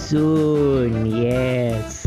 soon, yes.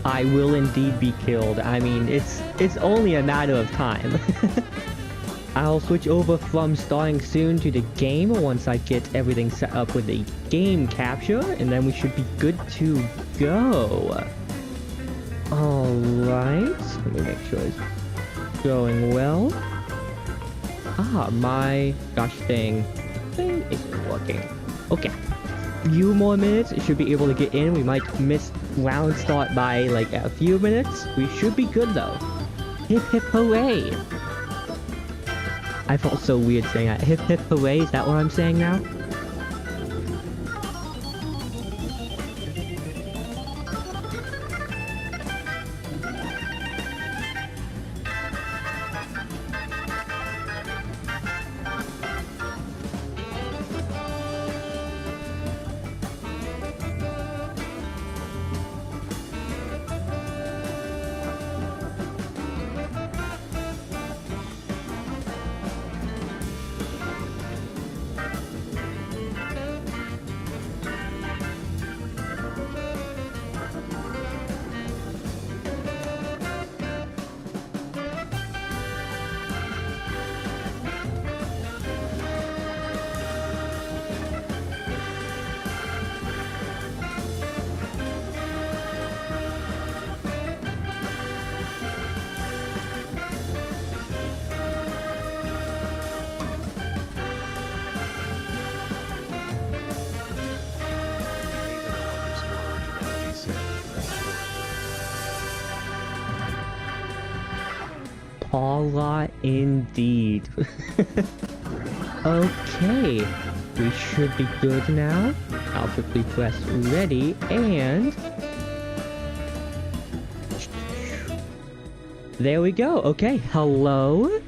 I will indeed be killed. I mean, it's only a matter of time. I'll switch over from starting soon to the game once I get everything set up with the game capture, and then we should be good to go. Alright, let me make sure it's going well. Ah, my gosh thing isn't working. Okay. Few more minutes, it should be able to get in. We might miss round start by like a few minutes. We should be good though. Hip hip hooray! I felt so weird saying that. Hip hip hooray, is that what I'm saying now? Hullrot indeed. Okay, we should be good now. I'll quickly press ready and... there we go. Okay, hello.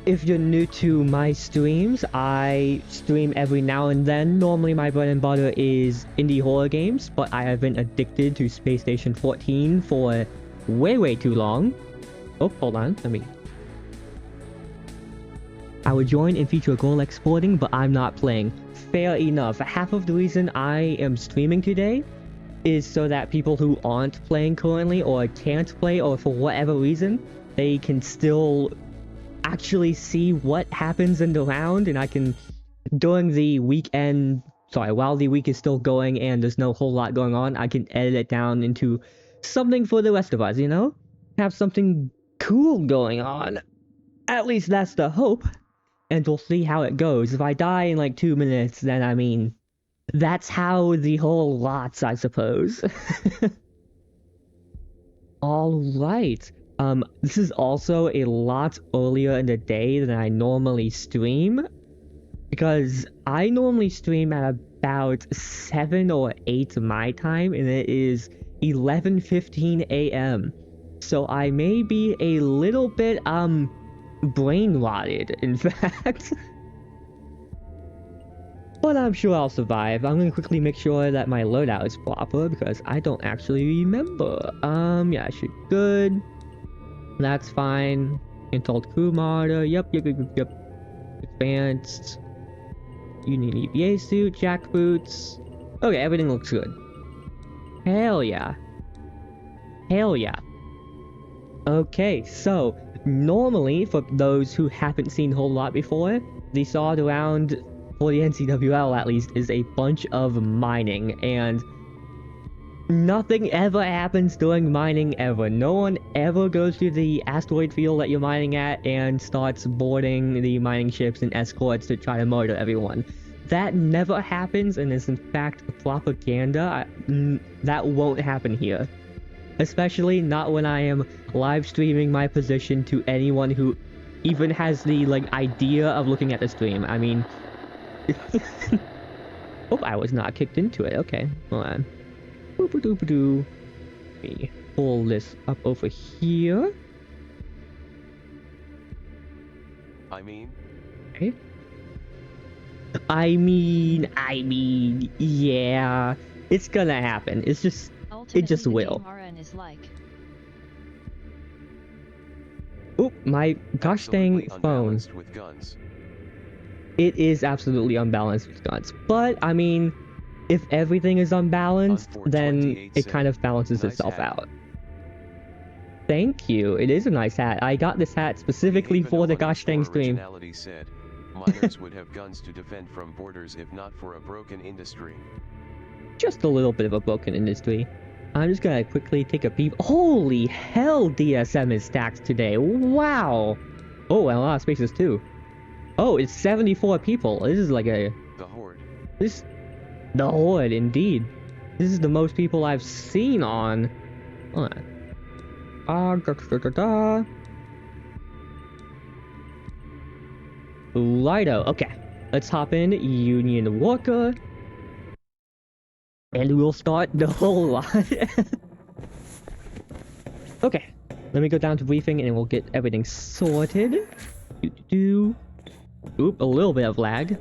If you're new to my streams, I stream every now and then. Normally my bread and butter is indie horror games, but I have been addicted to Space Station 14 for way too long. Oh, hold on. I would join and feature a goal exporting, but I'm not playing. Fair enough. Half of the reason I am streaming today is so that people who aren't playing currently or can't play or for whatever reason, they can still actually see what happens in the round, and I can, during the weekend, while the week is still going and there's no whole lot going on, I can edit it down into something for the rest of us, you know? Have something cool going on. At least that's the hope. And we'll see how it goes. If I die in like 2 minutes, then I mean, that's how the whole lot's, I suppose. Alright. This is also a lot earlier in the day than I normally stream. Because I normally stream at about 7 or 8 my time, and it is 11:15 a.m. So I may be a little bit, brain rotted, in fact. But I'm sure I'll survive. I'm gonna quickly make sure that my loadout is proper, because I don't actually remember. Yeah, I should good. That's fine. Installed crew monitor. Yep. Advanced. You need an EVA suit, jack boots. Okay, everything looks good. Hell yeah. Okay, so normally, for those who haven't seen Hullrot before, the sword around, for the NCWL at least, is a bunch of mining, and nothing ever happens during mining ever. No one ever goes to the asteroid field that you're mining at and starts boarding the mining ships and escorts to try to murder everyone. That never happens, and is in fact propaganda. That won't happen here. Especially not when I am live streaming my position to anyone who even has the, like, idea of looking at the stream. I mean... Oh, I was not kicked into it. Okay, hold on. Boop-a-doop-a-doo. Let me pull this up over here. Okay. I mean, yeah. It's gonna happen. It's just... It just will. Oop, my gosh dang phone. It is absolutely unbalanced with guns. But, I mean, if everything is unbalanced, then it kind of balances itself out. Thank you. It is a nice hat. I got this hat specifically for the gosh dang stream. Miners would have guns to defend from borders if not for a broken industry. Just a little bit of a broken industry. I'm just gonna quickly take a peep. Holy hell, DSM is stacked today. Wow. Oh, and a lot of spaces too. Oh, it's 74 people. This is like a... The Horde. The Horde, indeed. This is the most people I've seen on... Hold on. Righto. Okay. Let's hop in. Union Worker. And we'll start the whole lot. Okay. Let me go down to briefing and we'll get everything sorted. Oop, a little bit of lag.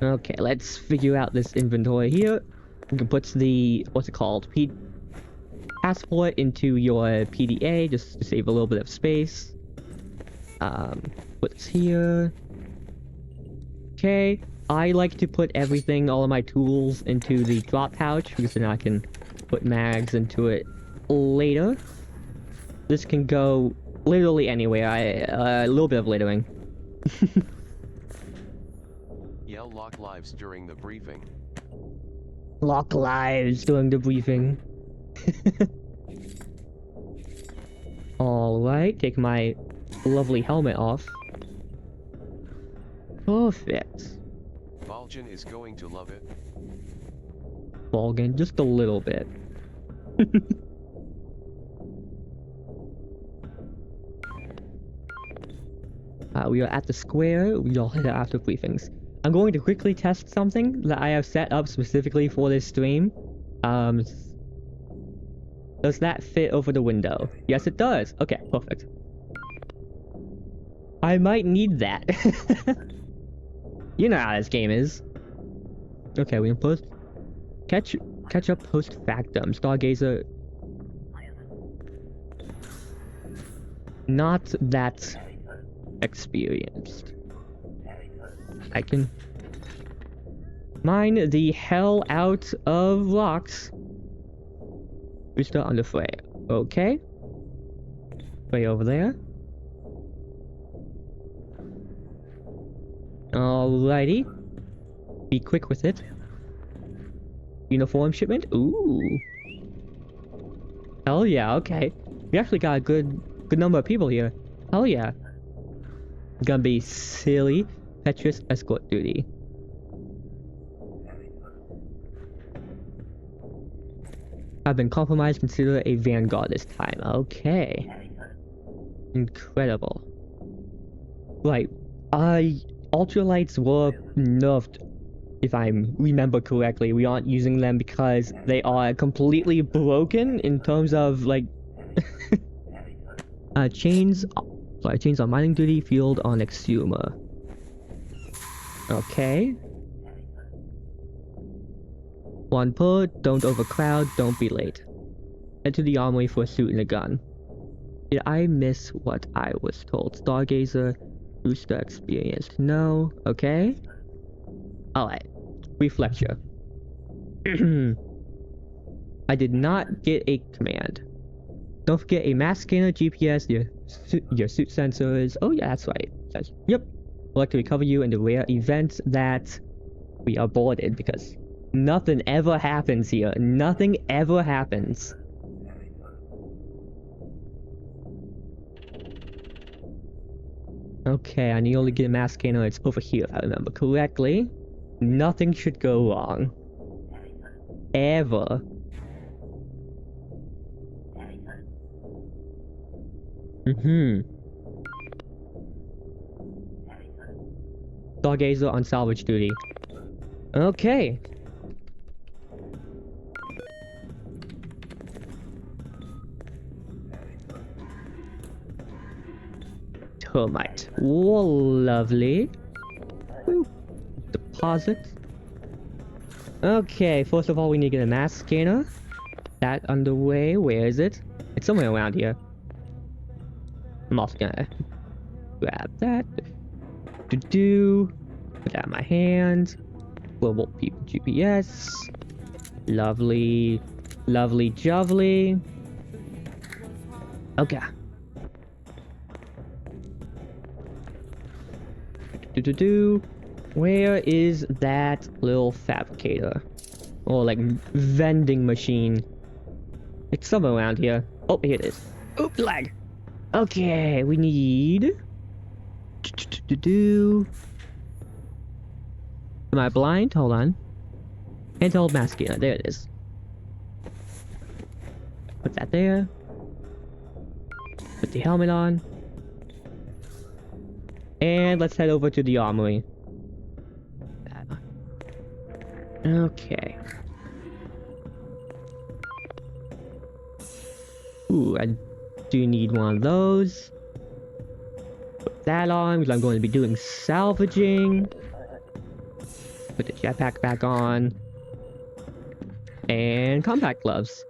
Okay, let's figure out this inventory here. We can put the, what's it called? Passport into your PDA, just to save a little bit of space. Put this here. Okay. I like to put everything, all of my tools, into the drop pouch, because then I can put mags into it later. This can go literally anywhere. A little bit of littering. Yell lock lives during the briefing. Lock lives during the briefing. Alright, take my lovely helmet off. Perfect. Vol'jin is going to love it. Vol'jin, just a little bit. We are at the square. We'll head out after briefings. I'm going to quickly test something that I have set up specifically for this stream. Does that fit over the window? Yes, it does. Okay, perfect. I might need that. You know how this game is. Okay, we can catch up post factum. Stargazer. not that experienced. I can mine the hell out of rocks. Booster on the way. Okay. Way over there. Alrighty. Be quick with it. Uniform shipment? Ooh. Hell yeah, okay. We actually got a good number of people here. Hell yeah. Gonna be silly Petrus escort duty. I've been compromised, consider a vanguard this time. Okay. Incredible. Right. Ultralights were nerfed, if I remember correctly. We aren't using them because they are completely broken in terms of, like... chains on mining duty, field on exhumer. Okay. One per, don't overcrowd, don't be late. Head to the armory for a suit and a gun. Did I miss what I was told? Stargazer, booster experienced. No. Okay. Alright. Reflector. I did not get a command. Don't forget a mask scanner, GPS, your suit sensors. Oh yeah, that's right. It says, yep. I'd like to recover you in the rare event that we are boarded, because nothing ever happens here. Nothing ever happens. Okay, I need only get a mask scanner. It's over here, if I remember correctly. Nothing should go wrong. Ever. Stargazer on salvage duty. Okay. Termite. Whoa, lovely. Ooh. Deposit. Okay, first of all, we need to get a mass scanner. That underway. Where is it? It's somewhere around here. I'm also gonna grab that. Put that in my hand. Global people GPS. Lovely. Lovely jovely. Okay. Where is that little fabricator? Or like vending machine? It's somewhere around here. Oh, here it is. Oops, lag. Okay, we need... Am I blind? Hold on. Handheld mask scanner. There it is. Put that there. Put the helmet on. And let's head over to the armory. Okay. Ooh, I do need one of those. Put that on because I'm going to be doing salvaging. Put the jetpack back on. And compact gloves.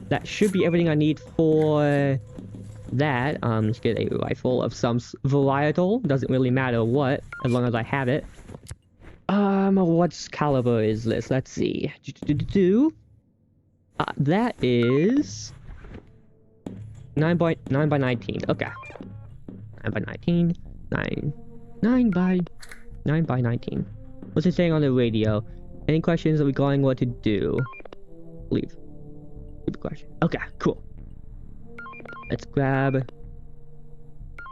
That should be everything I need for that. Let's get a rifle of some varietal. Doesn't really matter what, as long as I have it. What caliber is this? Let's see. That is 9 by 19. Okay. 9 by 19. 9 by 19. What's it saying on the radio? Any questions regarding what to do? Leave a question. Okay, cool. Let's grab...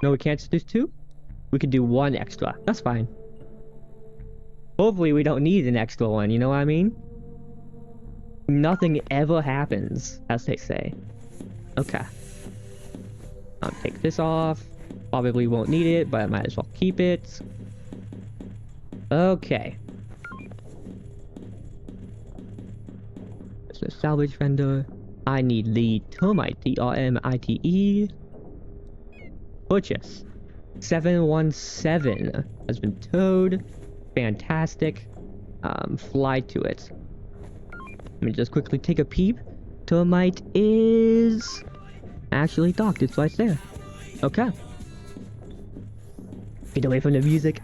No, we can't do 2? We could do 1 extra. That's fine. Hopefully we don't need an extra one, you know what I mean? Nothing ever happens, as they say. Okay. Take this off. Probably won't need it, but I might as well keep it. Okay. There's a salvage vendor. I need the termite, TRMITE. Purchase. 717 has been towed. Fantastic. Fly to it. Let me just quickly take a peep. Termite is Actually docked, it's right there. Okay. Get away from the music.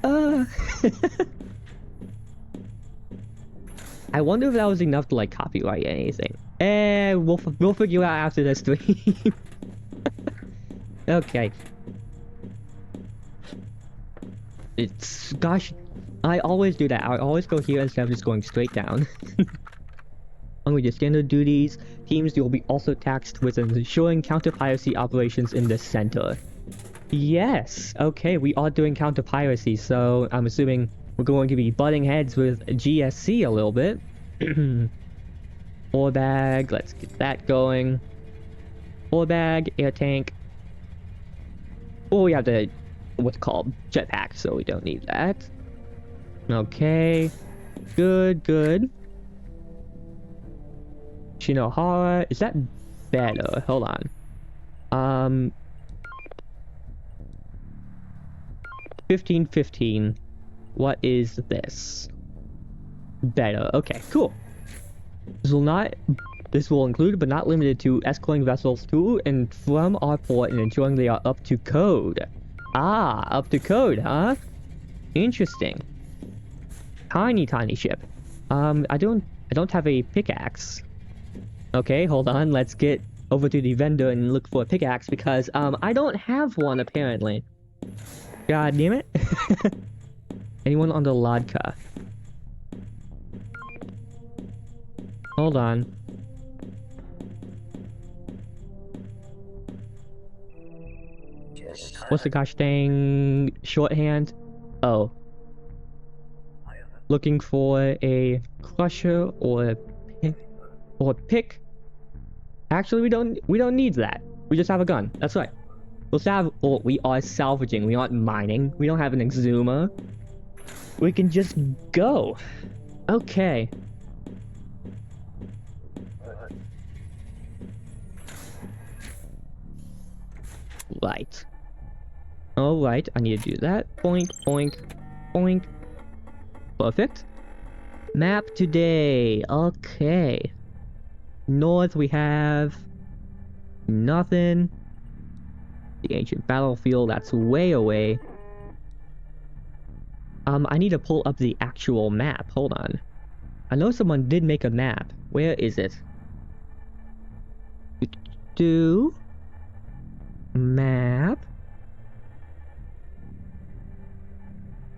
I wonder if that was enough to like copyright anything. We'll figure out after this stream. Okay. Gosh, I always do that. I always go here instead of just going straight down. Under your standard duties, teams you will be also taxed with ensuring counter-piracy operations in the center. Yes, okay, we are doing counter-piracy, so I'm assuming we're going to be butting heads with GSC a little bit. Ore bag, let's get that going. Ore bag, air tank. Oh, we have the, what's called, jetpack, so we don't need that. Okay, good, good. Shinohara, is that better? Hold on. 1515. What is this? Better. Okay, cool. This will include but not limited to escorting vessels to and from our port and ensuring they are up to code. Ah, up to code, huh? Interesting. Tiny ship. I don't have a pickaxe. Okay, hold on. Let's get over to the vendor and look for a pickaxe because I don't have one apparently. God damn it. Anyone on the Ladka? Hold on. What's the gosh dang shorthand? Oh. Looking for a crusher or a pick. Actually, we don't need that. We just have a gun. That's right. We are salvaging. We aren't mining. We don't have an exhumer. We can just go. Okay. Right. Alright, I need to do that. Boink, boink, boink. Perfect. Map today. Okay. North we have nothing. The ancient battlefield, that's way away. I need to pull up the actual map. Hold on. I know someone did make a map. Where is it? Map.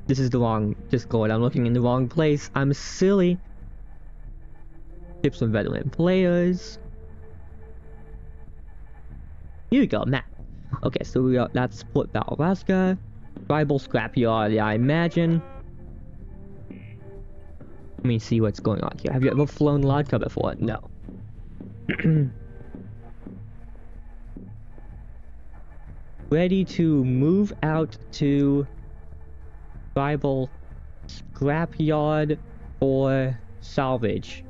This is the wrong Discord. I'm looking in the wrong place. I'm silly. Tips from veteran players. Here we go, map. Okay, so that's Port Valraska. Tribal scrapyard, yeah, I imagine. Let me see what's going on here. Have you ever flown Ladka before? No. Ready to move out to tribal scrapyard or salvage.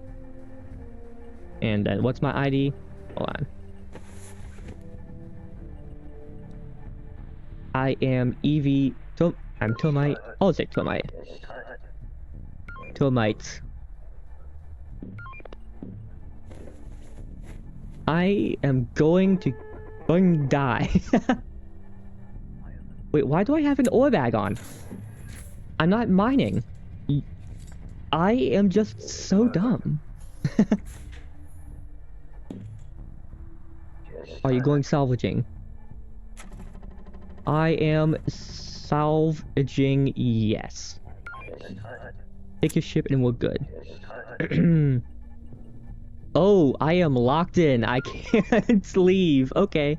And then what's my ID? Hold on. I am I'm Termite. I'll say Termite. Termite. I am going to die. Wait, why do I have an ore bag on? I'm not mining. I am just so dumb. Are you going salvaging? I am salvaging, yes. Take your ship and we're good. Oh, I am locked in. I can't leave. Okay.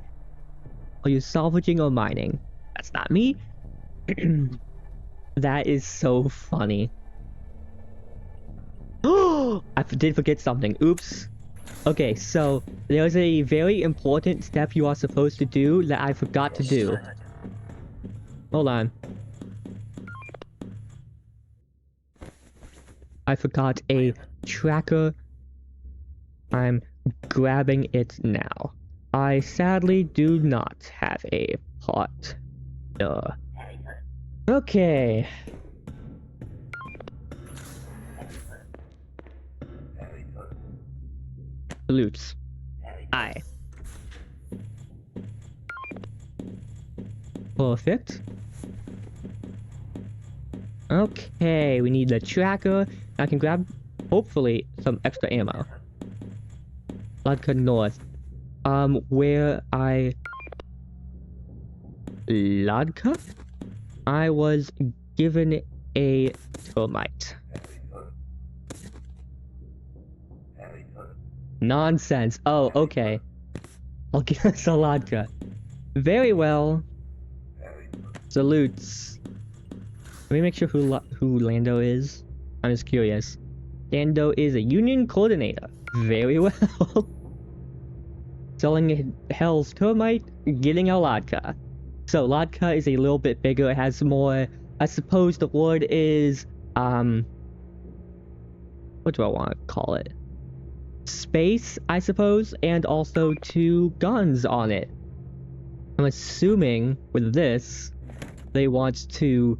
Are you salvaging or mining? That's not me. That is so funny. Oh, I did forget something. Oops. Okay, so there's a very important step you are supposed to do that I forgot to do. Hold on. I forgot a tracker. I'm grabbing it now. I sadly do not have a pot. Okay. Salutes. Aye. Perfect. Okay, we need the tracker. I can grab, hopefully, some extra ammo. Vodka North. Where I... Ladka? I was given a termite. Nonsense. Oh, okay. I'll give us a Ladka. Very well. Salutes. Let me make sure who Lando is. I'm just curious. Lando is a union coordinator. Very well. Selling Hell's termite, getting a Ladka. So Ladka is a little bit bigger. It has more. I suppose the word is what do I want to call it? Space, I suppose, and also 2 guns on it. I'm assuming with this, they want to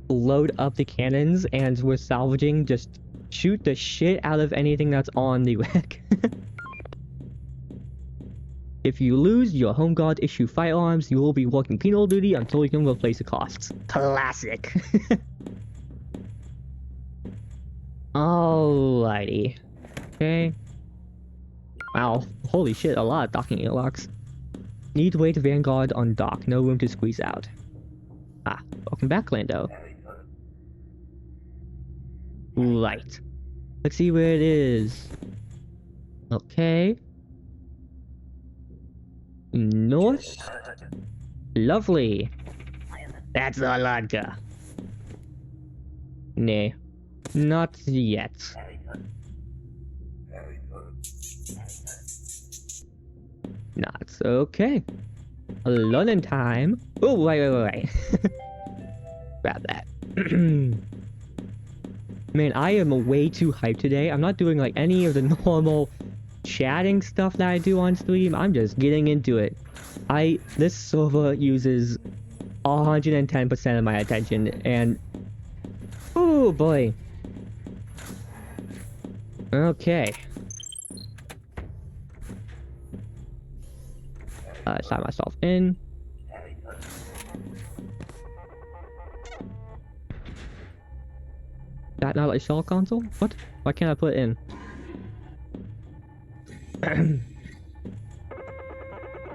load up the cannons, and we're salvaging, just shoot the shit out of anything that's on the wreck. If you lose your home guard issue firearms, you will be working penal duty until you can replace the costs. Classic. Alrighty. Okay. Wow, holy shit, a lot of docking airlocks. Need weight Vanguard on dock, no room to squeeze out. Ah, welcome back, Lando. Right. Let's see where it is. Okay. North? Lovely. That's a Ladka. Nay, not yet. Not okay. Learning time. Oh, right. Grab that. Man, I am way too hyped today. I'm not doing like any of the normal chatting stuff that I do on stream. I'm just getting into it. This server uses 110% of my attention, and oh boy. Okay. Sign myself in. That not a shell console? What? Why can't I put it in?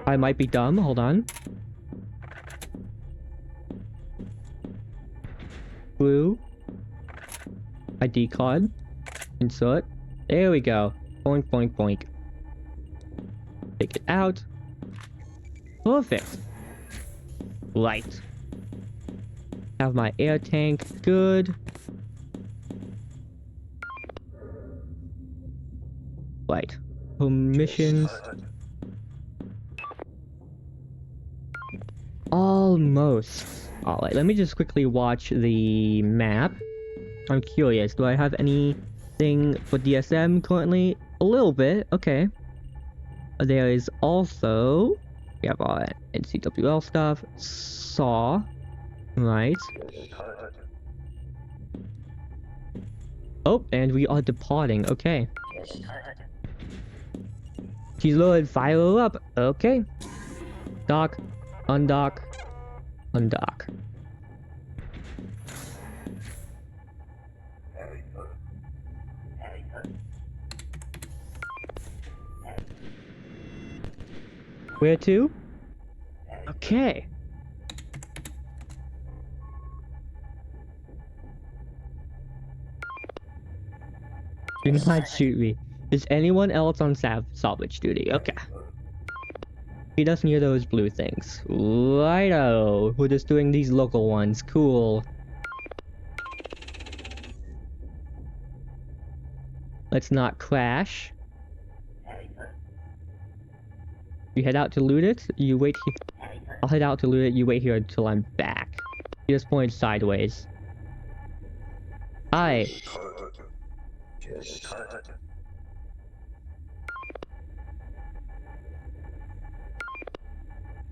I might be dumb. Hold on. Blue. ID card. Insert. There we go. Boink, boink, boink. Take it out. Perfect. Right. Have my air tank. Good. Right. Permissions. Almost. Alright, let me just quickly watch the map. I'm curious, do I have anything for DSM currently? A little bit, okay. There is also... We have our NCWL stuff. Saw. Right. Oh, and we are departing, okay. She's loaded, fire her up. Okay. Dock. Undock. Undock. Where to? Okay. Do not shoot me. Is anyone else on salvage duty? Okay. He does near those blue things. Righto. We're just doing these local ones. Cool. Let's not crash. You head out to loot it, you wait here. I'll head out to loot it, you wait here until I'm back. You just point sideways. Aye.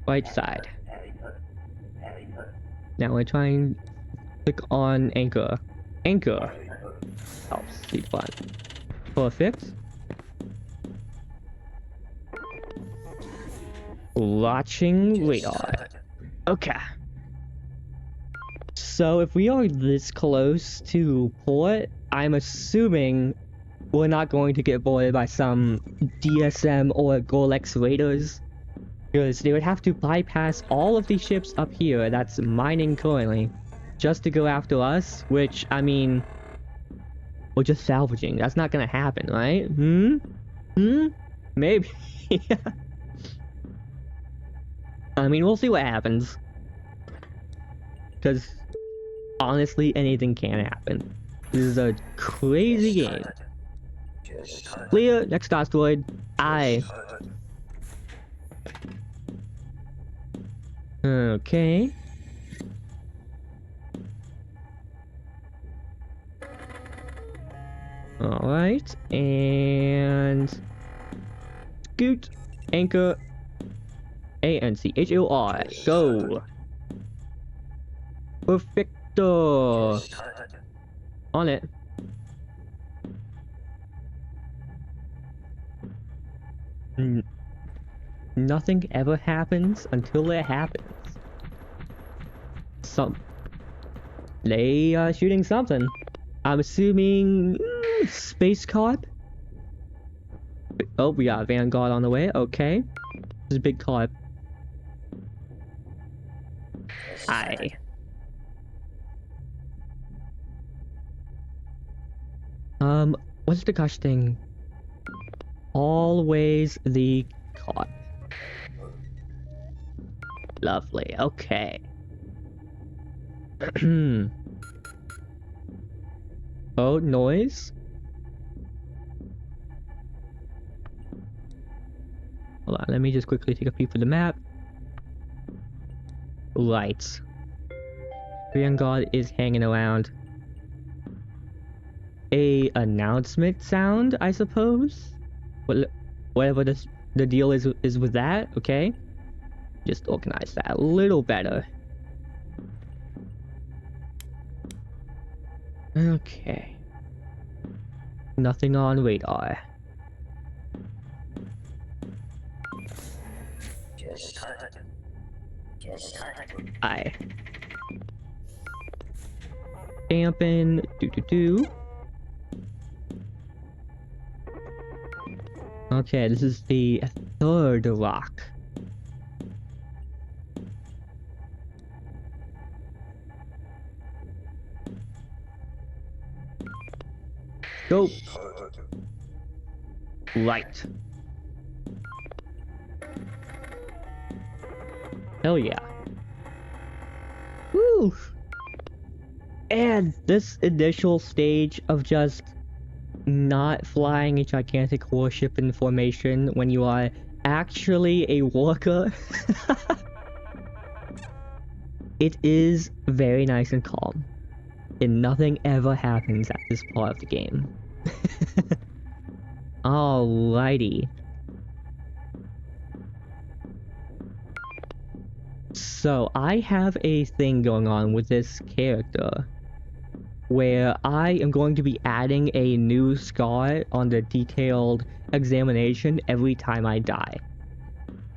Right side. Now we're trying to click on anchor. Anchor. Oh, seat fun. Perfect. Watching radar. Okay. So if we are this close to port, I'm assuming we're not going to get boarded by some DSM or Golex raiders. Because they would have to bypass all of these ships up here that's mining currently just to go after us, which, I mean, we're just salvaging. That's not gonna happen, right? Maybe. I mean, we'll see what happens. Because, honestly, anything can happen. This is a crazy game. Clear, next asteroid. Okay. Alright, and... Scoot, anchor, A-N-C-H-O-R, go! Perfecto! On it. Nothing ever happens until it happens. They are shooting something. I'm assuming space carp. Oh, we got a Vanguard on the way. Okay, this is a big carp. What's the gosh thing? Always the carp. Lovely. Okay. Oh, noise? Hold on, let me just quickly take a peek for the map. Lights. Vanguard is hanging around. A announcement sound, I suppose? Whatever the deal is with that, okay? Just organize that a little better. Okay. Nothing on radar. Dampen, do. Okay, this is the third rock. Go! Right. Hell yeah. Woo! And this initial stage of just not flying a gigantic warship in formation when you are actually a worker. It is very nice and calm. And nothing ever happens at this part of the game. Alrighty. So, I have a thing going on with this character where I am going to be adding a new scar on the detailed examination every time I die.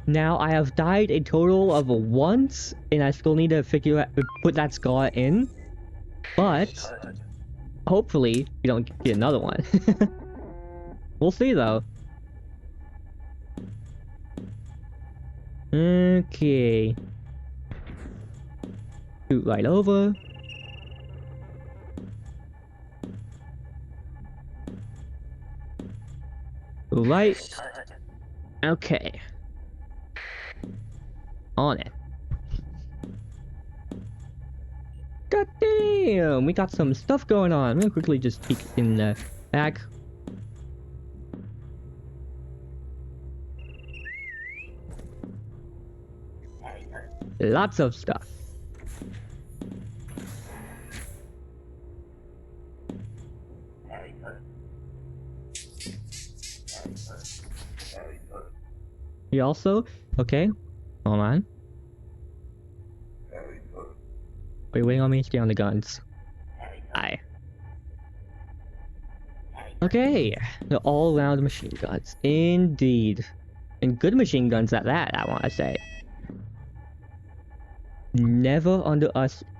Now, I have died a total of once, and I still need to put that scar in, but hopefully we don't get another one. We'll see though. Okay. Shoot right over. Right. Okay. On it. God damn! We got some stuff going on. I'm gonna quickly just peek in the back. Lots of stuff. You also? Okay. Hold on. Are you waiting on me? Stay on the guns. Aye. Okay. The all-round machine guns. Indeed. And good machine guns at that, I want to say. Never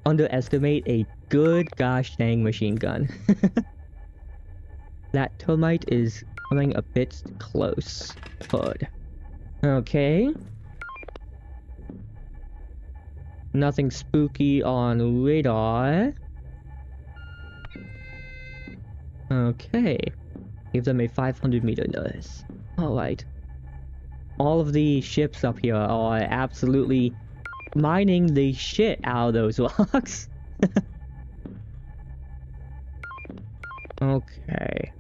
underestimate a good gosh dang machine gun. That termite is coming a bit close. Hood. Okay. Nothing spooky on radar. Okay. Give them a 500-meter notice. Alright. All of the ships up here are absolutely mining the shit out of those rocks. Okay.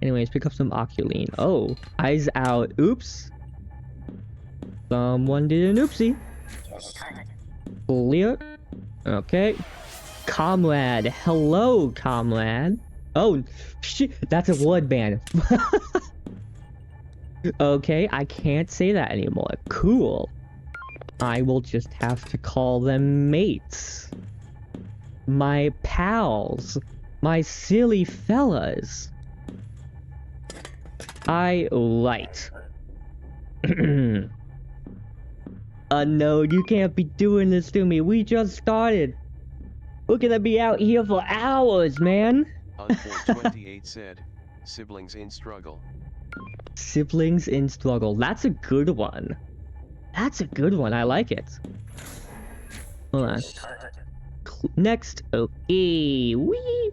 Anyways, pick up some oculine. Oh, eyes out. Oops. Someone did an oopsie. Clear. Okay. Comrade. Hello, comrade. Oh, shit. That's a word ban. Okay, I can't say that anymore. Cool. I will just have to call them mates. My pals. My silly fellas. I right. No, you can't be doing this to me. We just started. We're gonna be out here for hours, man. Unfold 28 said, siblings in struggle. Siblings in struggle. That's a good one. That's a good one. I like it. Hold on. Next. Okay. Wee.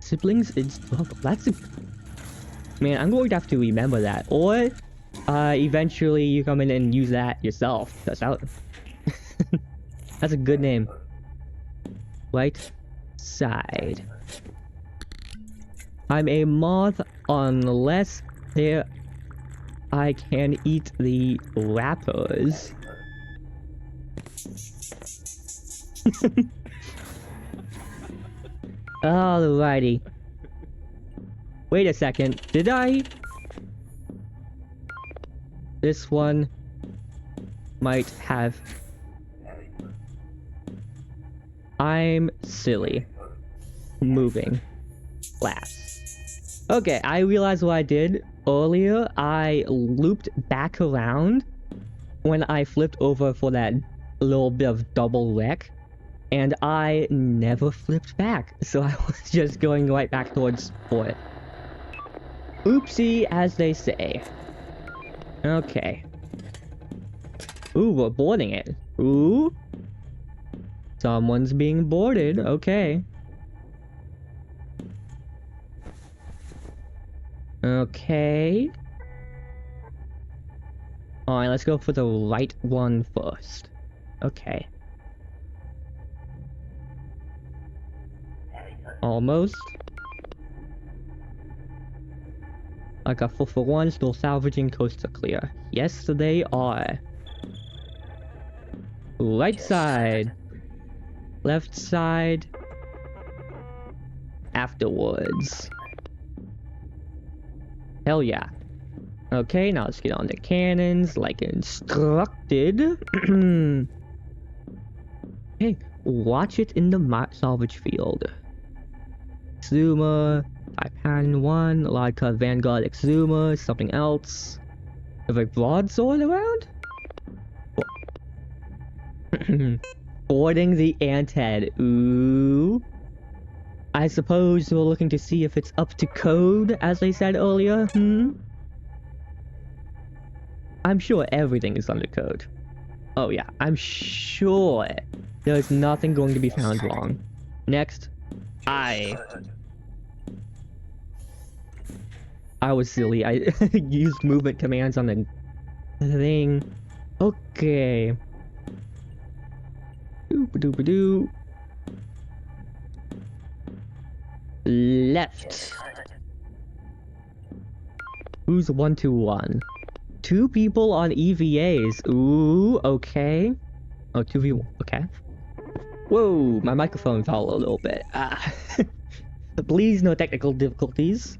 Siblings in struggle. That's a... Man, I'm going to have to remember that. Or, eventually you come in and use that yourself. That's out. That's a good name. Right side. I'm a moth unless there I can eat the wrappers. Alrighty. Wait a second, did I? This one might have... I'm silly. Moving. Last. Okay, I realized what I did earlier. I looped back around when I flipped over for that little bit of double wreck. And I never flipped back, so I was just going right back towards port. Oopsie, as they say. Okay. Ooh, we're boarding it. Ooh. Someone's being boarded, okay. Okay. Alright, let's go for the right one first. Okay. Almost. I got 4 for 1, still salvaging, coasts are clear. Yes, they are. Right side. Left side. Afterwards. Hell yeah. Okay, now let's get on the cannons like instructed. Hey, watch it in the salvage field. Exuma, Taipan 1, Laika Vanguard Exuma, something else. Have a broadsword around? Boarding the anthead. Ooh. I suppose we're looking to see if it's up to code, as they said earlier, I'm sure everything is under code. Oh yeah, I'm sure there's nothing going to be found wrong. Next. I was silly. I used movement commands on the thing. Okay. Doop-a-doop-a-doo. Left. Who's 1-2-1? 2 people on EVAs. Ooh, okay. Oh, 2v1. Okay. Whoa, my microphone fell a little bit. Please, no technical difficulties.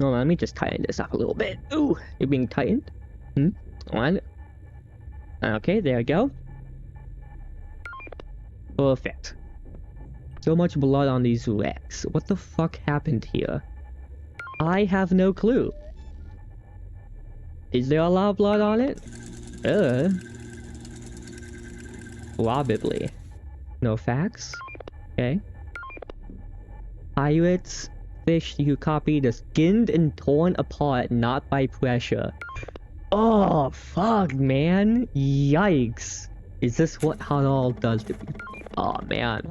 No, let me just tighten this up a little bit. Ooh, you're being tightened. One. Okay, there we go. Perfect. So much blood on these wrecks. What the fuck happened here? I have no clue. Is there a lot of blood on it? Probably. No facts. Okay. Pirates, fish you copy the skinned and torn apart not by pressure. Oh, fuck, man. Yikes. Is this how it all does to me? Oh, man.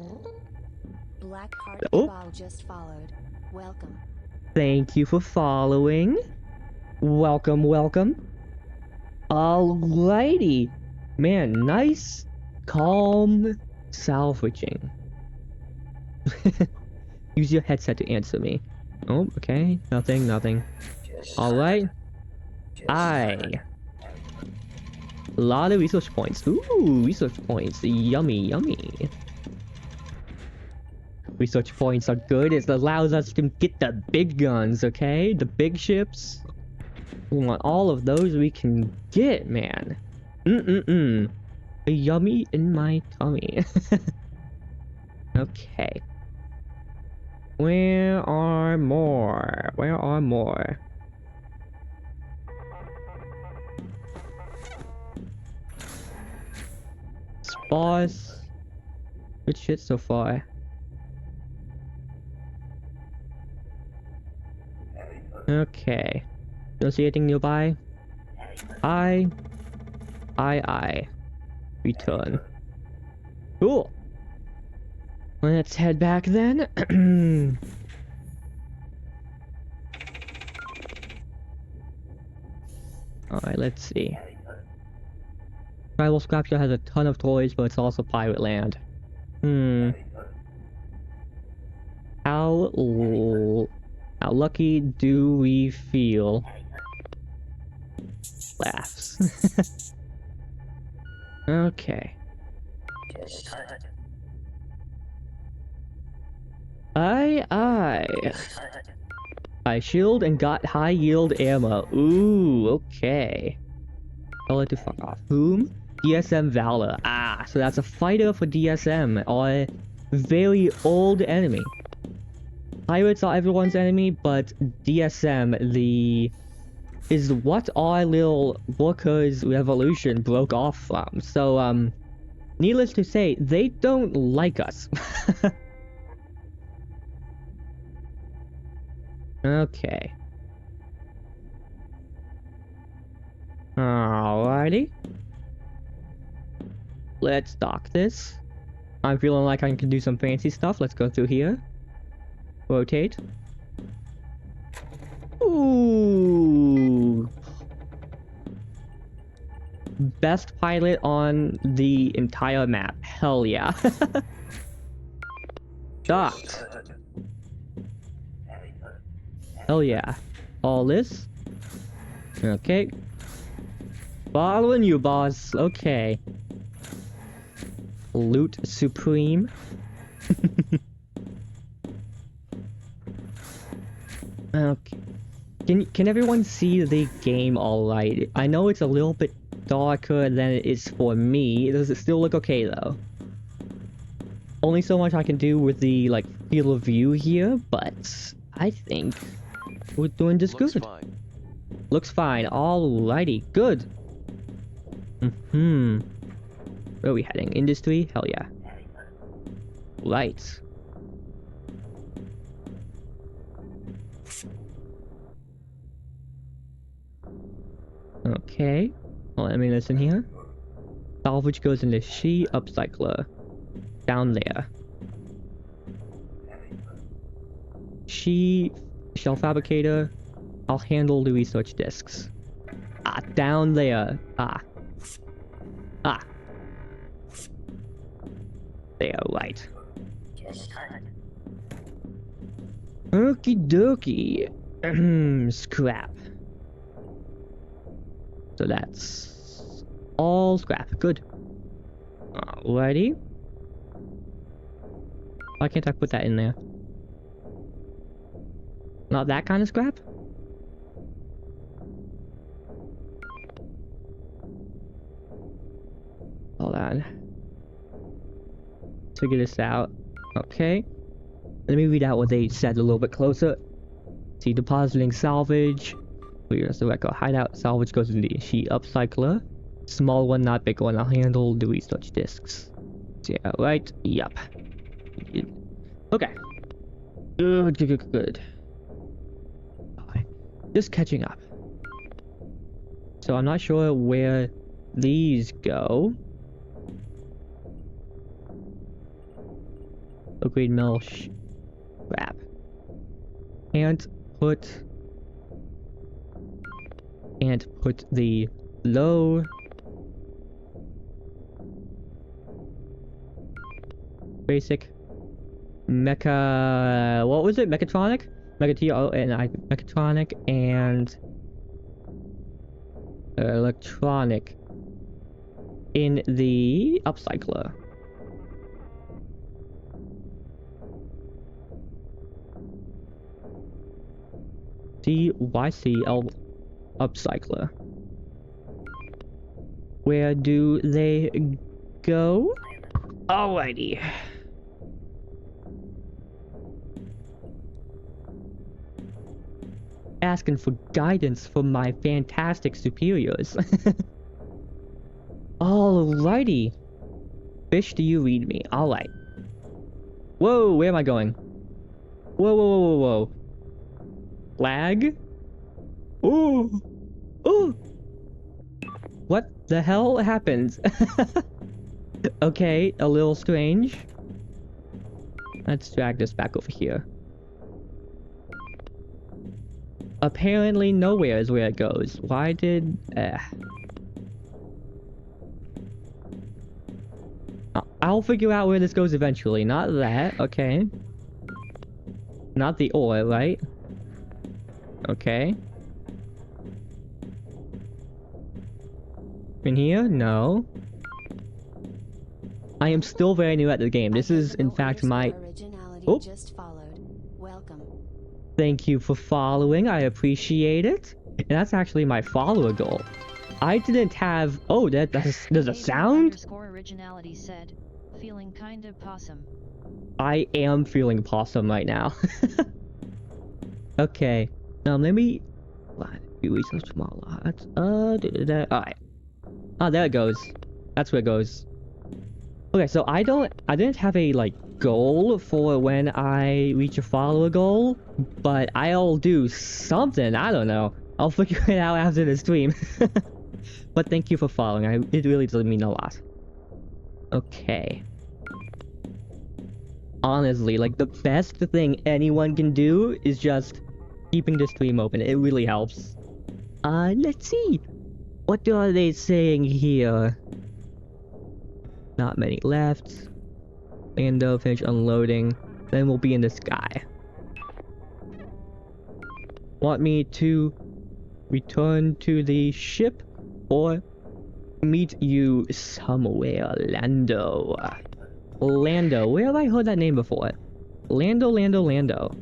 Black Heart Oh. Cabal just followed. Welcome. Thank you for following. Welcome, welcome. Alrighty. Man, nice, calm salvaging. Use your headset to answer me. Oh, okay. Nothing, nothing. Alright. A lot of research points. Ooh, research points. Yummy, yummy. Research points are good. It allows us to get the big guns, okay? The big ships. We want all of those we can get, man. Yummy in my tummy. Okay. Where are more? Where are more? Sparse. Good shit so far. Okay. Don't see anything nearby? I. Return. Cool. Let's head back then. Alright, let's see. Tribal Scrapyard has a ton of toys, but it's also pirate land. How lucky do we feel? Laughs. Okay. I shield and got high yield ammo. Ooh, okay. I'll let you fuck off. Whom? DSM Valor. Ah, so that's a fighter for DSM, or a very old enemy. Pirates are everyone's enemy, but DSM, is what our little workers' revolution broke off from. So, needless to say, they don't like us. Okay. Alrighty. Let's dock this. I'm feeling like I can do some fancy stuff. Let's go through here. Rotate. Ooh. Best pilot on the entire map. Hell yeah. Docked. Hell yeah. All this. Okay. Following you, boss. Okay. Loot supreme. Okay. Can everyone see the game alright? I know it's a little bit darker than it is for me. Does it still look okay though? Only so much I can do with the like field of view here, but I think we're doing just Looks good. fine. Looks fine. Alrighty. Good. Where are we heading? Industry? Hell yeah. Right. Okay. Well, let me listen here. Salvage goes in the she upcycler. Down there. She shell fabricator. I'll handle the research discs. Ah, down there. Ah. There, right. Okie dokie. Scrap. So that's all scrap. Good. Alrighty. Why can't I put that in there? Not that kind of scrap? Hold on. Figure this out. Okay. Let me read out what they said a little bit closer. See, depositing salvage. Clears the record hideout. Salvage goes into the she upcycler. Small one, not big one. I'll handle the research discs. Yeah, right? Yup. Okay. Good. Alright. Just catching up. So I'm not sure where these go. Upgrade mill crap. Can't put the low basic mecha, what was it? Mechatronic? Mechatronic and electronic in the upcycler. CYCL upcycler. Where do they go? Alrighty. Asking for guidance from my fantastic superiors. Alrighty. Fish, do you read me? Alright. Whoa, where am I going? Whoa. Lag? Ooh. Ooh. What the hell happened? Okay, a little strange. Let's drag this back over here. Apparently nowhere is where it goes. Why did... I'll figure out where this goes eventually. Not that, okay. Not the ore, right? Okay. In here? No. I am still very new at the game. This is, in fact, my... Oh. Just followed. Welcome. Thank you for following. I appreciate it. And that's actually my follower goal. I didn't have... Oh, there's a sound? Originality said, feeling kind of possum. I am feeling possum right now. Okay. Let me... Research small lots. Alright. Oh, there it goes. That's where it goes. Okay, so I didn't have a, like, goal for when I reach a follower goal, but I'll do something. I don't know. I'll figure it out after the stream. But thank you for following. It really does mean a lot. Okay. Honestly, like, the best thing anyone can do is just keeping the stream open. It really helps. Let's see. What are they saying here? Not many left. Lando, finish unloading. Then we'll be in the sky. Want me to return to the ship or meet you somewhere, Lando? Lando, where have I heard that name before? Lando.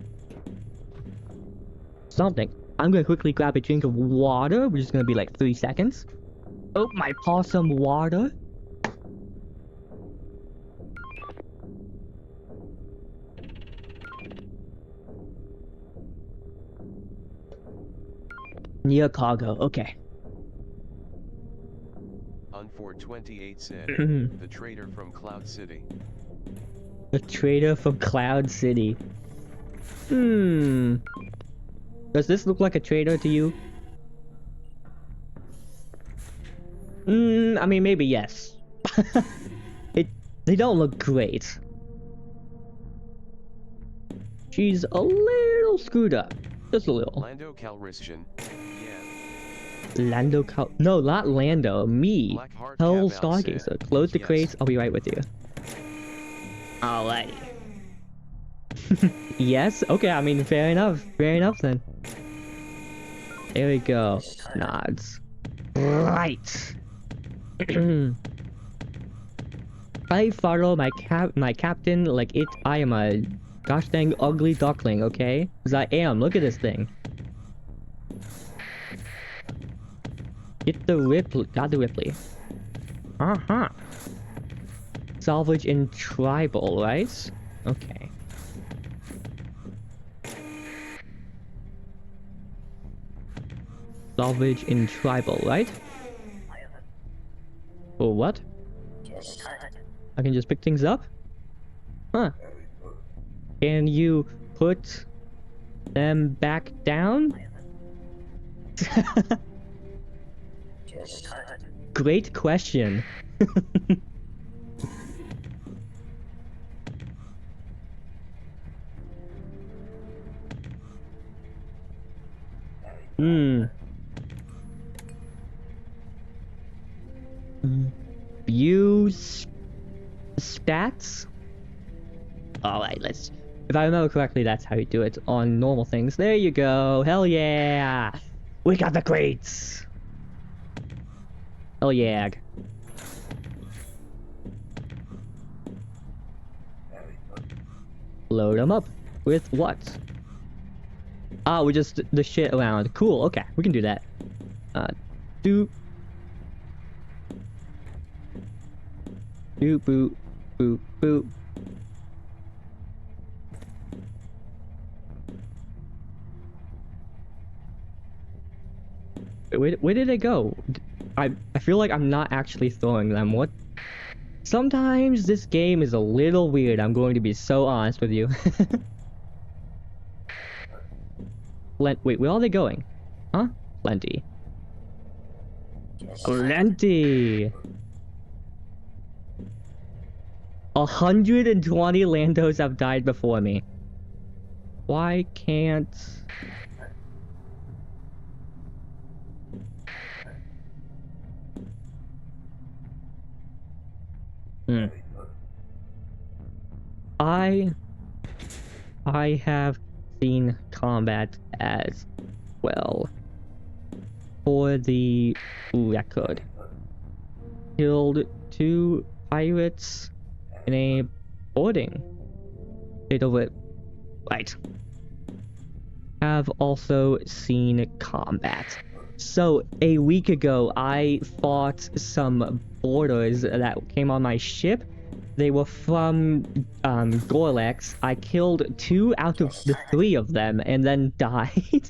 Something. I'm gonna quickly grab a drink of water, which is gonna be like 3 seconds. Oh, my possum water. Near cargo, okay. Unfor28 said, the trader from Cloud City. The trader from Cloud City. Does this look like a trader to you? I mean, maybe yes. They don't look great. She's a little screwed up. Just a little. Lando Calrissian. Lando No, not Lando. Me. Hell Stargazer. Close the crates. I'll be right with you. Alrighty. Yes? Okay, I mean, fair enough. Fair enough then. There we go. Nods. Right. I follow my captain like I am a gosh dang ugly duckling, okay? Because I am. Look at this thing. Get the Ripley. Got the Ripley. Salvage in tribal, right? Okay. Salvage in tribal, right? Or what? I can just pick things up? Huh. Can you put them back down? Great question. Hmm. View stats? Alright, let's... If I remember correctly, that's how you do it on normal things. There you go. Hell yeah! We got the crates! Hell yeah. Load them up. With what? Ah, we just the shit around. Cool, okay. We can do that. Doop. Doop, boop, boop, boop. Where did they go? I feel like I'm not actually throwing them. What? Sometimes this game is a little weird. I'm going to be so honest with you. Wait, where are they going? Huh? Plenty. Plenty! 120 Landos have died before me. Why can't... I have seen combat as well. For the record. Killed 2 pirates in a boarding. Bit of it. Right. Have also seen combat. So, a week ago, I fought some boarders that came on my ship. They were from Gorlex. I killed 2 out of the 3 of them and then died.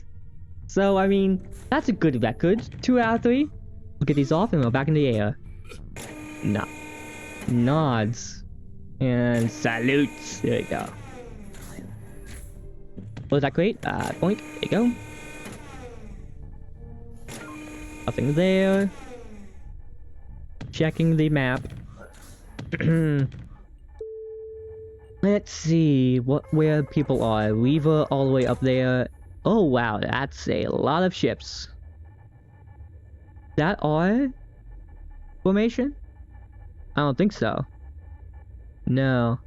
So, I mean, that's a good record. 2 out of 3. We'll get these off and we're back in the air. Nah. Nods. And salutes. There we go. Was that great? Point. There you go. Nothing there. Checking the map. Let's see where people are. Weaver all the way up there. Oh wow, that's a lot of ships. That our formation? I don't think so. No.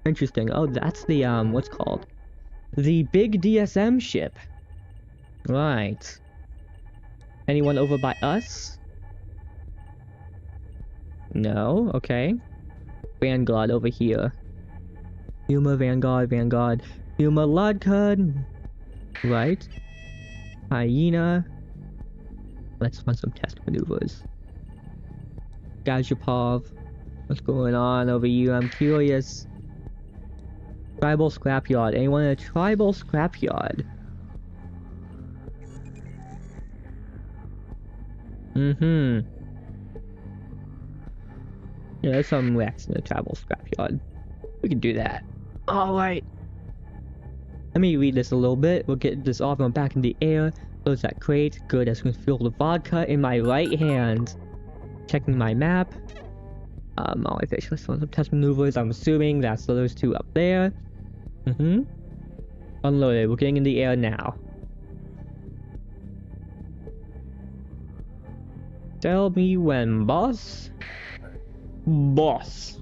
Interesting. Oh, that's the what's called? The big DSM ship. Right. Anyone over by us? No, okay. Vanguard over here. Yuma, Vanguard, Vanguard. Yuma, Lodcud. Right. Hyena. Let's run some test maneuvers. Gajapov. What's going on over here? I'm curious. Tribal scrapyard. Anyone in a tribal scrapyard? Yeah, there's some wrecks in the tribal scrapyard. We can do that. Alright. Let me read this a little bit. We'll get this off and back in the air. Close that crate. Good, that's gonna fill the vodka in my right hand. Checking my map. All my fish. Let's run some test maneuvers. I'm assuming that's those 2 up there. Unloaded. We're getting in the air now. Tell me when, boss. Boss.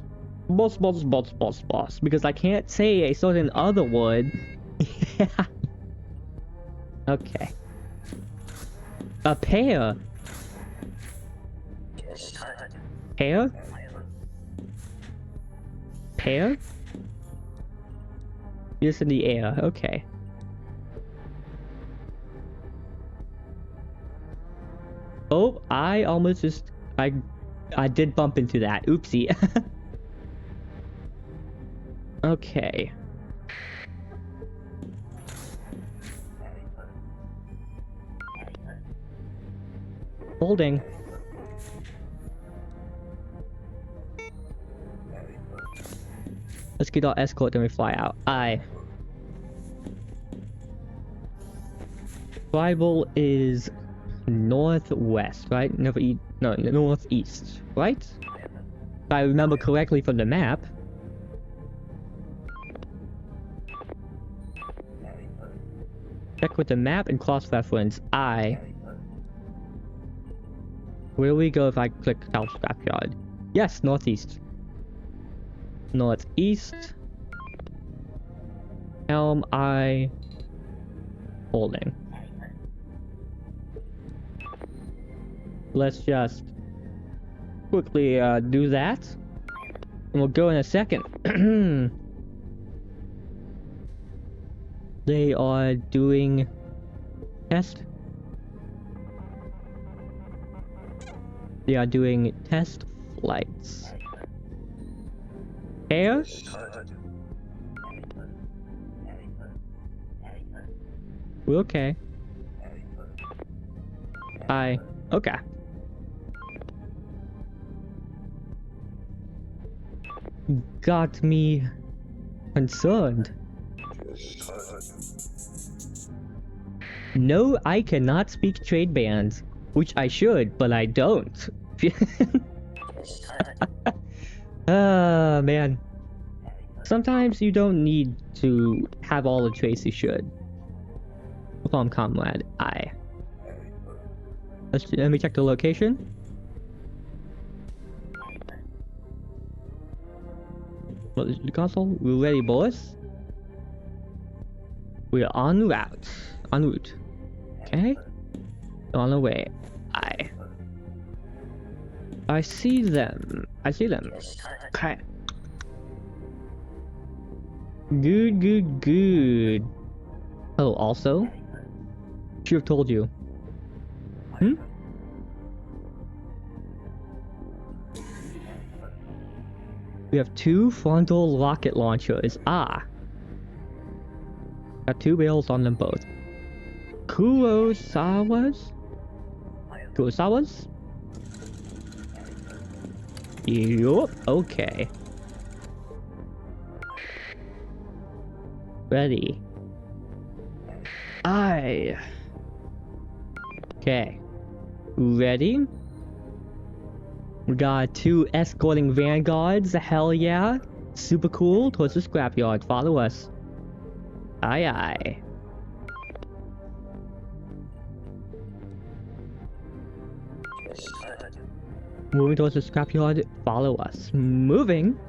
Boss, boss, boss, boss, boss. Because I can't say a certain other word. Yeah. Okay. A pair. Pair? Pair? Just in the air. Okay. Oh, I almost just... I did bump into that. Oopsie. Okay. Holding. Let's get our escort, then we fly out. Aye. Tribal is northwest, right? No, northeast, right? If I remember correctly from the map. Check with the map and cross-reference. Aye. Where do we go if I click Couch Scrapyard? Yes, northeast. Northeast. Helm I holding. Let's just quickly do that. And we'll go in a second. They are doing test. They are doing test flights. Air? We're okay. Okay. Got me concerned. No, I cannot speak trade bands, which I should, but I don't. Ah, man. Sometimes you don't need to have all the traits you should. Calm, comrade. Aye. Let me check the location. What is the console? We're ready, boys. We're en route. En route. Okay. On the way. Aye. I see them. Okay. Good. Oh, also? Should have told you. We have 2 frontal rocket launchers. Got 2 barrels on them both. Kurosawas? Yup, okay. Ready. Aye. Okay. Ready? We got 2 escorting vanguards. Hell yeah. Super cool. Towards the scrapyard. Follow us. Aye. Moving towards the scrapyard. Follow us. Moving.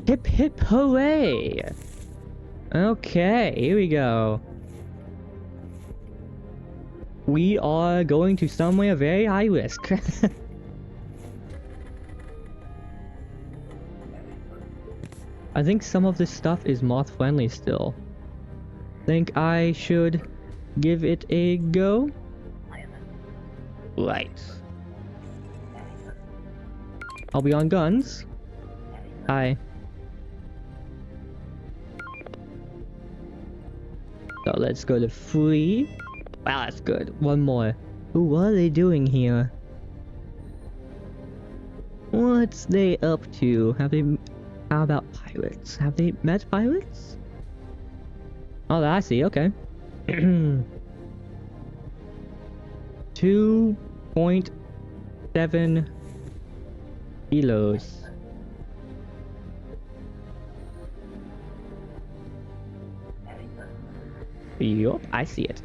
Hip hip hooray. Okay, here we go. We are going to somewhere very high risk. I think some of this stuff is moth friendly still. Think I should give it a go? Right. I'll be on guns. Aye. So let's go to free. Wow, that's good. One more. Ooh, what are they doing here? What's they up to? How about pirates? Have they met pirates? Oh, I see. Okay. 2.7 kilos. Yup, I see it.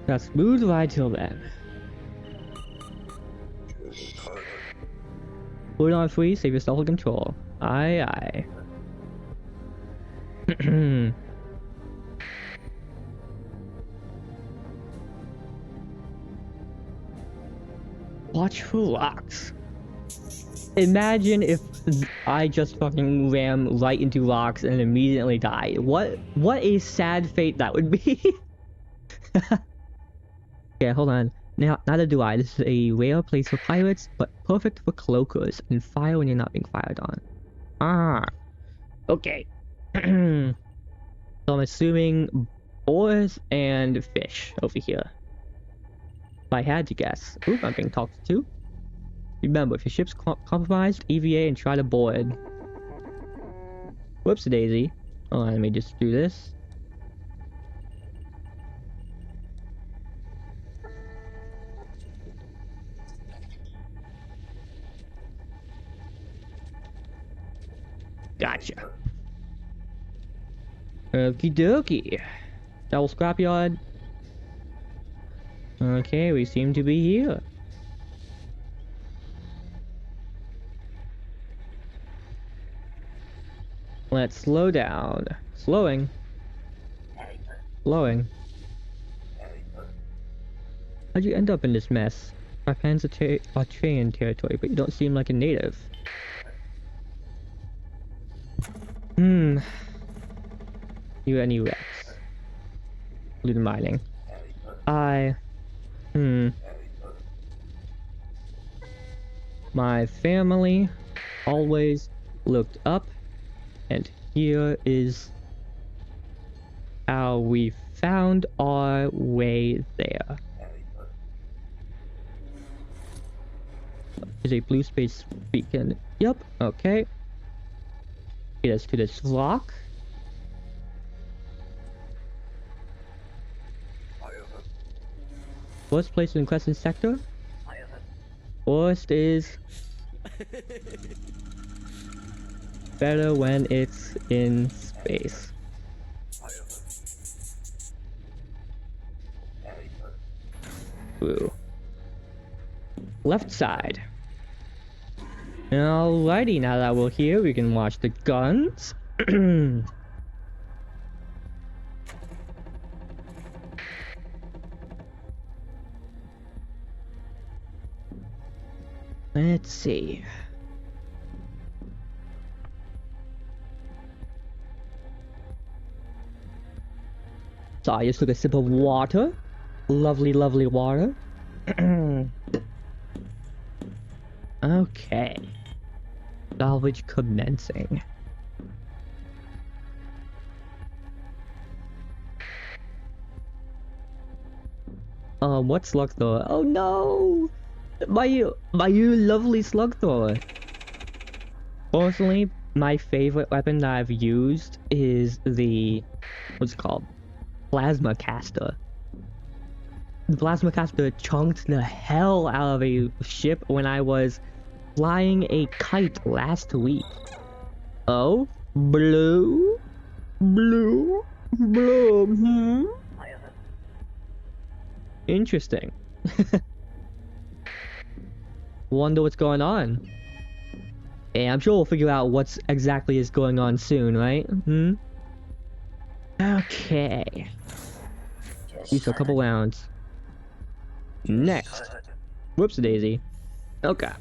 Got smooth ride till then. Put on free, save yourself control. Aye. Watch for rocks. Imagine if I just fucking ran right into rocks and immediately died. What a sad fate that would be. Okay, hold on. Now, neither do I. This is a rare place for pirates, but perfect for cloakers and fire when you're not being fired on. Okay. So I'm assuming boars and fish over here. If I had to guess. Oop, I'm being talked to. Remember, if your ship's compromised, EVA and try to board. Whoops daisy. Oh, let me just do this. Gotcha. Okie dokie. Double scrapyard. Okay, we seem to be here. Let's slow down. Slowing. Slowing. How'd you end up in this mess? My plans are Australian territory, but you don't seem like a native. You any Rex? Loot mining. My family always looked up, and here is how we found our way there. Is a blue space beacon. Yep, okay. Get us to this rock. First place in Crescent Sector. Forest is better when it's in space. Ooh. Left side. Alrighty, now that we're here, we can watch the guns. Let's see. So I just took a sip of water. Lovely, lovely water. Okay. Salvage commencing. What slug thrower? Oh no! My lovely slug thrower. Personally, my favorite weapon that I've used is the what's it called? Plasma caster. The plasma caster chunked the hell out of a ship when I was flying a kite last week. Oh, blue, blue, blue. Interesting. Wonder what's going on. Hey, I'm sure we'll figure out what's exactly is going on soon, right? Okay. Use a couple rounds. Next. Whoops daisy. Okay.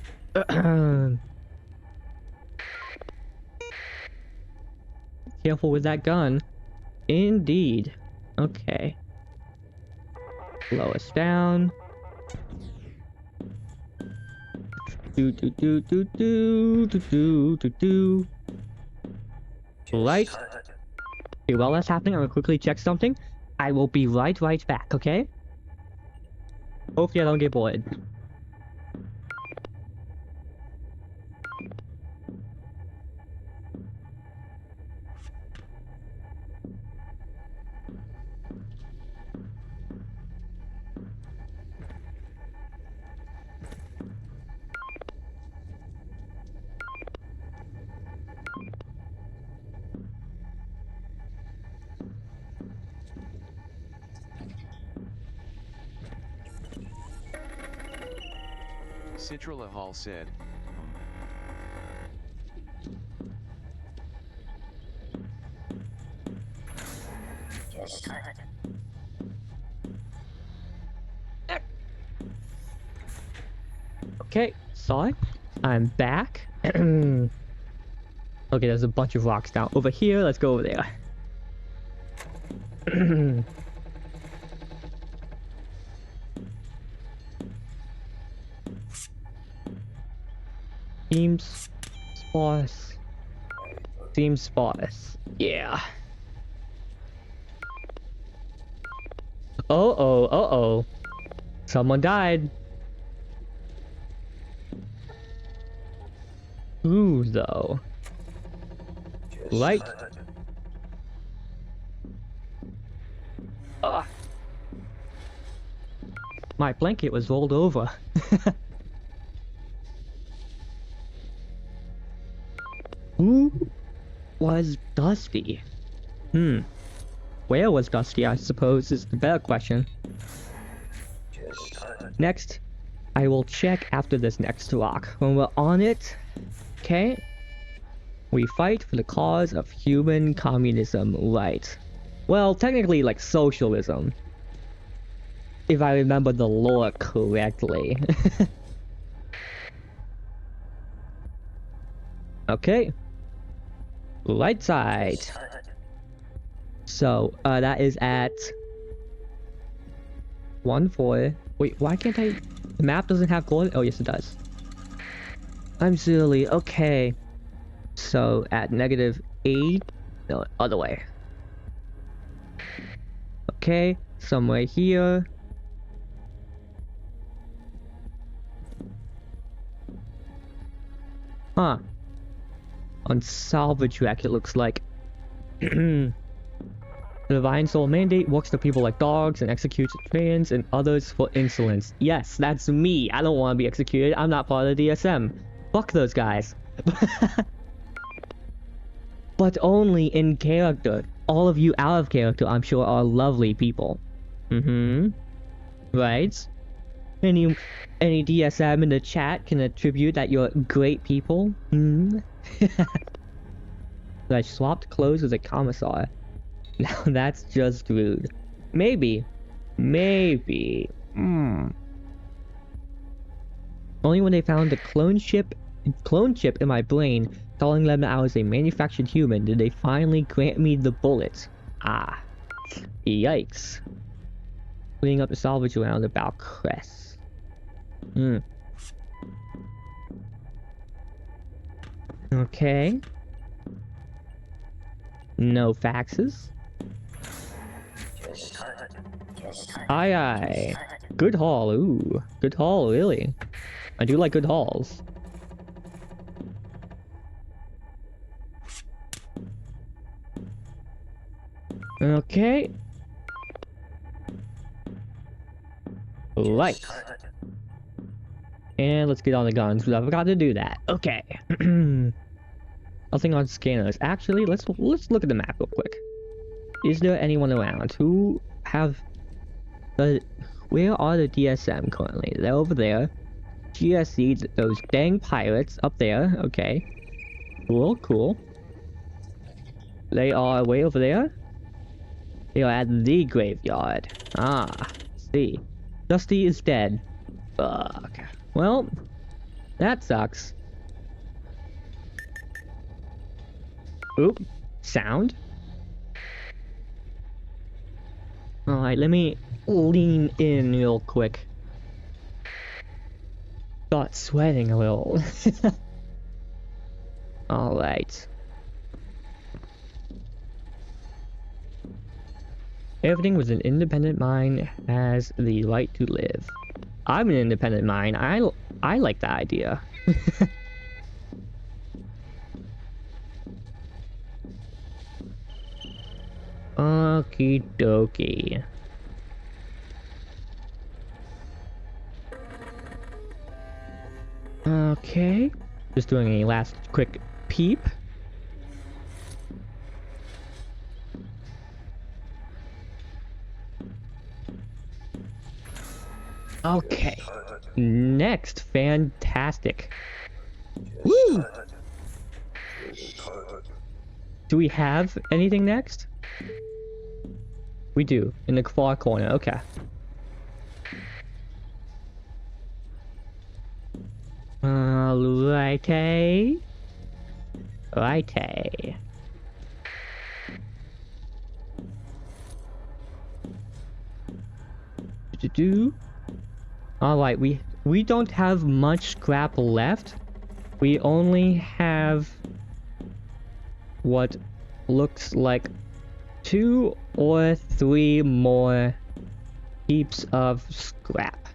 Careful with that gun. Indeed. Okay. Slow us down. Right. Okay, while that's happening, I'm gonna quickly check something. I will be right back, okay? Hopefully I don't get bored. Citrala Hall said. Okay, sorry. I'm back. Okay, there's a bunch of rocks down over here. Let's go over there. Seems sparse. Seems sparse. Yeah. Uh-oh. Someone died. true though. Right. Ugh. My blanket was rolled over. Who was Dusty? Where was Dusty, I suppose, is the better question. Next, I will check after this next rock. When we're on it, okay? We fight for the cause of human communism, right? Well, technically, like socialism. If I remember the lore correctly. Okay. Right side. So, that is at 1-4. Wait, why can't I? The map doesn't have gold? Oh, yes, it does. I'm silly. Okay. So, at -8. No, other way. Okay, somewhere here. Huh. On salvage rack, it looks like. The Divine Soul Mandate works to people like dogs and executes trans and others for insolence. Yes, that's me. I don't want to be executed. I'm not part of the DSM. Fuck those guys. But only in character. All of you out of character, I'm sure, are lovely people. Right? Any DSM in the chat can attribute that you're great people? I swapped clothes with a commissar. Now that's just rude. Maybe. Maybe. Only when they found the clone chip in my brain, telling them that I was a manufactured human, did they finally grant me the bullet. Ah. Yikes. Cleaning up the salvage around about Cress. Okay. No faxes. Aye aye. Good haul, ooh. Good haul, really. I do like good hauls. Okay. Right. And let's get on the guns, because I forgot to do that. Okay. Nothing on scanners. Actually, let's look at the map real quick. Is there anyone around who have the... Where are the DSM currently? They're over there. GSC, those dang pirates up there. Okay. Cool, cool. They are way over there. They are at the graveyard. Ah, see. Dusty is dead. Fuck. Well, that sucks. Oop. Sound. Alright, let me lean in real quick. Start sweating a little. Alright. Everything with an independent mind has the right to live. I'm an independent mind. I like that idea. Okie dokie. Okay. Just doing a last quick peep. Okay. Next, fantastic. Woo! Do we have anything next? We do, in the far corner, okay. Righty. Righty. Alright, we don't have much scrap left. We only have what looks like 2 or 3 more heaps of scrap.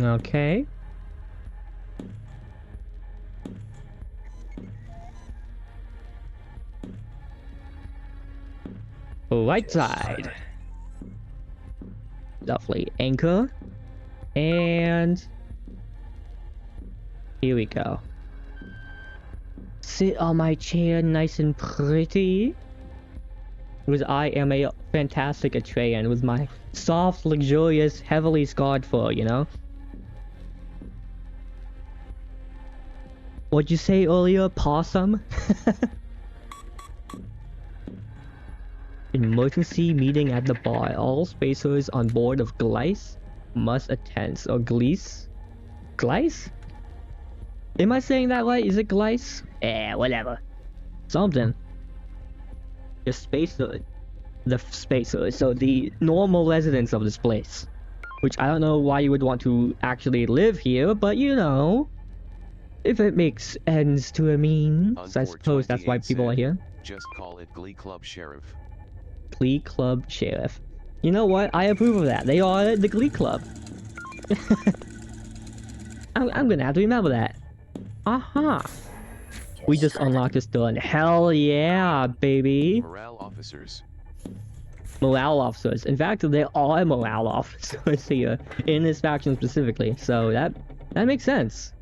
Okay. Right side. Lovely. Anchor. And here we go. Sit on my chair nice and pretty. Because I am a fantastic Atreyan with my soft, luxurious, heavily scarred fur, you know? What'd you say earlier, possum? Emergency meeting at the bar. All spacers on board of Gleis must attend. Or Gleis? Gleis? Am I saying that right? Is it Gleis? Whatever. Something. The spacer. The spacer. So the normal residents of this place. Which I don't know why you would want to actually live here, but you know. If it makes ends to a means, I suppose that's why people are here. Just call it Glee Club Sheriff. Glee Club Sheriff. You know what? I approve of that. They are the Glee Club. I'm gonna have to remember that. Aha. We just unlocked this door. Hell yeah, baby. Morale officers. Morale officers. In fact, there are morale officers here in this faction specifically. So that makes sense.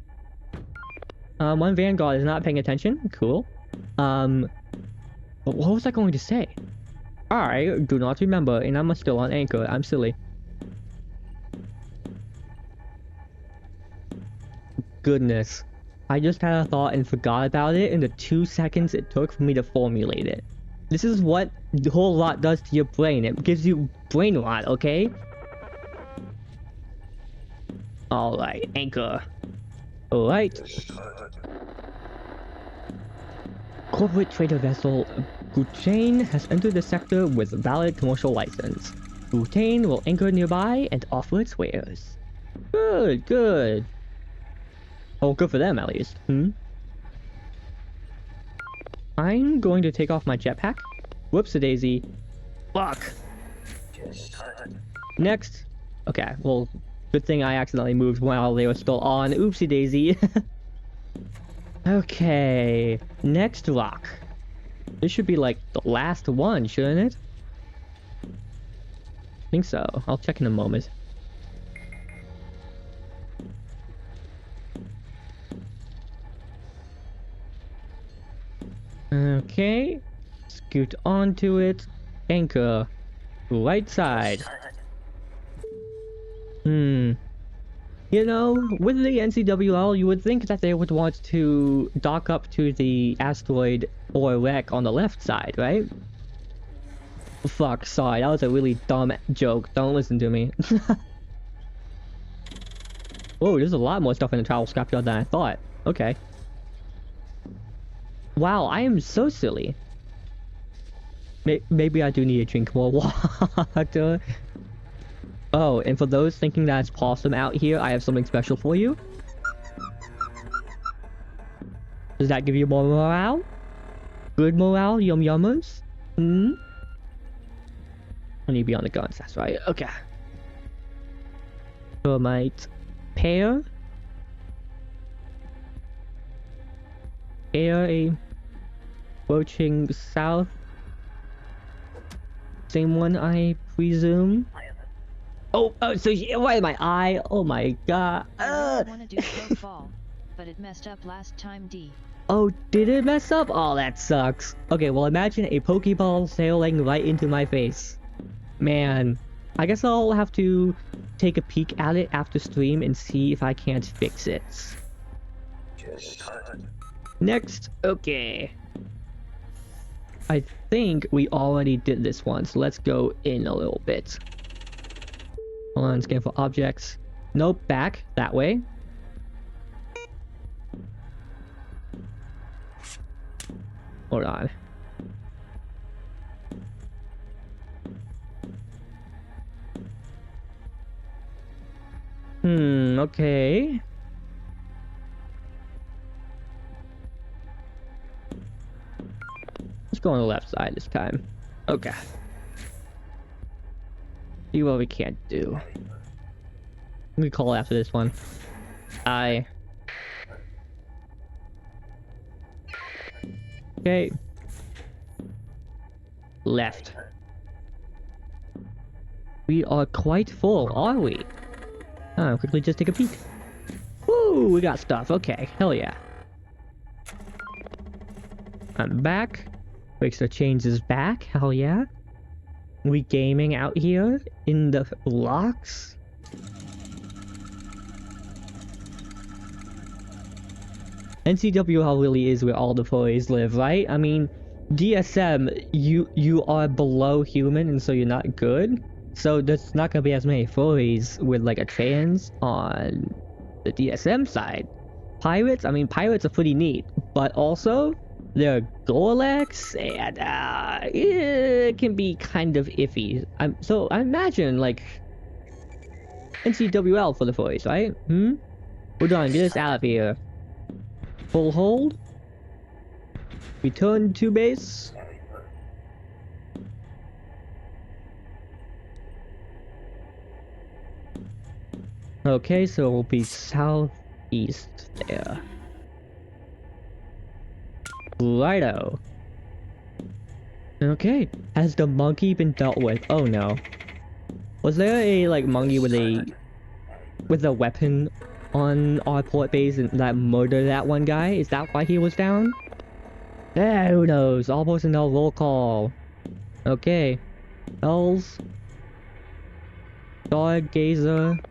One Vanguard is not paying attention. Cool. But what was I going to say? I do not remember, and I'm still on anchor. I'm silly. Goodness. I just had a thought and forgot about it in the 2 seconds it took for me to formulate it. This is what the Hullrot does to your brain. It gives you brain rot, okay? Alright, anchor. Alright. Corporate trader vessel Butane has entered the sector with valid commercial license. Butane will anchor nearby and offer its wares. Good, good. Oh, good for them at least. I'm going to take off my jetpack. Whoops-a-daisy. Fuck. Next. Okay, well, good thing I accidentally moved while they were still on. Oopsie-daisy. Okay. Next rock. This should be like the last one, shouldn't it? I think so. I'll check in a moment. Okay. Scoot onto it. Anchor. Right side. You know, with the NCWL, you would think that they would want to dock up to the asteroid or wreck on the left side, right? Fuck, sorry, that was a really dumb joke. Don't listen to me. Oh, there's a lot more stuff in the travel scrapyard than I thought. Okay. Wow, I am so silly. Maybe I do need to drink more water. Oh, and for those thinking that it's possum out here, I have something special for you. Does that give you more morale? Good morale, yum yummers? I need to be on the guns, that's right. Okay. Thermite. Pair. Pair. Approaching south. Same one, I presume. Oh, so why am I? Oh my god. I want to do fall, but it messed up last time. Oh, did it mess up? Oh, that sucks. Okay, well imagine a Pokeball sailing right into my face. Man, I guess I'll have to take a peek at it after stream and see if I can't fix it. Next, okay. I think we already did this one, so let's go in a little bit. Hold on, scan for objects. Nope, back, that way. Hold on. Okay. Let's go on the left side this time. Okay. See what we can't do. me call after this one. Okay. Left. We are quite full, are we? Quickly just take a peek. Woo, we got stuff. Okay, hell yeah. I'm back. Quick change is back. Hell yeah. We gaming out here in the blocks. NCWL really is where all the furries live, right? I mean, DSM, you are below human and so you're not good. So there's not gonna be as many furries with like a trans on the DSM side. Pirates, I mean, pirates are pretty neat, but also they're Gorlex and it can be kind of iffy. So I imagine like NCWL for the furries, right? We're done. Get us out of here. Full hold. Return to base. Okay, so it will be southeast there. Righto. Okay, has the monkey been dealt with? Oh no. Was there a like monkey with a weapon on our port base and that murdered that one guy? Is that why he was down? Yeah, who knows? All personnel roll call. Okay. L's. Stargazer.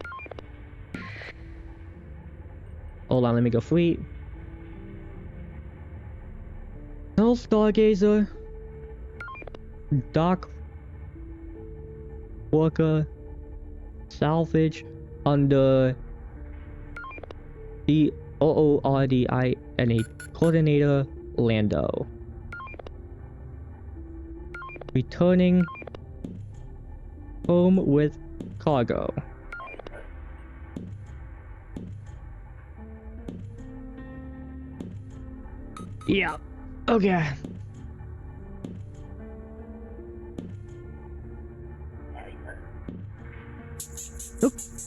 Hold on, let me go fleet. L Stargazer. Dock. Worker. Salvage. Under the OORDINA Coordinator Lando. Returning home with cargo. Yeah. Okay.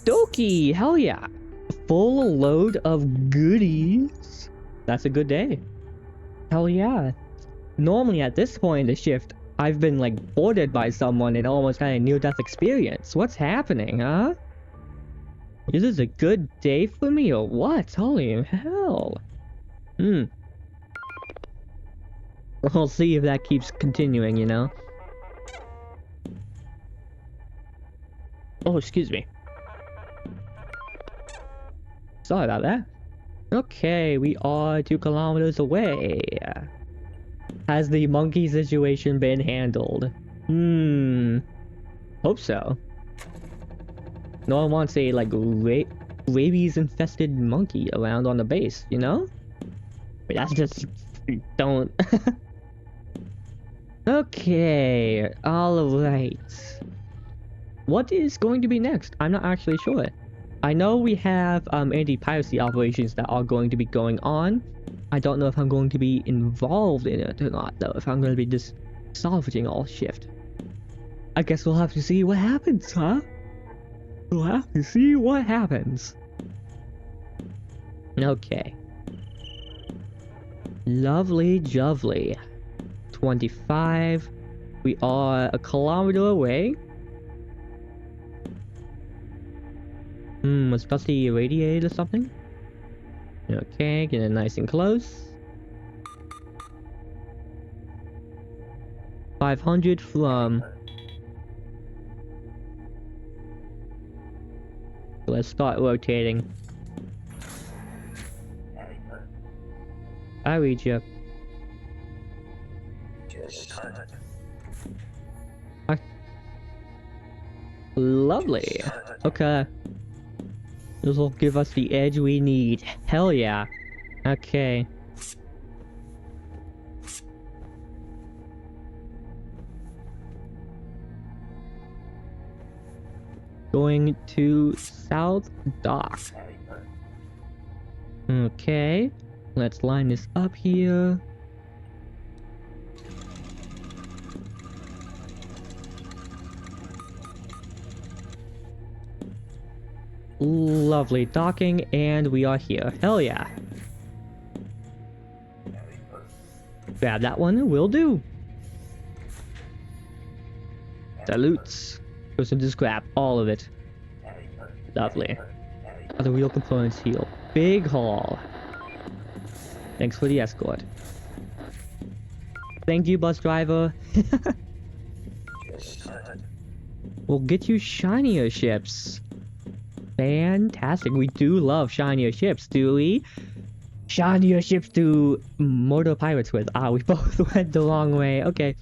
Okie, hell yeah. Full load of goodies. That's a good day. Hell yeah. Normally at this point in the shift, I've been like boarded by someone and almost had a near-death experience. What's happening, huh? Is this a good day for me or what? Holy hell. We'll see if that keeps continuing, you know? Oh, excuse me. Sorry about that. Okay, we are 2 kilometers away. Has the monkey situation been handled? Hope so. No one wants a, like, rabies-infested monkey around on the base, you know? But that's just... don't... Okay, alright. What is going to be next? I'm not actually sure. I know we have anti-piracy operations that are going to be going on. I don't know if I'm going to be involved in it or not, though. If I'm going to be just salvaging all shift. I guess we'll have to see what happens, huh? We'll have to see what happens. Okay. Lovely jubbly. 25. We are a kilometer away. Was Dusty irradiated or something? Okay, get it nice and close. 500 from... Let's start rotating. I read you. Lovely. Okay. This will give us the edge we need. Hell yeah. Okay. Going to South Dock. Okay. Let's line this up here. Lovely. Docking, and we are here. Hell yeah. Grab that one. Will do. Salutes. Goes into scrap. All of it. Lovely. Other wheel components heal. Big haul. Thanks for the escort. Thank you, bus driver. We'll get you shinier ships. Fantastic. We do love shinier ships, do we? Shinier ships to mortar pirates with. Ah, we both went the wrong way. Okay.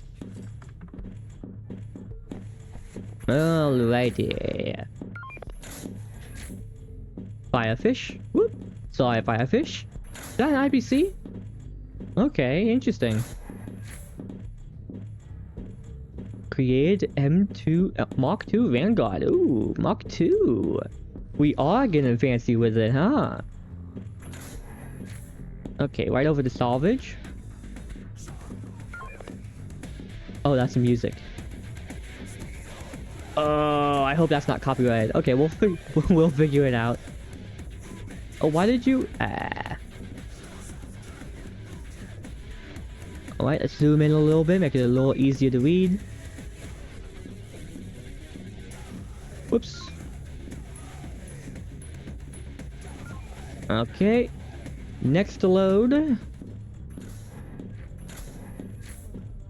Alrighty. Firefish. Whoop. Sorry, firefish. Is that an IPC? Okay, interesting. Create M2 Mark II Vanguard. Ooh, Mark II. We are getting fancy with it, huh? Okay, right over to salvage. Oh, that's the music. Oh, I hope that's not copyrighted. Okay, we'll figure it out. Oh, why did you? Alright, let's zoom in a little bit, make it a little easier to read. Whoops. Okay. Next to load.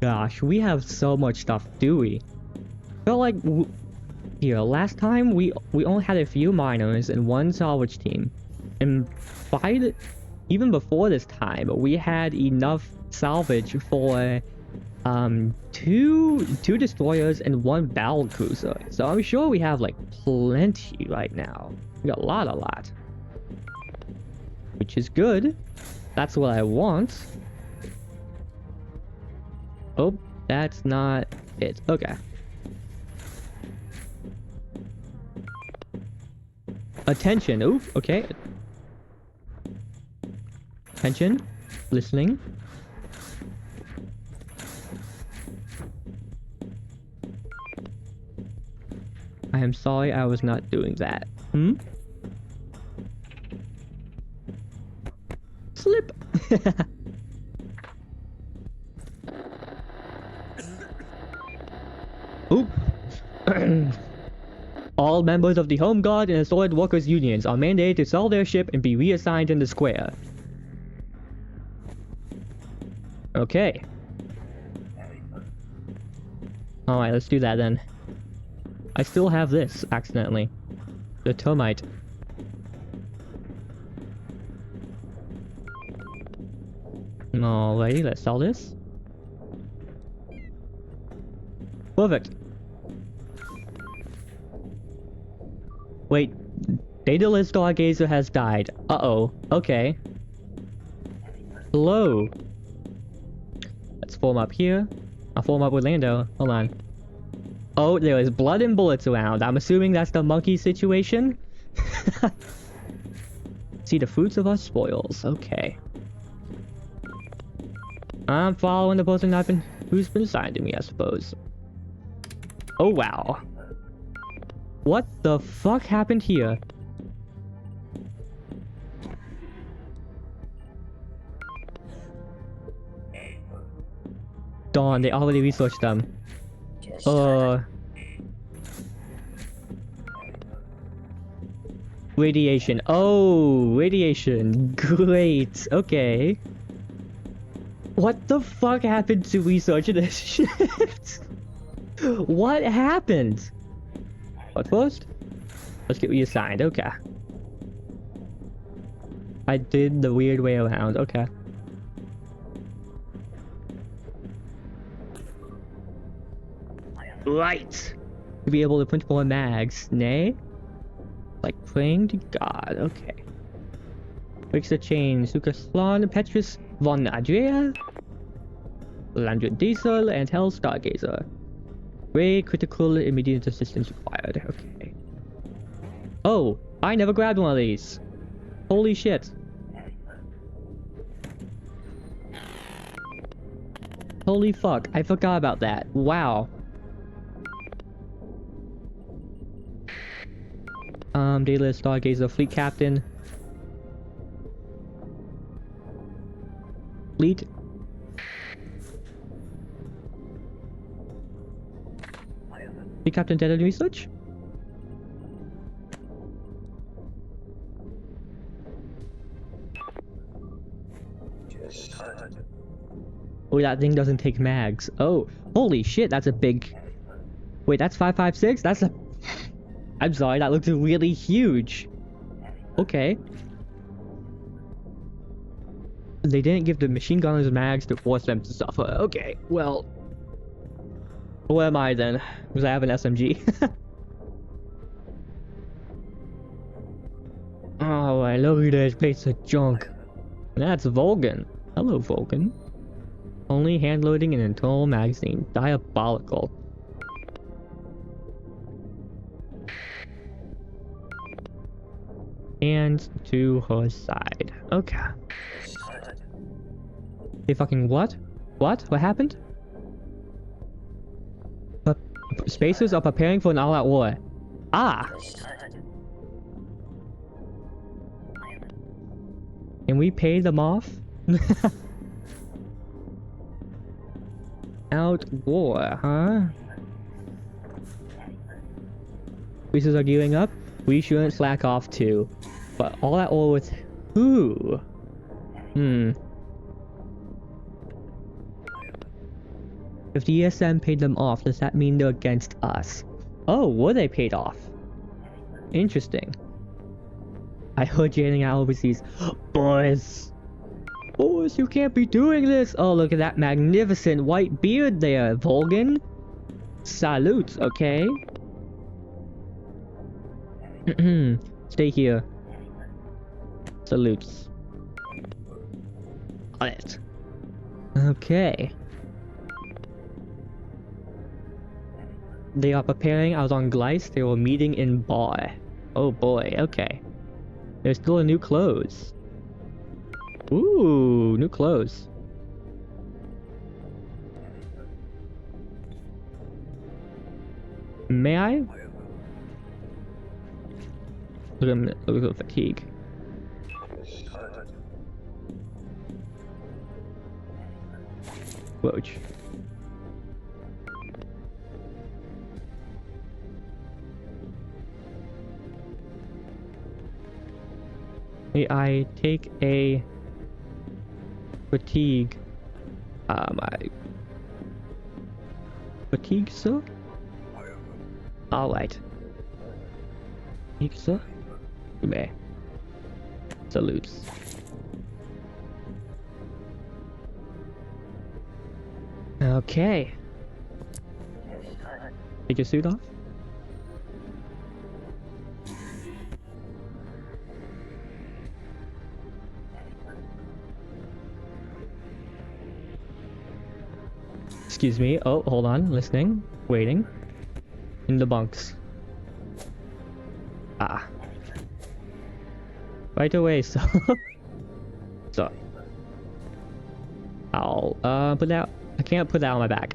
Gosh, we have so much stuff, do we? Felt like here last time we only had a few miners and one salvage team, and even before this time we had enough salvage for two destroyers and one battle cruiser. So I'm sure we have like plenty right now. We got a lot. Which is good. That's what I want. Oh, that's not it. Okay. Attention. Ooh, okay. Attention. Listening. I am sorry I was not doing that. Slip. Oop. All members of the Home Guard and Assorted Workers Unions are mandated to sell their ship and be reassigned in the square. Okay. Alright, let's do that then. I still have this, accidentally. The termite. Alrighty, let's sell this. Perfect. Wait, Daedalus Stargazer has died. Uh-oh. Okay. Hello. Let's form up here. I'll form up with Lando. Hold on. Oh, there is blood and bullets around. I'm assuming that's the monkey situation. See the fruits of our spoils. Okay. I'm following the person who's been assigned to me, I suppose. Oh, wow. What the fuck happened here? Darn, they already researched them. Radiation. Oh, radiation. Great. Okay. What the fuck happened to research this shit? What happened? But first, let's get reassigned. Okay. I did the weird way around. Okay. Right. To be able to print more mags. Nay? Like praying to God. Okay. Breaks the chain. Sukaslan, Petrus, Von Adria, Landra Diesel, and Hell Stargazer. Very critical immediate assistance required. Okay. Oh, I never grabbed one of these. Holy shit. Holy fuck, I forgot about that. Wow. Daedalus Stargazer Fleet Captain. Fleet. Fleet Captain Data Research? Oh, that thing doesn't take mags. Oh, holy shit, that's a big... Wait, that's 556? That's a... I'm sorry, that looks really huge. Okay. They didn't give the machine gunners mags to force them to suffer. Okay, well... What am I then? Because I have an SMG. Oh, I look at this piece of junk. That's Vulcan. Hello, Vulcan. Only hand loading an internal magazine. Diabolical. And to her side. Okay. They fucking what? What? What happened? Spacers are preparing for an all-out war. Ah! Can we pay them off? Out war, huh? Spacers are gearing up. We shouldn't slack off too. But all-out war with who? If the ESM paid them off, does that mean they're against us? Oh, were they paid off? Interesting. I heard you heading out overseas. Boys! Boys, you can't be doing this! Oh, look at that magnificent white beard there, Vulcan. Salute, okay? Stay here. Salutes. On it. Okay. They are preparing out on Gleis. They were meeting in bar. Oh boy, okay. There's still a new clothes. Ooh, new clothes. May I? Look at the fatigue. Roach. May I take a fatigue? Fatigue, sir? Alright. Fatigue, sir? You may. Salutes. Okay. Take your suit off? Excuse me. Oh, hold on. Listening. Waiting. In the bunks. Ah. Right away, so. So. I'll, put that. I can't put that on my back.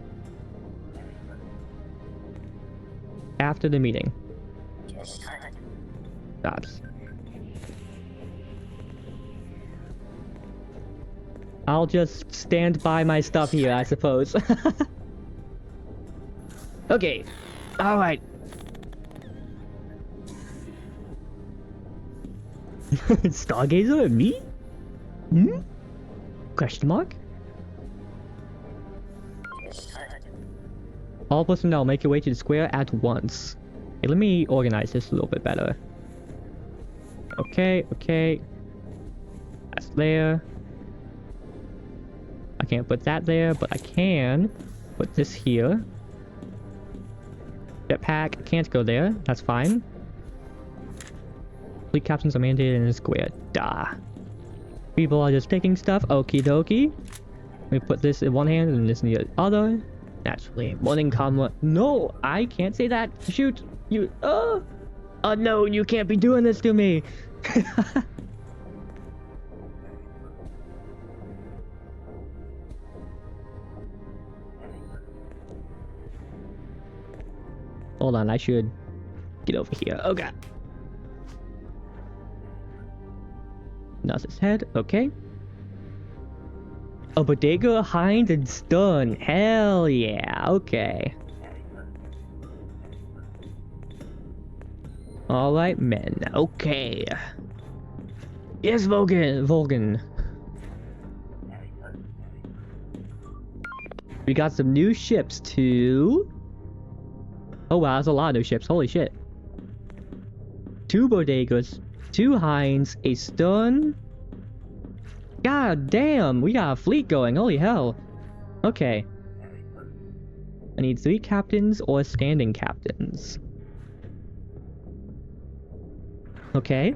After the meeting. Stops. I'll just stand by my stuff here, I suppose. Okay. Alright. Stargazer and me? Hmm? Question mark? All personnel make your way to the square at once. Okay, let me organize this a little bit better. Okay, okay. That's there. I can't put that there, but I can put this here. Jetpack can't go there. That's fine. Fleet captains are mandated in the square. Duh. People are just taking stuff. Okie dokie. Let me put this in one hand and this in the other. Naturally. Morning comma. No, I can't say that. Shoot. You. Oh no, you can't be doing this to me. Hold on, I should get over here. Oh god. Now's his head. Okay. A bodega, hind, and stun. Hell yeah. Okay. Alright, men. Okay. Yes, Volgan. We got some new ships too. Oh wow, that's a lot of new ships. Holy shit. 2 bodegas, 2 hinds, a stun. God damn, we got a fleet going. Holy hell. Okay. I need 3 captains or standing captains. Okay.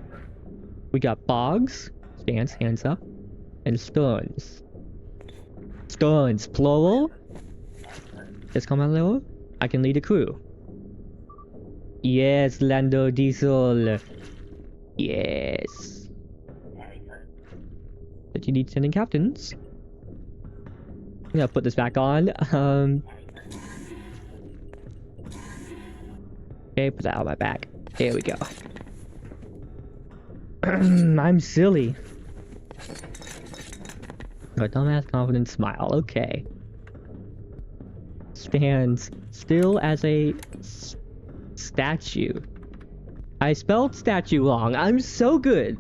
We got bogs, stance, hands up, and stuns. Stuns, plural. Just come on, level. I can lead a crew. Yes, Lando Diesel. Yes. But you need sending captains. I'm gonna put this back on. Okay, put that on my back. There we go. I'm silly. A dumbass confident smile. Okay. Stands still as a statue. I spelled statue wrong. I'm so good.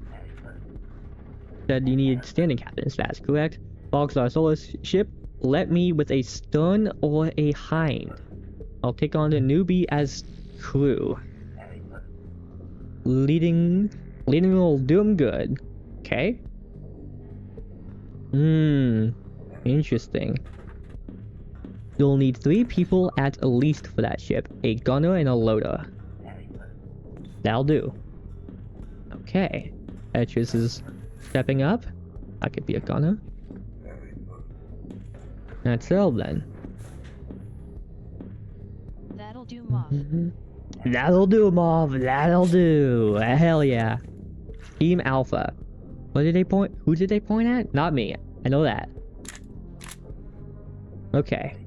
Said you need standing captains. That's correct. Bogs are a solo ship. Let me with a stun or a hind. I'll take on the newbie as crew. Leading will do him good. Okay. Interesting. You'll need 3 people at least for that ship. A gunner and a loader. That'll do. Okay. Etris is stepping up. I could be a gunner. That's all then. That'll do, Moth. That'll do, Mauve. That'll do. Hell yeah. Team Alpha. What did they point? Who did they point at? Not me. I know that. Okay.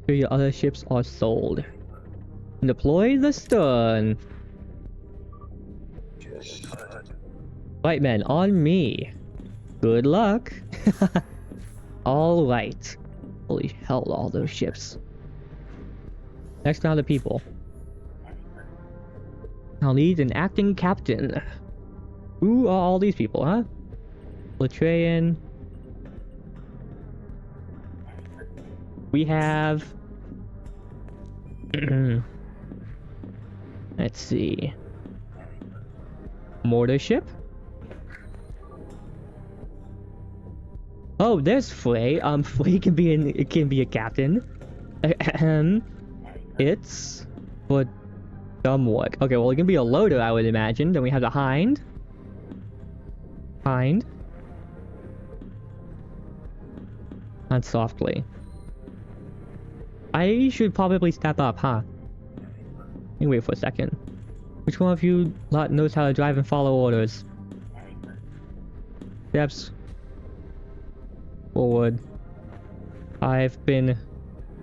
Your other ships are sold. Deploy the stun. Right, men, on me. Good luck. All right. Holy hell, all those ships. Next round of people. I'll need an acting captain. Who are all these people, huh? Latrean. We have... Let's see. Mortar ship? Oh, there's Frey. Frey can be a captain. It's for dumb work. Okay, well, it can be a loader, I would imagine. Then we have the hind. Hind. Not softly. I should probably step up, huh? Let me wait for a second. Which one of you lot knows how to drive and follow orders? Steps forward. I've been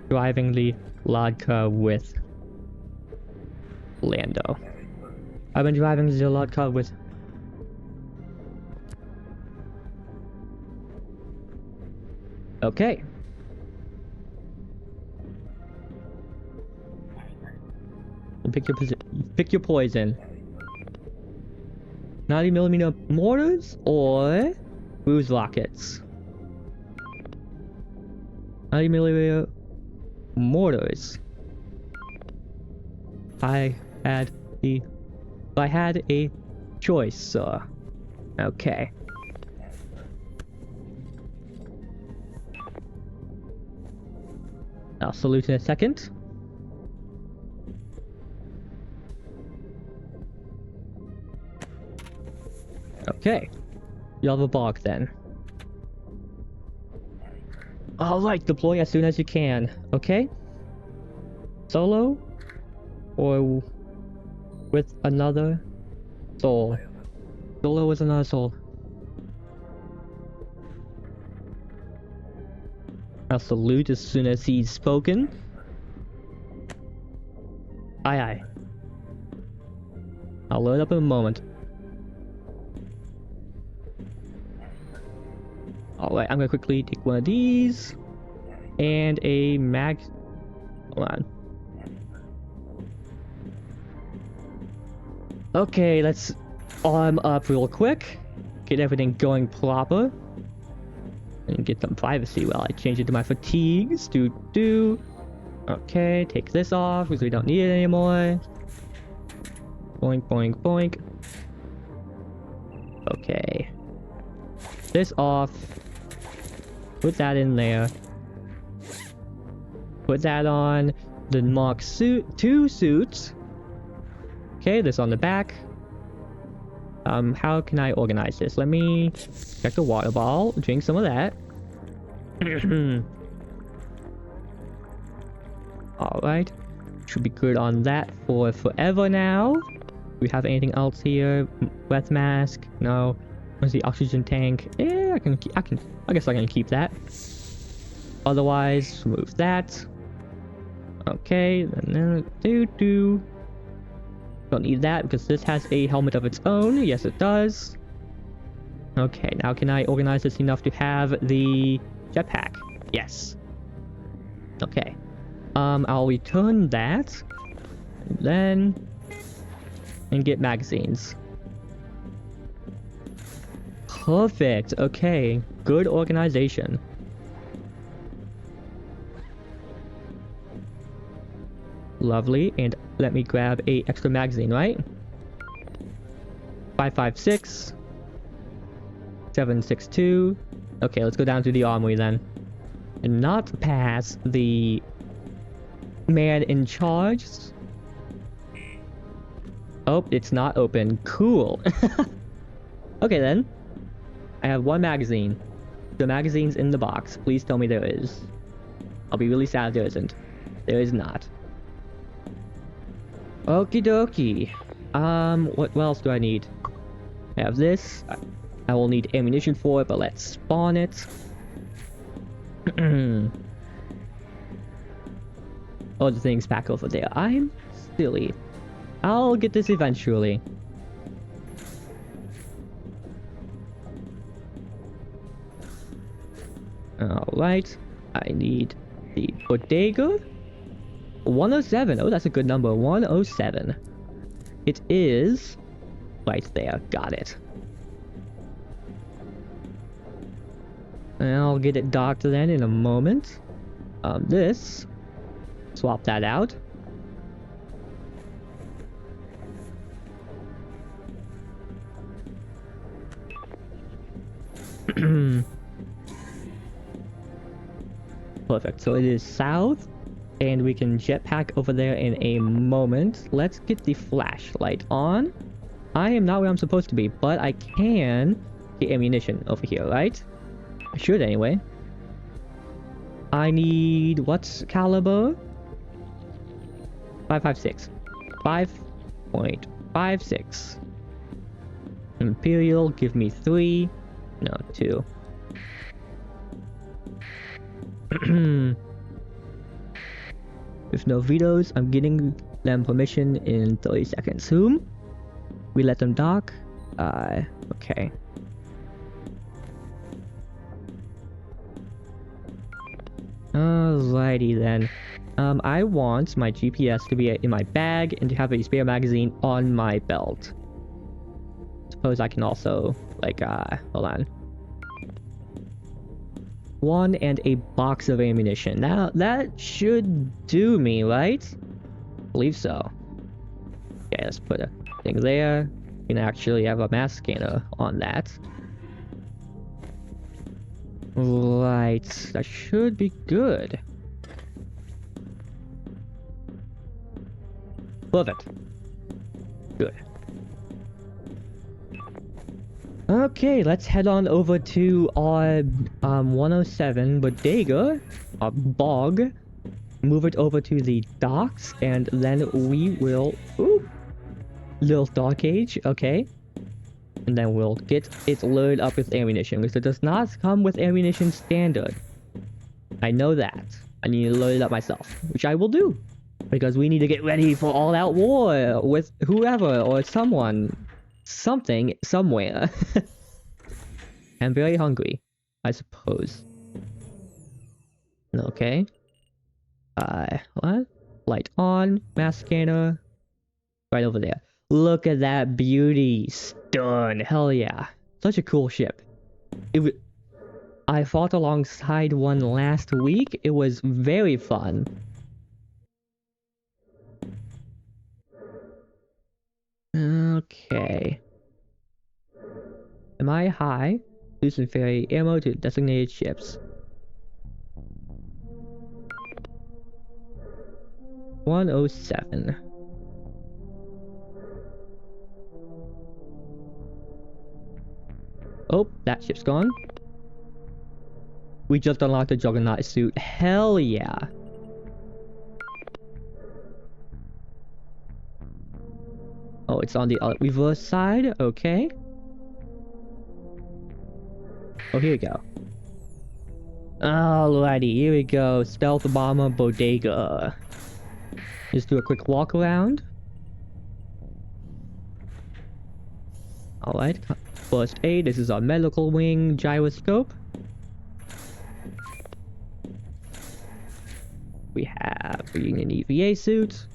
driving the Lodka with Lando. I've been driving the Lodka with... Okay. Pick your poison. 90mm mortars or cruise rockets. 90mm mortars. I had a choice, sir. Okay. I'll salute in a second. Okay. You'll have a bog then. Alright, deploy as soon as you can. Okay? Solo? Or with another soul? Solo with another soul. I'll salute as soon as he's spoken. Aye aye. I'll load up in a moment. Alright, I'm gonna quickly take one of these. And a mag... Hold on. Okay, let's arm up real quick. Get everything going proper. And get some privacy while I change it to my fatigues. Okay, take this off because we don't need it anymore. Boink, boink, boink. Okay. This off. Put that in there. Put that on the Mark 2 suits. Okay, this on the back. How can I organize this? Let me check the water bottle, drink some of that. Alright. Should be good on that for forever now. Do we have anything else here? Breath mask? No. Where's the oxygen tank? I guess I can keep that. Otherwise, remove that. Okay, then don't need that because this has a helmet of its own. Yes, it does. Okay, now can I organize this enough to have the jetpack? Yes. Okay. I'll return that. And get magazines. Perfect. Okay. Good organization. Lovely. And let me grab a extra magazine, right? 5.56. 7.62. Okay, let's go down to the armory then. And not pass the man in charge. Oh, it's not open. Cool. Okay then. I have one magazine. The magazine's in the box. Please tell me there is. I'll be really sad if there isn't. There is not. Okie dokie. What else do I need? I have this. I will need ammunition for it, but let's spawn it. Oh, the thing's back over there. I'm silly. I'll get this eventually. Alright. I need the bodega. 107. Oh, that's a good number. 107. It is right there. Got it. And I'll get it docked then in a moment. This. Swap that out. Perfect. So it is south. And we can jetpack over there in a moment. Let's get the flashlight on. I am not where I'm supposed to be, but I can get ammunition over here, right? I should anyway. I need what's caliber? 5.56. 5.56. Imperial, give me 3. No, 2. With no vetoes, I'm getting them permission in 30 seconds. Whom? We let them dock? Okay. Alrighty then. I want my GPS to be in my bag and to have a spare magazine on my belt. Suppose I can also, like, hold on. 1 and a box of ammunition. Now, that should do me, right? I believe so. Okay, let's put a thing there. You can actually have a mass scanner on that. Right, that should be good. Perfect. Good. Okay, let's head on over to our 107 bodega, our bog. Move it over to the docks, and then we will... Ooh! Little dock cage, okay. And then we'll get it loaded up with ammunition, because it does not come with ammunition standard. I know that. I need to load it up myself, which I will do. Because we need to get ready for all-out war with whoever or someone. Something, somewhere. I'm very hungry, I suppose. Okay. What? Light on, mass scanner. Right over there. Look at that beauty. Stun. Hell yeah. Such a cool ship. I fought alongside one last week. It was very fun. Okay. Am I high? Use and ferry ammo to designated ships. 107. Oh, that ship's gone. We just unlocked the Juggernaut suit. Hell yeah. Oh, it's on the reverse side? Okay. Oh, here we go. Alrighty, here we go. Stealth Bomber Bodega. Just do a quick walk around. Alright, first aid. This is our medical wing gyroscope. We have an EVA suit.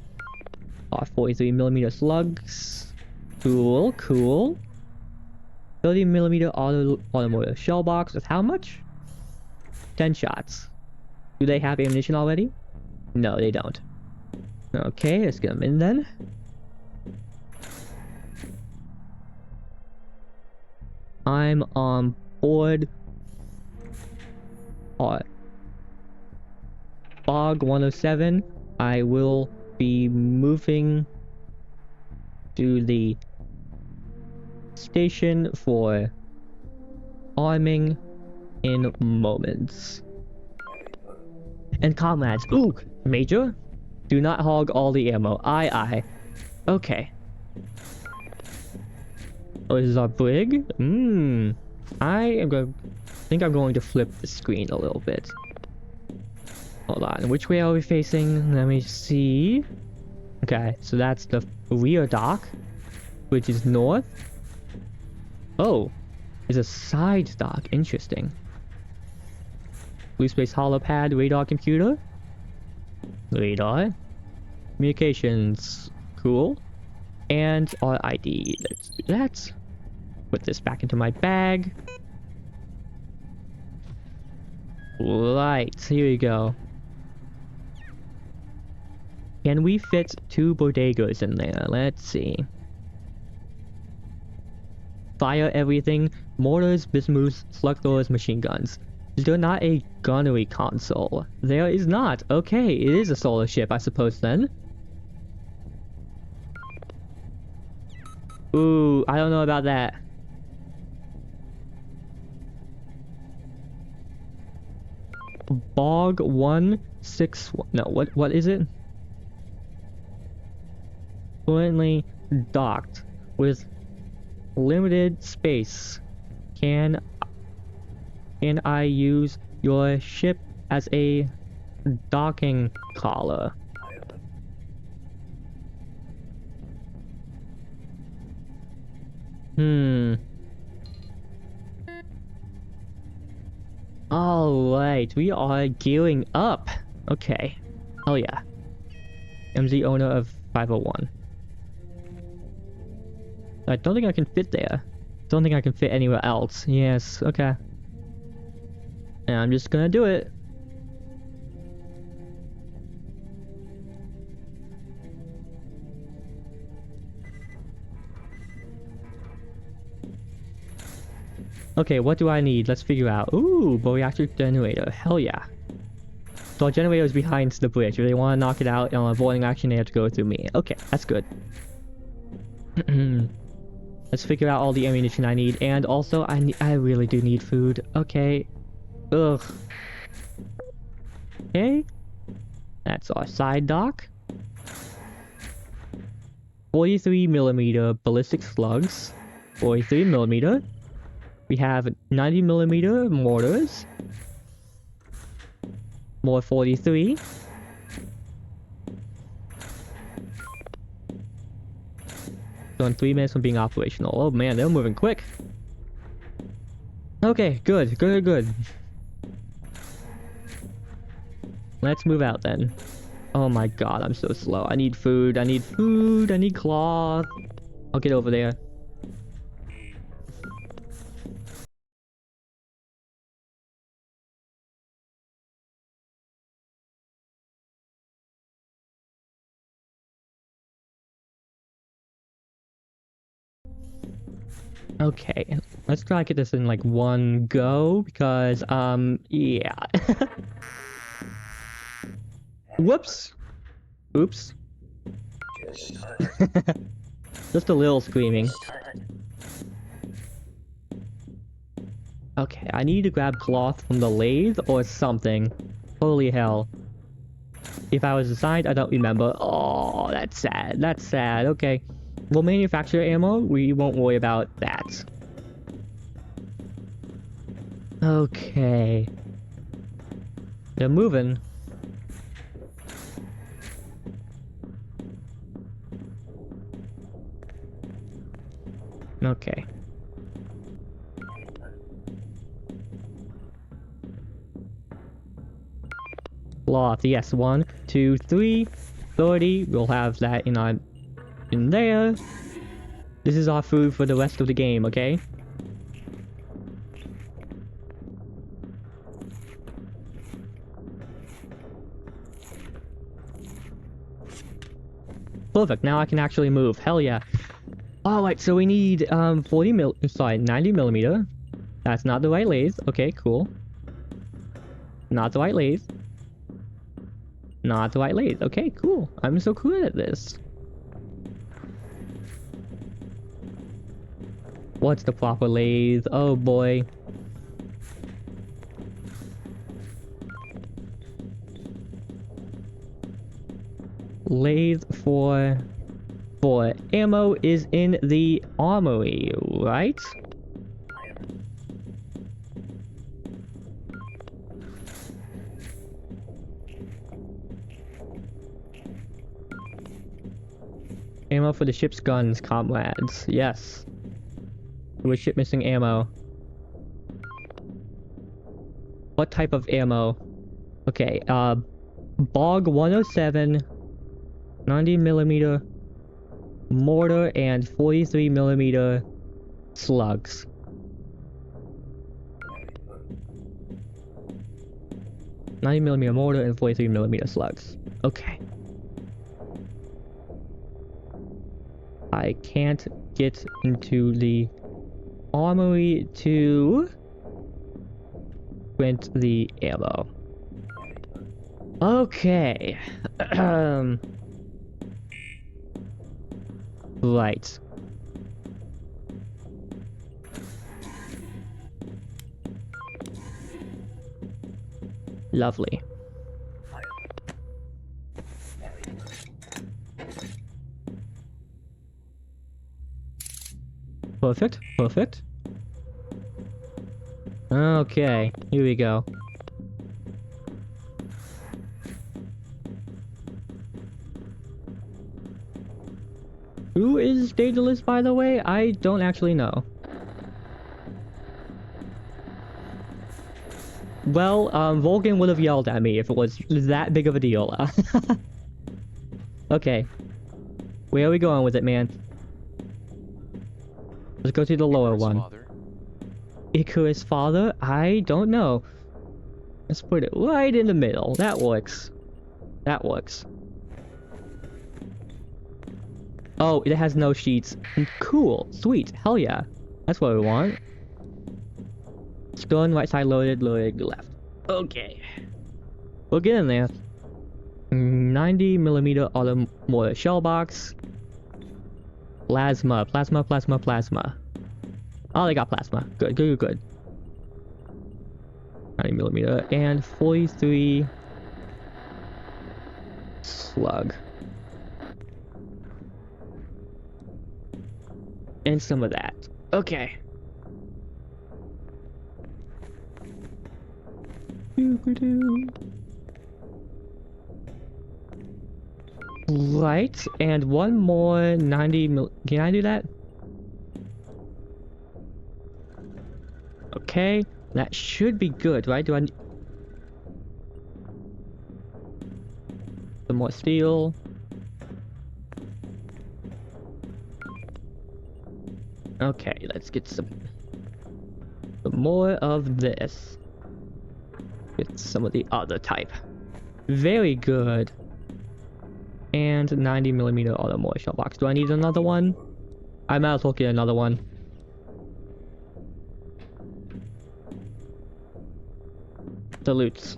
Our 43mm slugs. Cool, cool. 30mm automotive shell box with how much? 10 shots. Do they have ammunition already? No, they don't. Okay, let's get them in then. I'm on board. Fog 107. I will be moving to the station for arming in moments. And comrades, ooh, Major, do not hog all the ammo. Aye, aye. Okay. Oh, this is our brig? I think I'm going to flip the screen a little bit. Hold on, which way are we facing? Let me see. Okay, so that's the rear dock, which is north. Oh, it's a side dock. Interesting. Blue space holopad, radar computer. Radar. Communications. Cool. And our ID. Let's do that. Put this back into my bag. Right, here we go. Can we fit 2 bodegas in there? Let's see. Fire everything. Mortars, bismuths, slug throwers, machine guns. Is there not a gunnery console? There is not. Okay, it is a solar ship, I suppose then. Ooh, I don't know about that. Bog 161. No, what is it? Currently docked with limited space. Can I use your ship as a docking collar? Alright, we are gearing up. Okay. Hell yeah. MZ owner of 501. I don't think I can fit there. Don't think I can fit anywhere else. Yes, okay. And I'm just gonna do it. Okay, what do I need? Let's figure out. Ooh, reactor generator. Hell yeah. So our generator is behind the bridge. If they want to knock it out on avoiding action, they have to go through me. Okay, that's good. Let's figure out all the ammunition I need. And also, I really do need food. Okay. Ugh. Okay. That's our side dock. 43mm ballistic slugs. 43mm. We have 90mm mortars. More 43. So in 3 minutes from being operational. Oh man, they're moving quick. Okay, good, good, good. Let's move out then. Oh my god, I'm so slow. I need food, I need food, I need cloth. I'll get over there. Okay, let's try to get this in like one go because, yeah. Whoops. Oops. Just a little screaming. Okay, I need to grab cloth from the lathe or something. Holy hell. If I was assigned, I don't remember. Oh, that's sad. That's sad. Okay. We'll manufacture ammo. We won't worry about that. Okay. They're moving. Okay. Cloth, yes. 1, 2, 3. 30. We'll have that in there. This is our food for the rest of the game, okay? Perfect, now I can actually move. Hell yeah. Alright, so we need 90 millimeter. That's not the right lathe. Okay, cool. Not the right lathe. Not the right lathe. Okay, cool. I'm so good at this. What's the proper lathe? Oh boy. Lathe for ammo is in the armory, right? Ammo for the ship's guns, comrades. Yes. With ship missing ammo. What type of ammo? Okay, Bog 107, 90 millimeter mortar, and 43 millimeter slugs. $90mm mortar and 43mm slugs. Okay. I can't get into the armory to print the ammo. Okay. Right. Lovely. Perfect, perfect. Okay, here we go. Who is Daedalus, by the way? I don't actually know. Well, Volgan would have yelled at me if it was that big of a deal. Okay. Where are we going with it, man? Let's go to the lower Icarus one. Father? Icarus father? I don't know. Let's put it right in the middle. That works. That works. Oh, it has no sheets. Cool. Sweet. Hell yeah. That's what we want. Stun, right side loaded, loaded left. Okay. We'll get in there. 90mm auto mortar shell box. Plasma, plasma, plasma, plasma. Oh, they got plasma. Good, good, good, good. 90mm and 43 slug. And some of that. Okay. Right, and one more 90 mil. Can I do that? Okay, that should be good, right? Do I need some more steel? Okay, let's get some more of this. Get some of the other type. Very good. And 90mm auto moisture box. Do I need another one? I might as well get another one. Salutes.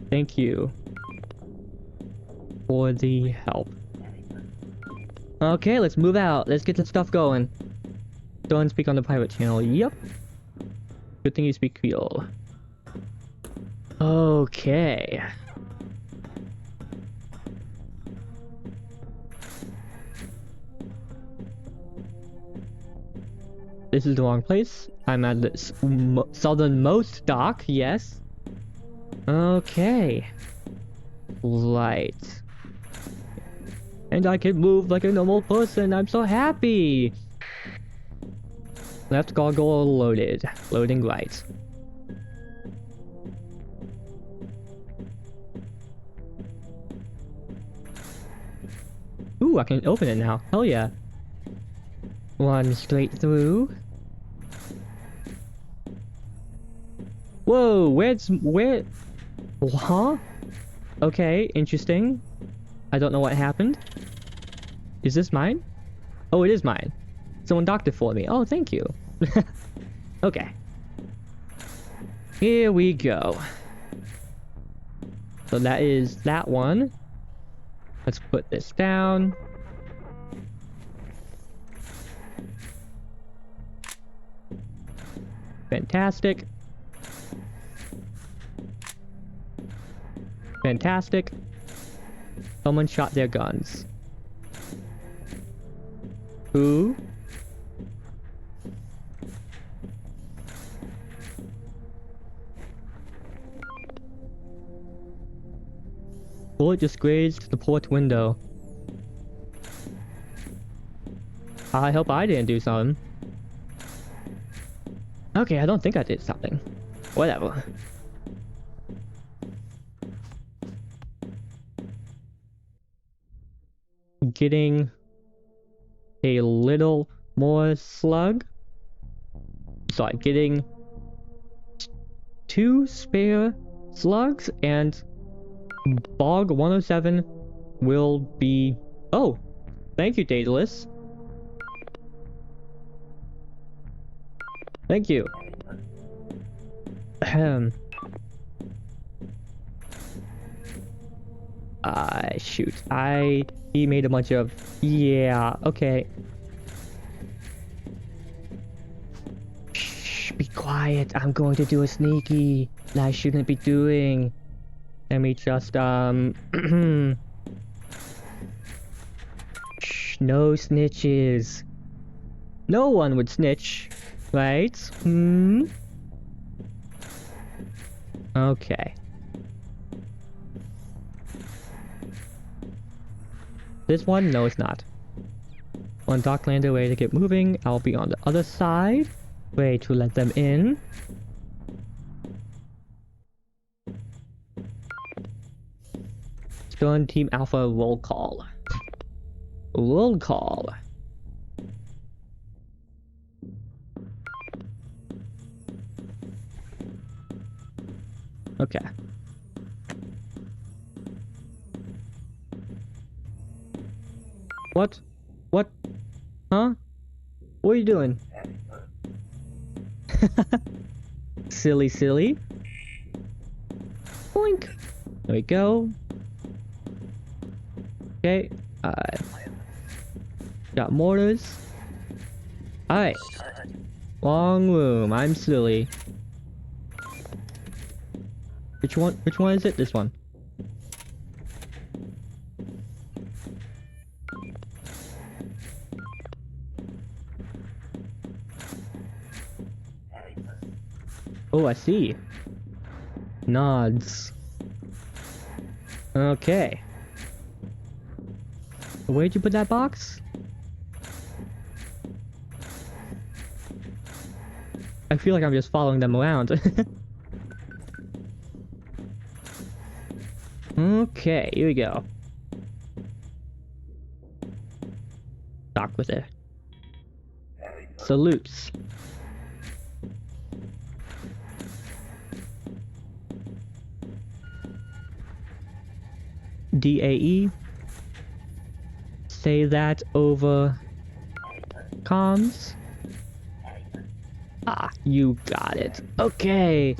Thank you for the help. Okay, let's move out. Let's get the stuff going. Don't speak on the private channel. Yep. Good thing you speak Creole. Okay. This is the wrong place. I'm at the southernmost dock, yes. Okay. Right. And I can move like a normal person. I'm so happy. Left goggle loaded. Loading right. Ooh, I can open it now. Hell yeah. One straight through. Whoa, where? Huh? Okay, interesting. I don't know what happened. Is this mine? Oh, it is mine. Someone docked it for me. Oh, thank you. Okay. Here we go. So that is that one. Let's put this down. Fantastic. Fantastic. Someone shot their guns. Who? Bullet just grazed the port window. I hope I didn't do something. Okay, I don't think I did something. Whatever. Getting a little more slug. Sorry, getting 2 spare slugs, and Bog 107 will be... Oh! Thank you, Daedalus. Thank you. Ahem. Shoot. He made a bunch of... Yeah, okay. Shh, be quiet. I'm going to do a sneaky that I shouldn't be doing. Let me just, Shh, no snitches. No one would snitch, right? Hmm? Okay. This one? No, it's not. One Docklander, ready to get moving. I'll be on the other side. Ready to let them in. Stone Team Alpha roll call. Roll call. Okay. What? What? Huh? What are you doing? Silly, silly. Boink. There we go. Okay. Got mortars. Alright. Long room. I'm silly. Which one is it? This one. Oh, I see. Nods. Okay. Where'd you put that box? I feel like I'm just following them around. Okay, here we go. Dock with it. Salutes. DAE. Say that over comms. Ah, you got it. Okay.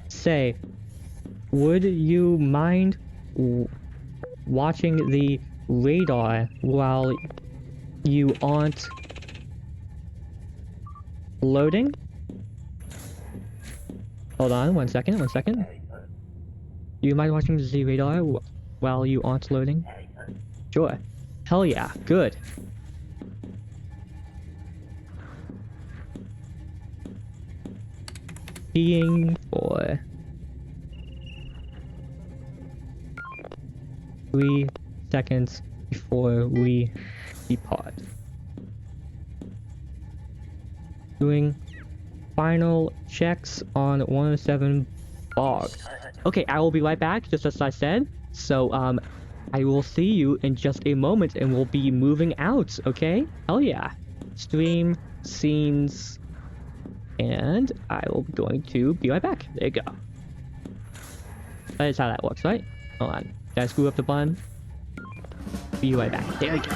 Say, would you mind watching the radar while you aren't loading? Hold on, one second. Do you mind watching the radar while you aren't loading? Sure. Hell yeah, good. Being for 3 seconds before we depart. Doing final checks on 107 bog. Okay, I will be right back, just as I said. So, I will see you in just a moment and we'll be moving out, okay? Hell yeah. Stream, scenes, and I will be going to be right back. There you go. That is how that works, right? Hold on. Did I screw up the button? Be right back. There we go.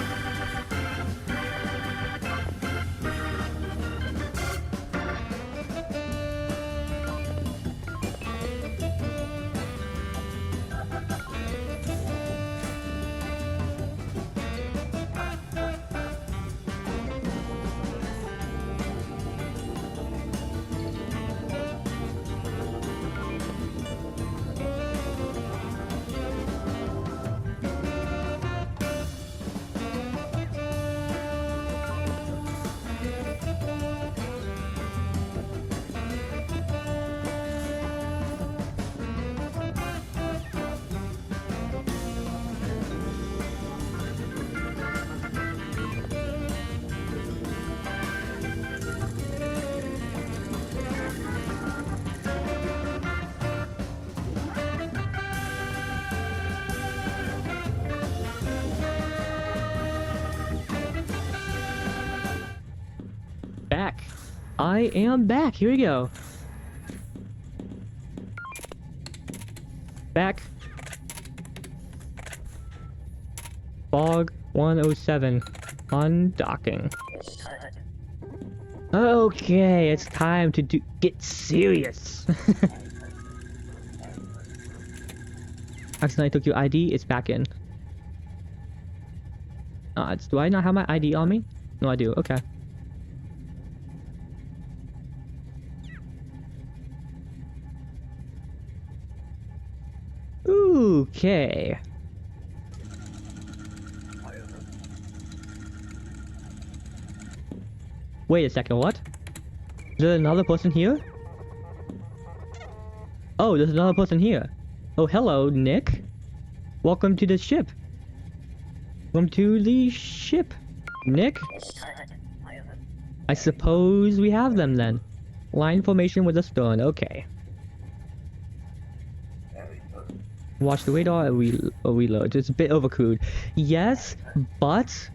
Back. I am back. Here we go. Back. Fog 107. Undocking. Okay, it's time to get serious. Accidentally took your ID. It's back in. Do I not have my ID on me? No, I do. Okay. Okay. Wait a second, what? Is there another person here? Oh, there's another person here. Oh, hello, Nick. Welcome to the ship. Welcome to the ship, Nick. I suppose we have them then. Line formation with a stone, okay. Watch the radar and reload. It's a bit overcrewed. Yes, but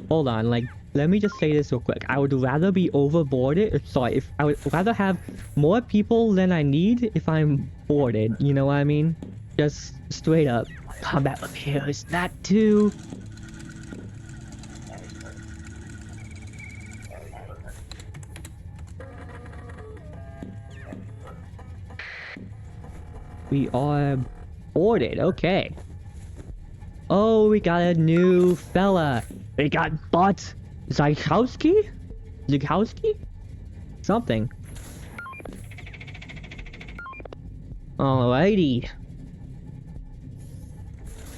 hold on, like, let me just say this real quick. I would rather be overboarded. Sorry, if I would rather have more people than I need if I'm boarded. You know what I mean? Just straight up. Combat repairs, that too. We are boarded, okay. Oh, we got a new fella. We got Butt Zykowski? Zykowski? Something. Alrighty.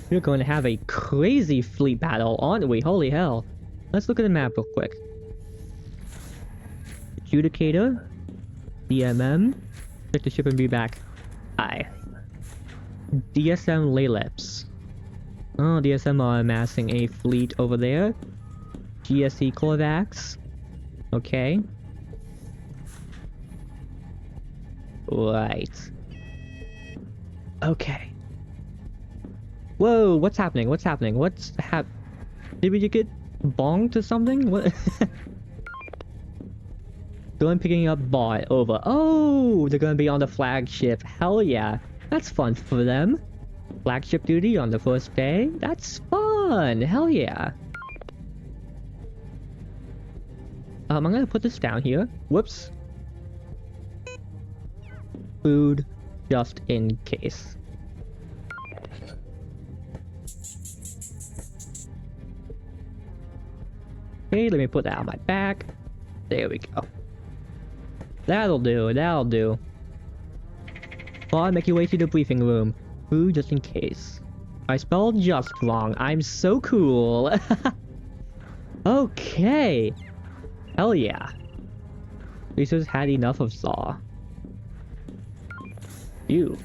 We're going to have a crazy fleet battle, aren't we? Holy hell. Let's look at the map real quick. Adjudicator. DMM. Check the ship and be back. Aye. DSM Laylips. Oh, DSM are amassing a fleet over there. GSE Corvax. Okay. Right. Okay. Whoa, what's happening? What's happening? Did we get bonked or something? What? Going picking up bot over. Oh, they're gonna be on the flagship. Hell yeah. That's fun for them. Flagship duty on the first day? That's fun! Hell yeah. I'm gonna put this down here. Whoops. Food, just in case. Okay, let me put that on my back. There we go. That'll do, that'll do. Well, make your way to the briefing room. Food, just in case. I spelled just wrong. I'm so cool. Okay. Hell yeah. Researchers had enough of Saw. Ew.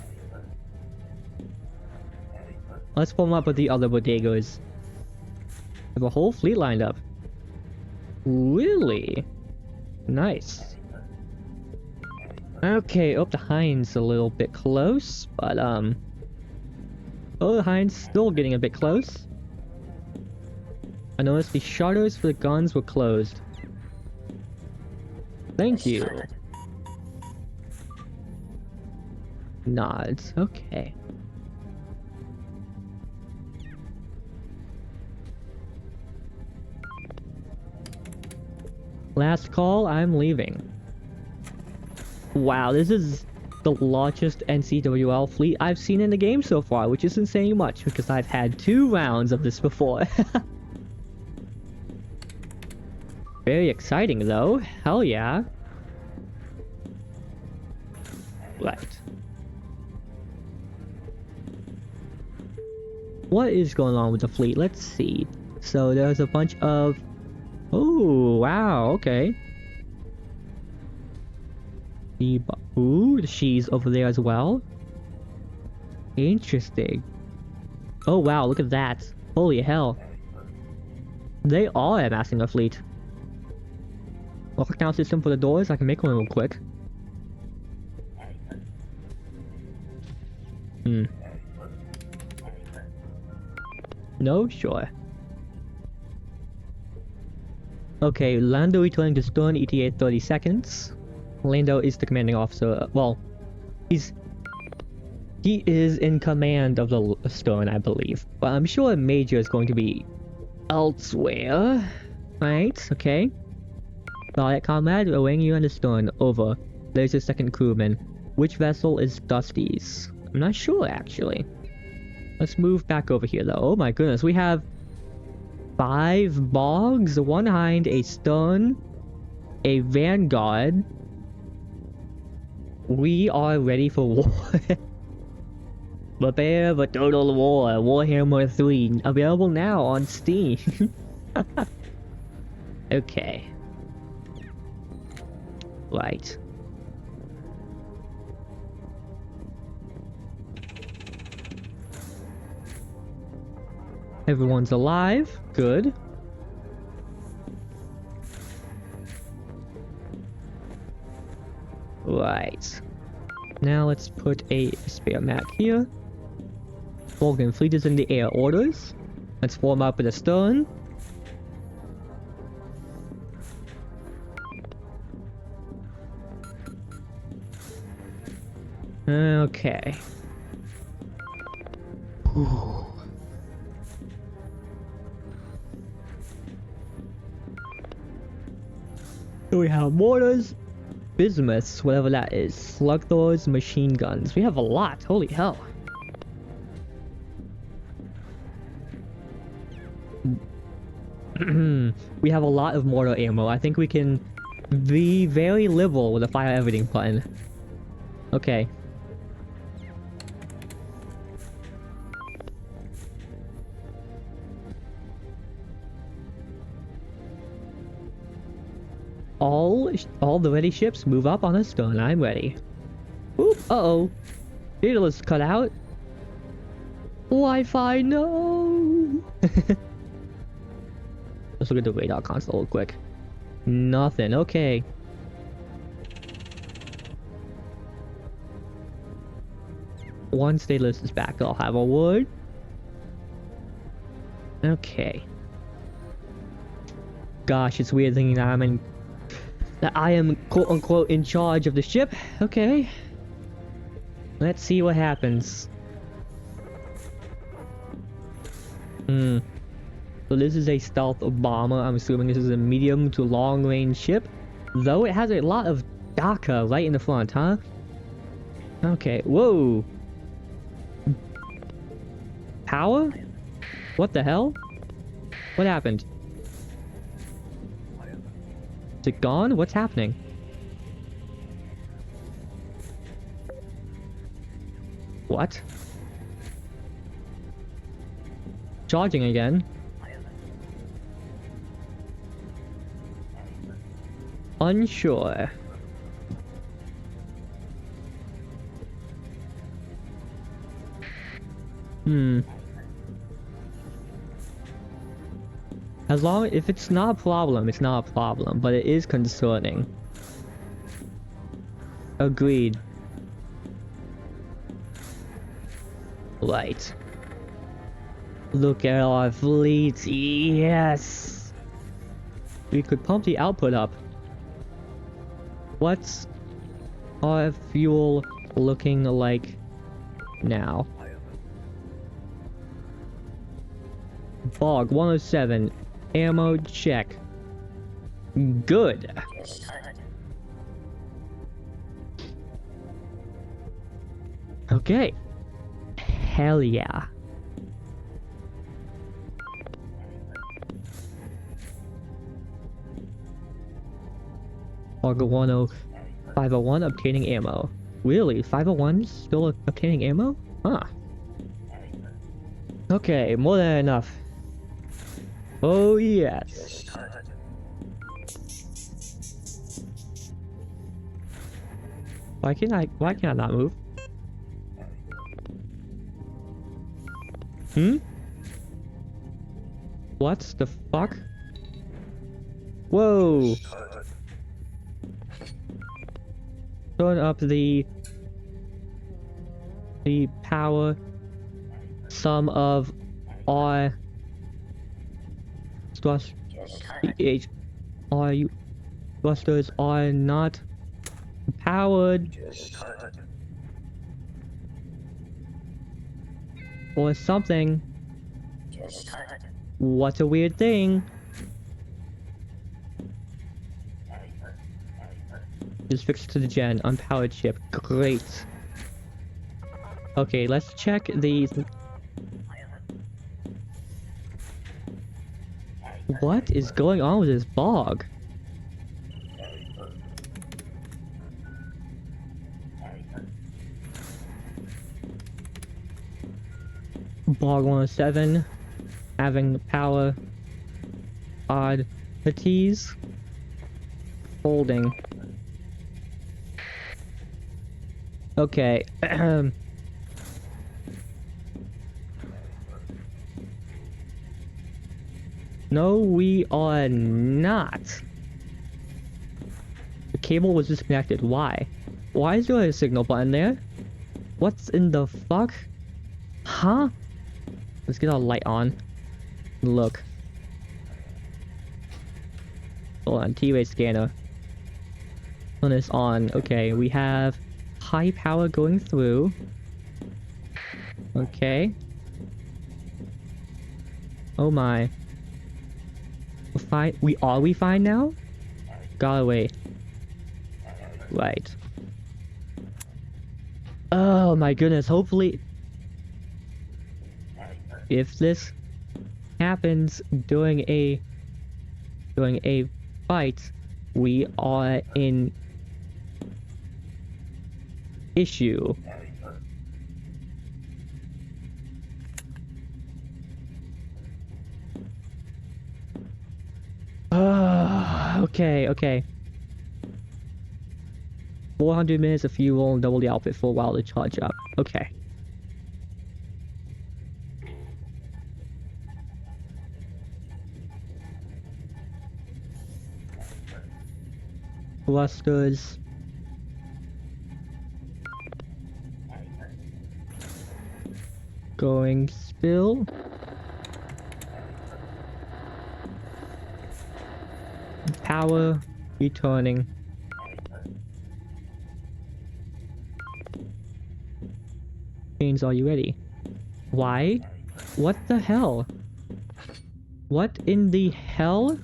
Let's form up with the other bodegas. Have a whole fleet lined up. Really? Nice. Okay, the Hind's a little bit close, but oh, the Hind's still getting a bit close. I noticed the shutters for the guns were closed. Thank you. Nods. Okay. Last call, I'm leaving. Wow, this is the largest NCWL fleet I've seen in the game so far, which isn't saying much because I've had 2 rounds of this before. Very exciting though. Hell yeah. Right. What is going on with the fleet? Let's see. So there's a bunch of... Oh, wow, okay. Ooh, she's over there as well. Interesting. Oh wow, look at that. Holy hell. They are amassing a fleet. Lockdown system for the doors, I can make one real quick. No? Sure. Okay, Lando returning to stern, ETA 30 seconds. Lando is the commanding officer. Well, he is in command of the stern, I believe. But I'm sure a major is going to be elsewhere. Right, okay. Alright, comrade, awaiting you on the stern. Over. There's your second crewman. Which vessel is Dusty's? I'm not sure, actually. Let's move back over here, though. Oh my goodness, we have 5 bogs, 1 hind, a stern, a vanguard. We are ready for war. Prepare for total war. Warhammer 3. Available now on Steam. Okay. Right. Everyone's alive. Good. Right. Now let's put a spare mat here. Vulcan fleet is in the air. Orders. Let's form up with the stern. Okay. Whew. So we have mortars, bismuths, whatever that is, slug throwers, machine guns. We have a lot. Holy hell. We have a lot of mortar ammo. I think we can be very liberal with the fire everything button. Okay. All the ready ships move up on the stern. I'm ready. Oop, uh-oh. Daedalus cut out. Wi-Fi, no! Let's look at the radar console real quick. Nothing, okay. One stateless is back, I'll have a word. Okay. Gosh, it's weird thinking that I am quote unquote in charge of the ship. Okay. Let's see what happens. So this is a stealth bomber. I'm assuming this is a medium to long range ship. Though it has a lot of DACA right in the front, huh? Okay, whoa. Power? What the hell? What happened? Is it gone? What's happening? What? Charging again. Unsure. As long if it's not a problem, it's not a problem, but it is concerning. Agreed. Right. Look at our fleet. Yes. We could pump the output up. What's our fuel looking like now? Bog 107. Ammo check. Good. Okay. Hell yeah. Bog 501 obtaining ammo. Really? 501 still obtaining ammo? Huh. Okay, more than enough. Oh yes. Why can I not move? What the fuck? Whoa. Turn up the power. Some of our thrusters are not powered or something. What's a weird thing? Just fixed to the gen, unpowered ship. Great. Okay, let's check these. What is going on with this bog? Bog 107 having power oddities holding. Okay. No, we are not. The cable was disconnected. Why? Why is there a signal button there? What's in the fuck? Huh? Let's get our light on. Look. Hold on, T-ray scanner. Turn this on. Okay, we have high power going through. Okay. Oh my. We're fine. Are we fine now? Got away. Right. Oh my goodness, hopefully if this happens during a fight, we are in issue. Okay. 400 minutes of fuel and double the output for a while to charge up. Okay. thrusters. Going spill. Power returning. Chains, are you ready? Why? What the hell? What in the hell?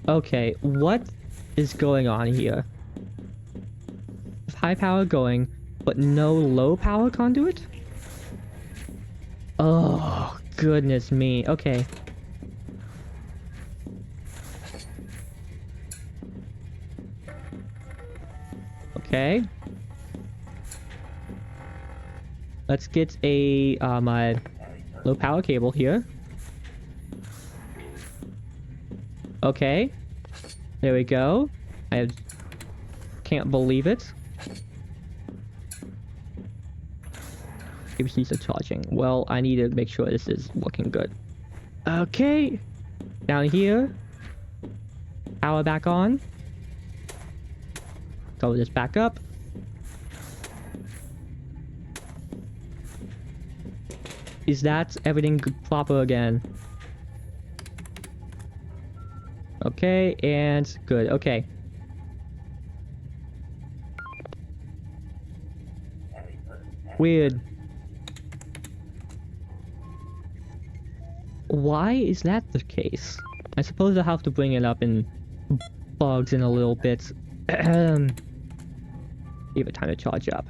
Okay, what is going on here? High power going, but no low power conduit? Oh, goodness me. Okay. Okay. Let's get a my low power cable here. Okay. There we go. I can't believe it. ABCs are charging. Well, I need to make sure this is working good. Okay. Down here. Power back on. Cover this back up. Is that everything proper again? Okay, and good. Okay. Weird. Why is that the case? I suppose I'll have to bring it up in bugs in a little bit. Give it time to charge up.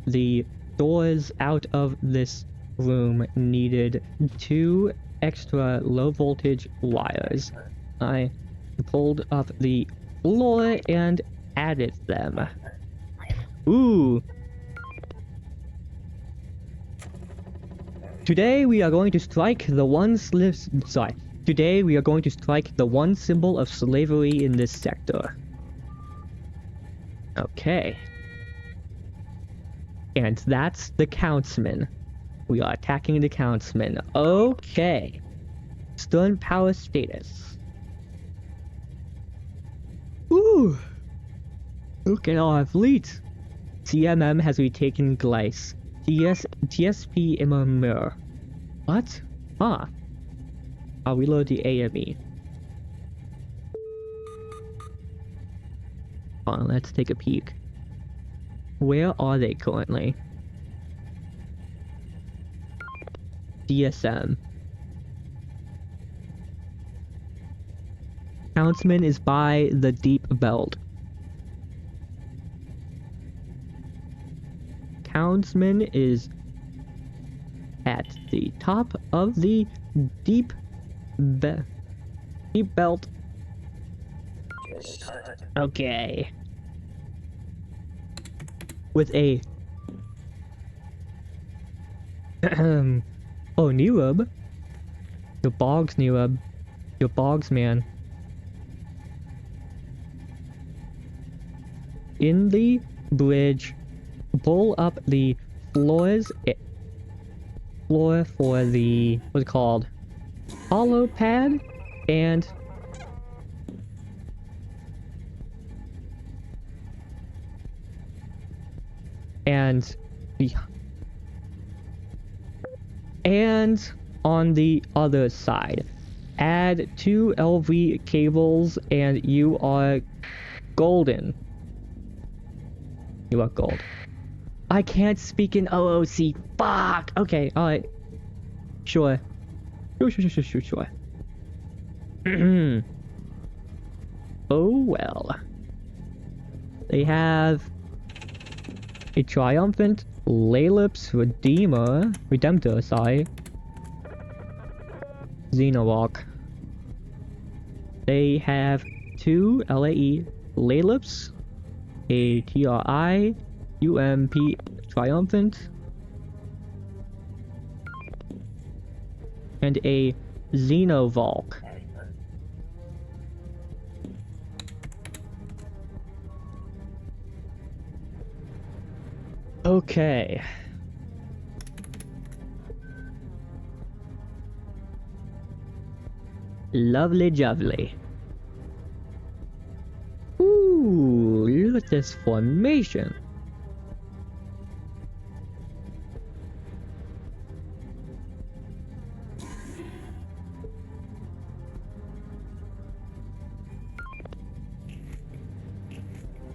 The doors out of this room needed 2 extra low voltage wires. I pulled up the floor and added them. Ooh. Today we are going to strike the one Today we are going to strike the one symbol of slavery in this sector. Okay. And that's the Countsman. We are attacking the Countsman. Okay. Stun power status. Ooh. Look at our fleet. CMM has retaken Gleiss. TSP mirror. What? Ah. I'll reload the AME. Hold on, let's take a peek. Where are they currently? DSM. Countsman is by the deep belt. Countsman is at the top of the deep belt. Okay. With a oh, Nerub. Your bogs, Nerub. Your bogs, man. In the bridge, pull up the floor for the, what's it called? Hollow pad, and on the other side, add 2 LV cables and you are golden. You are gold. I can't speak in OOC. Fuck! Okay, alright. Sure. Sure. Oh well. They have a triumphant Laylips Redemptor, sorry. Xenowalk. They have 2 LAE Laylips, a TRI, UMP Triumphant, and a Xenovalk. Okay. Lovely jubbly. Ooh, look at this formation.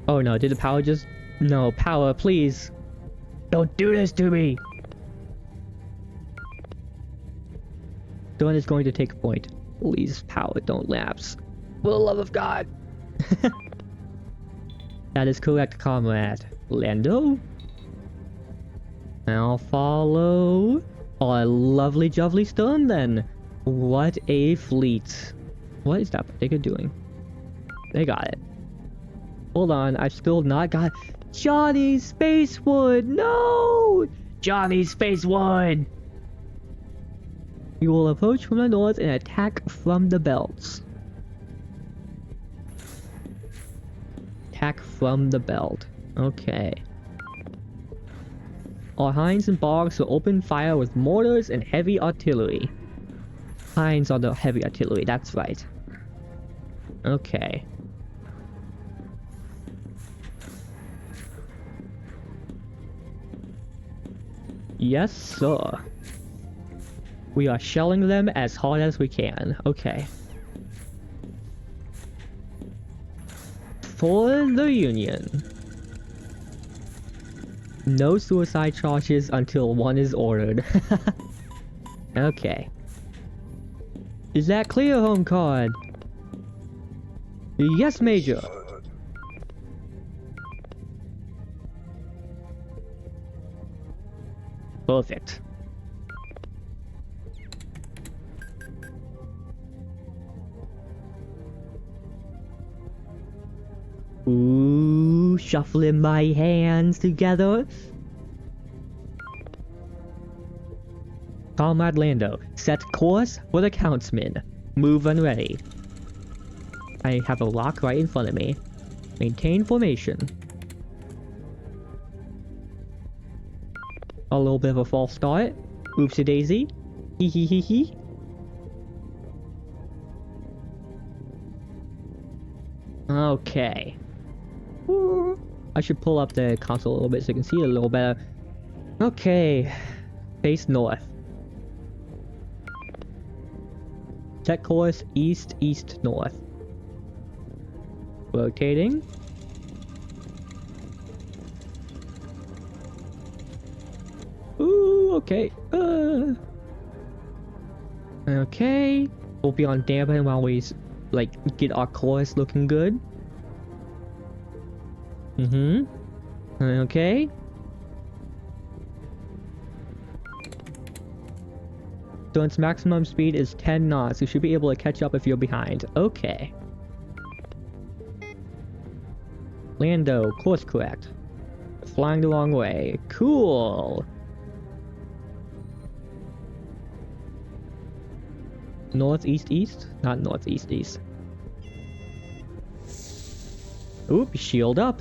Oh no, did the power just... No, power, please. Don't do this to me! Dawn is going to take a point. Please, power, don't lapse. For the love of God! That is correct, comrade. Lando? I'll follow our lovely jubbly stone then. What a fleet. What is that particular doing? They got it. Hold on, I've still not got... Johnny Spacewood! No! Johnny Spacewood! We will approach from the north and attack from the belts. Attack from the belt. Okay. Our Hinds and Bogs will open fire with mortars and heavy artillery. Hinds are the heavy artillery, that's right. Okay. Yes, sir. We are shelling them as hard as we can. Okay. For the Union. No suicide charges until one is ordered. Okay. Is that clear, home card? Yes, Major. Perfect. Ooh, shuffling my hands together. Comrade Lando, set course for the Countsman. Move when ready. I have a lock right in front of me. Maintain formation. A little bit of a false start. Oopsie daisy. Hee hee hee hee. Okay. Ooh. I should pull up the console a little bit so you can see it a little better. Okay. Face north. Set course east, east, north. Rotating. Ooh, okay. Okay. We'll be on dampen while we, like, get our course looking good. Okay. So its maximum speed is 10 knots. You should be able to catch up if you're behind. Okay. Lando, course correct. Flying the wrong way. Cool. Northeast east? Not northeast east. Oop, shield up.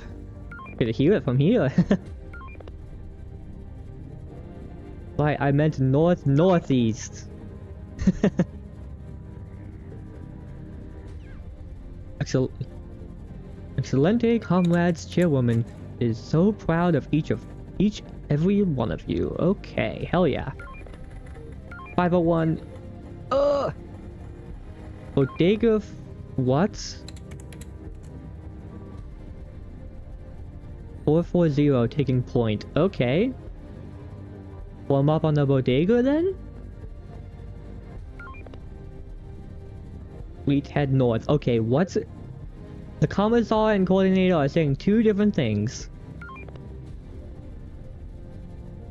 Could hear it from here. Right, I meant northeast. Excelente, comrades, chairwoman is so proud of every one of you. Okay, hell yeah. 501. Bodega. What? 440 taking point. Okay. Warm up on the bodega then? Fleet head north. Okay, what's... The commissar and coordinator are saying two different things.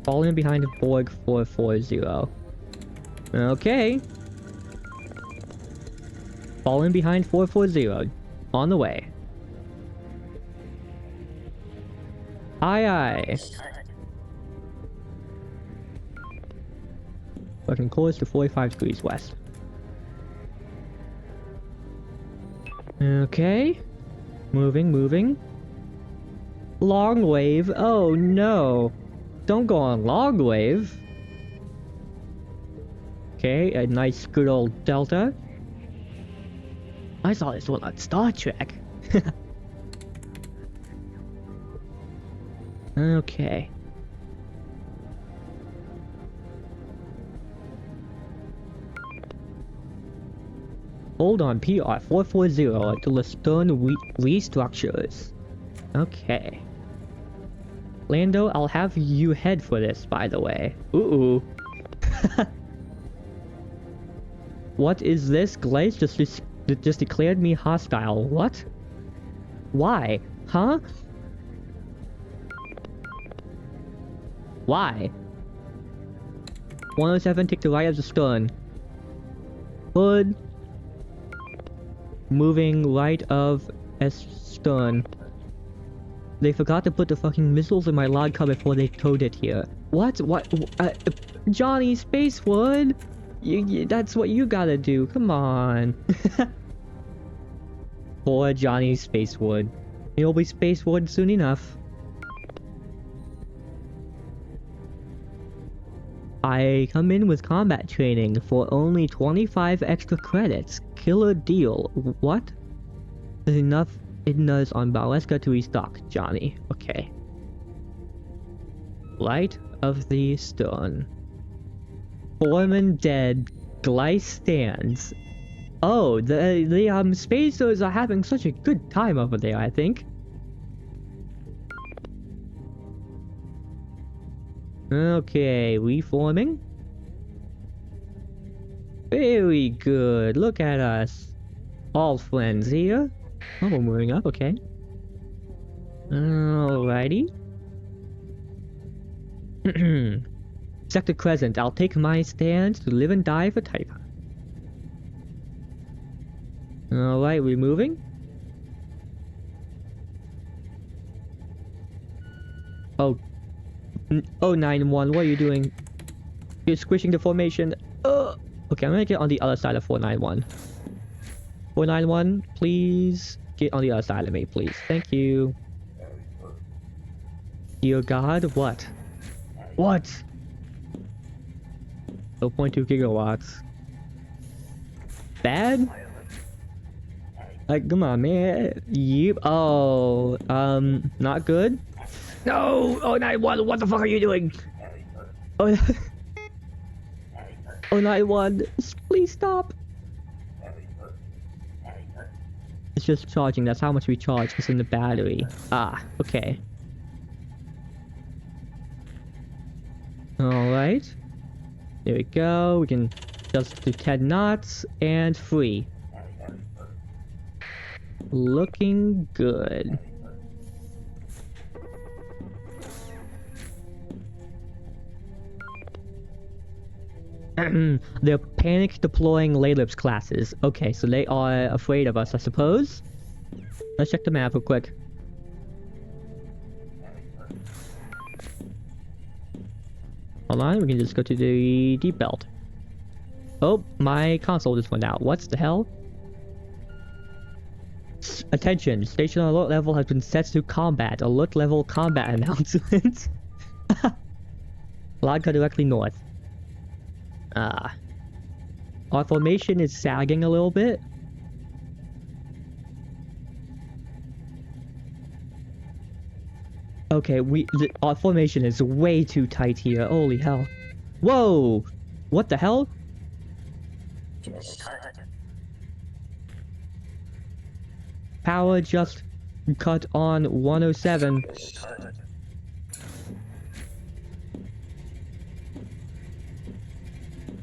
Falling behind Borg 440. Okay. Falling behind 440. On the way. Aye aye. Fucking course to 45 degrees west. Okay. Moving. Long wave. Oh no. Don't go on long wave. Okay, a nice good old delta. I saw this one on Star Trek. Okay. Hold on, PR440 until the stern restructures. Okay. Lando, I'll have you head for this, by the way. Ooh. What is this? Glaze just declared me hostile. What? Why? Huh? Why? 107, take the right of the stern. Hood. Moving right of S stern. They forgot to put the fucking missiles in my log car before they towed it here. What? What? Johnny Spacewood? That's what you gotta do. Come on. Poor Johnny Spacewood. He'll be Spacewood soon enough. I come in with combat training for only 25 extra credits. Killer deal. What? There's enough Idnas on Baleska to restock, Johnny. Okay. Light of the stern. Foreman dead. Gleis stands. Oh, the spacers are having such a good time over there, I think. Okay, reforming. Very good. Look at us. All friends here. Oh, we're moving up, okay. Alrighty. Sector Crescent, I'll take my stand to live and die for Type. Alright, we're moving. Oh. 091, what are you doing? You're squishing the formation. Okay, I'm gonna get on the other side of 491. 491, please get on the other side of me, please. Thank you. Dear God, what? What? 0.2 gigawatts. Bad? Like, come on, man. Yep. Oh, not good. No! Oh, 91, what the fuck are you doing? Oh, 91, please stop. It's just charging, that's how much we charge is in the battery. Ah, okay. Alright. There we go, we can just do 10 knots and free. Looking good. They're panic deploying Laylips classes. Okay, so they are afraid of us, I suppose. Let's check the map real quick. Hold on, we can just go to the deep belt. Oh, my console just went out. What the hell? Attention, station alert level has been set to combat. Alert level combat announcement. Lodka directly north. Our formation is sagging a little bit. Okay, our formation is way too tight here. Holy hell. Whoa! What the hell? Power just cut on 107.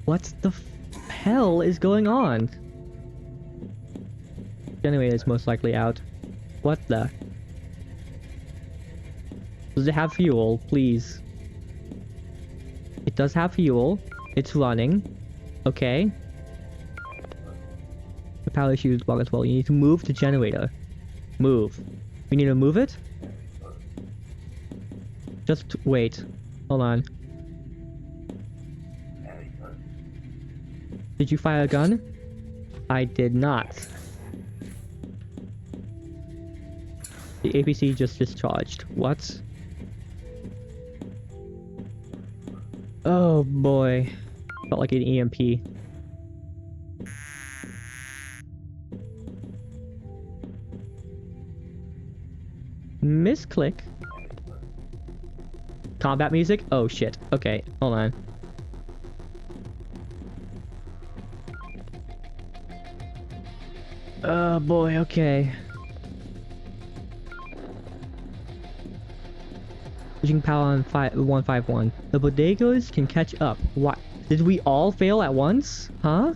What the hell is going on? Generator is most likely out. What the? Does it have fuel? Please. It does have fuel. It's running. Okay. The power issue is blocked as well. You need to move the generator. Move. We need to move it? Just wait. Hold on. Did you fire a gun? I did not. The APC just discharged. What? Oh boy. Felt like an EMP. Misclick. Combat music? Oh shit. Okay, hold on. Oh boy, okay. Pushing power on 151. The bodegas can catch up. What? Did we all fail at once? Huh?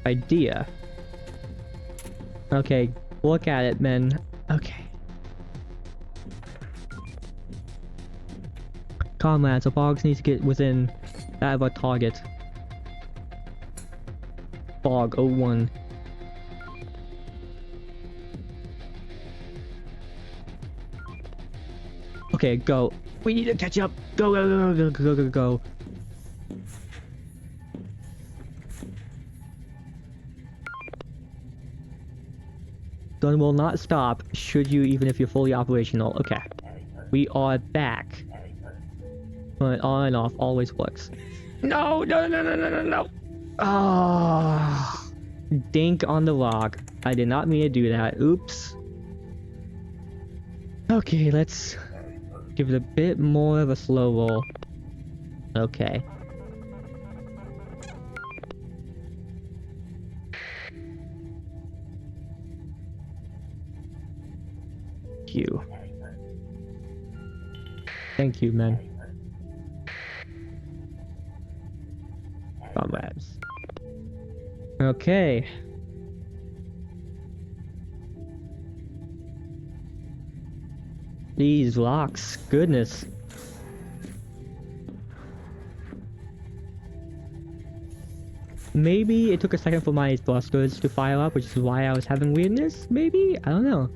Idea. Okay, look at it, men. Okay. Comrades, the bogs needs to get within that of our target. Bog 01. Okay, go. We need to catch up. Go, go, go, go, go, go, go, go. Gun will not stop, should you, even if you're fully operational. Okay. We are back. But on and off always works. No, no, no, no, no, no, no. Oh, dink on the rock. I did not mean to do that. Oops. Okay, let's give it a bit more of a slow roll. Okay. You. Thank you, man. Comrades. Okay. These locks, goodness. Maybe it took a second for my thrusters to fire up, which is why I was having weirdness? Maybe? I don't know.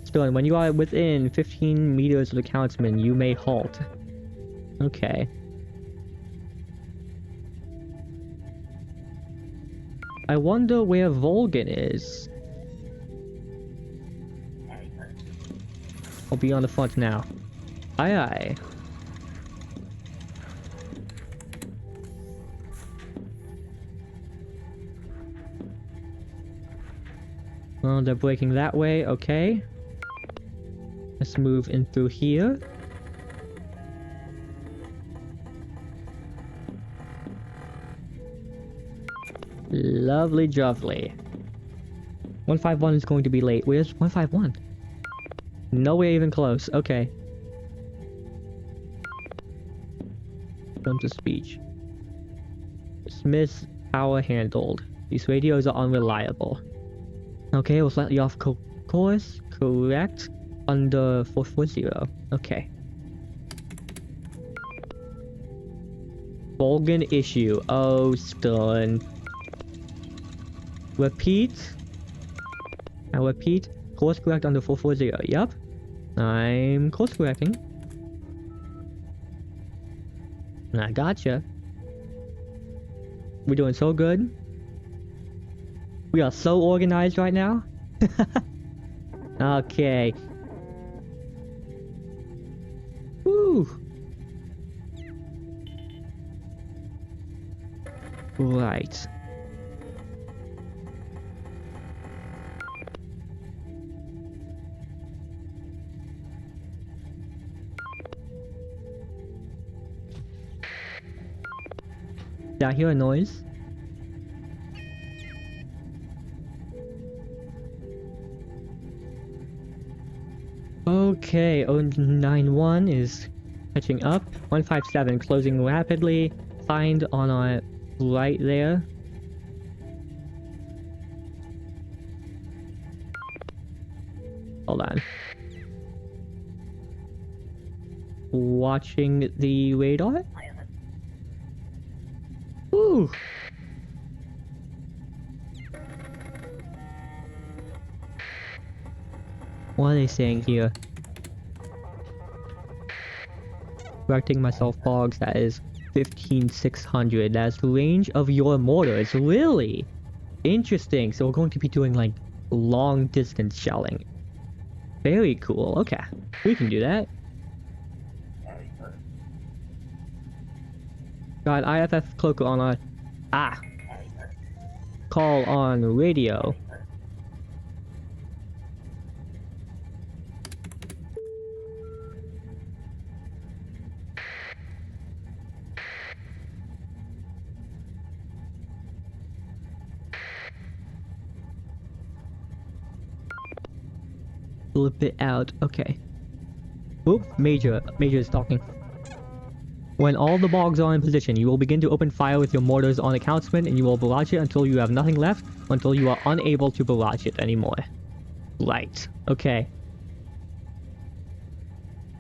Still, when you are within 15 meters of the countsman, you may halt. Okay. I wonder where Volgan is. I'll be on the front now. Aye aye. Well, they're breaking that way, okay. Let's move in through here. Lovely jubbly. 151 is going to be late. Where's 151? Nowhere even close. Okay. Come to speech. Dismiss power handled. These radios are unreliable. Okay, we'll slightly off course. Correct. Under 440. Okay. Volgan issue. Oh, stun. Repeat. I repeat. Course correct under 440. Yup. I'm course correcting. I gotcha. We're doing so good. We are so organized right now. Okay. Woo. Right. Did I hear a noise? Okay, 091 is catching up. 157 closing rapidly. Find on our right there. Hold on. Watching the radar? Ooh. What are they saying here? Correcting myself, Bogs, that is 15,600. That's the range of your mortars. Really? Interesting. So we're going to be doing like long distance shelling. Very cool. Okay. We can do that. Got IFF cloak on our... Ah. call on radio. Flip it out. Okay. Oop, Major is talking. When all the bogs are in position, you will begin to open fire with your mortars on the councilman, and you will barrage it until you have nothing left, until you are unable to barrage it anymore. Right. Okay.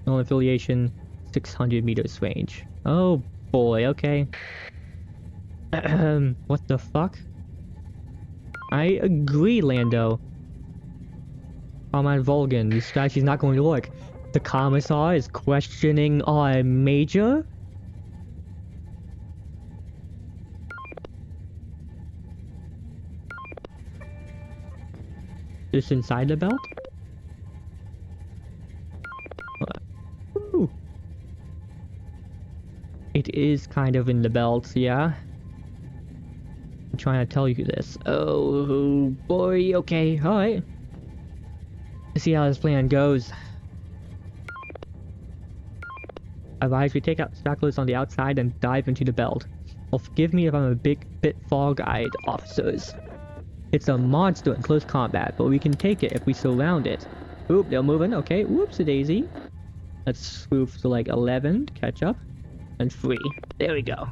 No affiliation, 600 meters range. Oh boy, okay. What the fuck? I agree, Lando. Comrade Volgan, this strategy's not going to work. The Commissar is questioning our Major? Just inside the belt? Ooh. It is kind of in the belt, yeah? I'm trying to tell you this. Oh boy, okay, alright. Let's see how this plan goes. Advise we take out stragglers on the outside and dive into the belt. Well, forgive me if I'm a bit fog-eyed, officers. It's a monster in close combat, but we can take it if we surround it. Oop, they're moving. Okay, whoops-a-daisy. Let's swoop to like 11, catch up, and 3. There we go.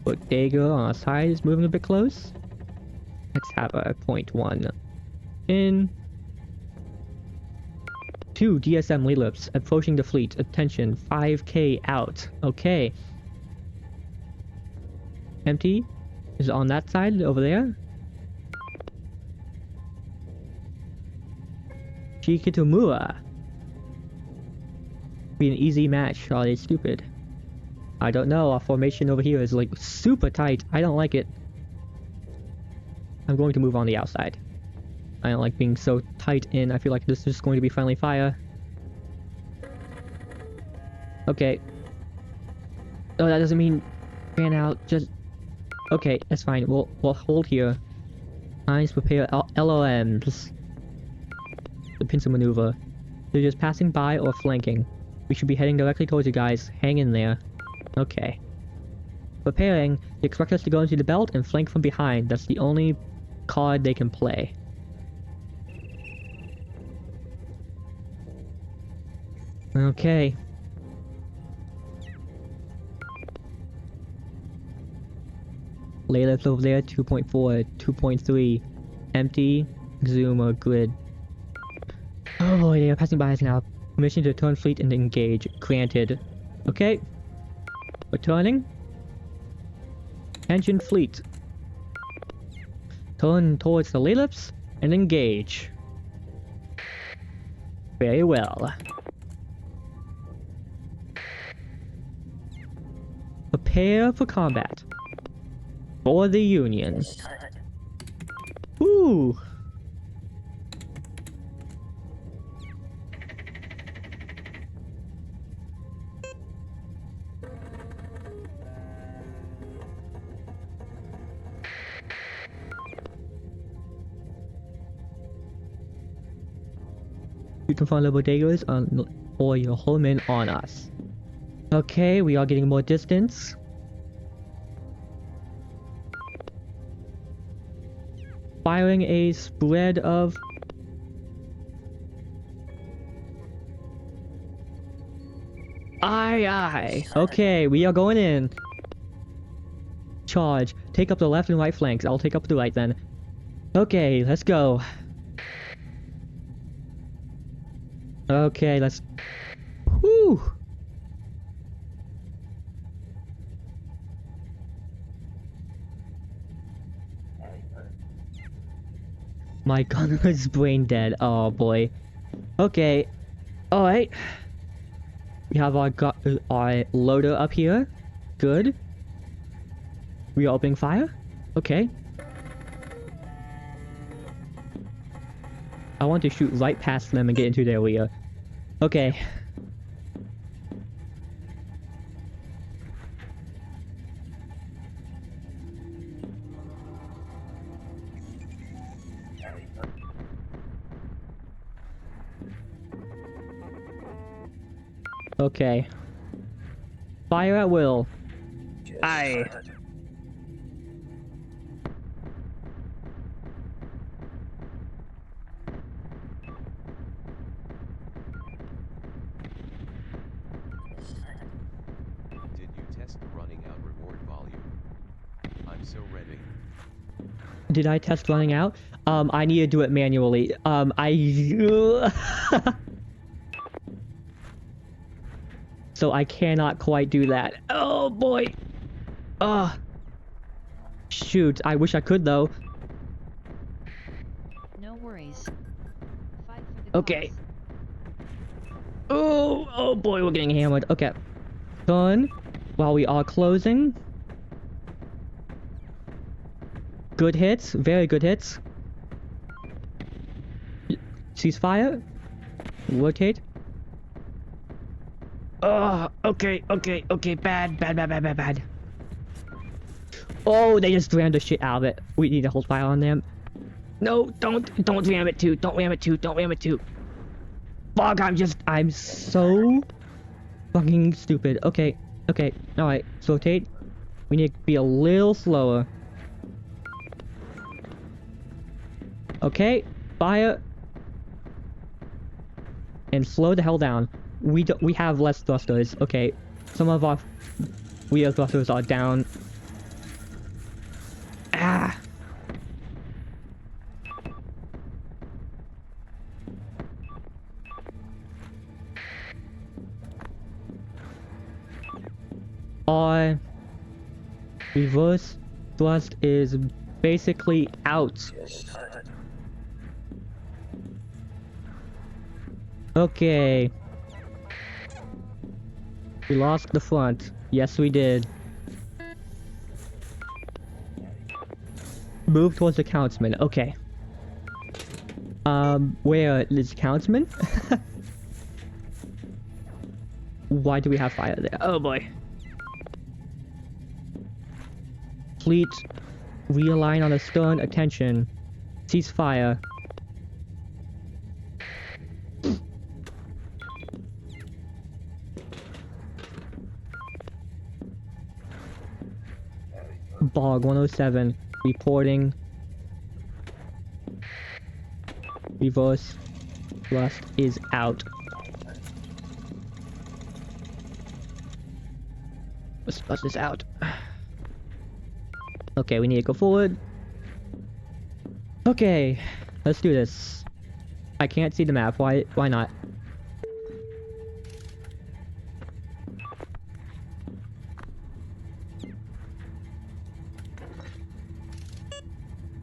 Look, Dagger on our side is moving a bit close. Let's have a 0.1 in. 2 DSM lead-ups approaching the fleet. Attention, 5K out. Okay. Empty is on that side over there. Shikitomura. Be an easy match. Are they stupid? I don't know. Our formation over here is like super tight. I don't like it. I'm going to move on the outside. I don't like being so tight in. I feel like this is just going to be friendly fire. Okay. Oh, that doesn't mean ran out. Just okay. That's fine. We'll hold here. Lines prepare LOMs. The pincer maneuver. They're just passing by or flanking. We should be heading directly towards you guys. Hang in there. Okay. Preparing. They expect us to go into the belt and flank from behind. That's the only card they can play. Okay. Laylift over there, 2.4, 2.3. Empty. Zoom or grid. Oh, they are passing by us now. Permission to turn fleet and engage. Granted. Okay. We're turning. Engine fleet. Turn towards the Laylips and engage. Very well. Prepare for combat. For the Union. Ooh. You can find the bodegas or your Hullmen on us. Okay, we are getting more distance. Firing a spread of... Aye, aye. Okay, we are going in. Charge. Take up the left and right flanks. I'll take up the right then. Okay, let's go. Okay, let's... Whew! My gunner is brain dead. Oh boy. Okay. Alright. We have our loader up here. Good. We are opening fire? Okay. I want to shoot right past them and get into their rear. Okay. Okay. Fire at will. Aye. Did you test the running out reward volume? I'm so ready. Did I test running out? I need to do it manually. So I cannot quite do that. Oh boy. Ugh. Shoot, I wish I could though. No worries. Fight for the Okay. cause. Oh boy, we're getting hammered. Okay. Done. While we are closing. Good hits, very good hits. Ceasefire. Rotate. Okay, bad. Oh, they just rammed the shit out of it. We need to hold fire on them. No, don't ram it too. Don't ram it too. Fuck, I'm so fucking stupid. Okay, alright, so rotate. We need to be a little slower. Okay, fire. And slow the hell down. We have less thrusters. Okay, some of our wheel thrusters are down. Ah! Our reverse thrust is basically out. Okay. We lost the front. Yes, we did. Move towards the countsman. Okay. Where is countsman? Why do we have fire there? Oh boy. Fleet, realign on the stern. Attention. Cease fire. Bog 107. Reporting. Reverse thrust is out. Let's bust this out. Okay, we need to go forward. Okay, let's do this. I can't see the map. Why not?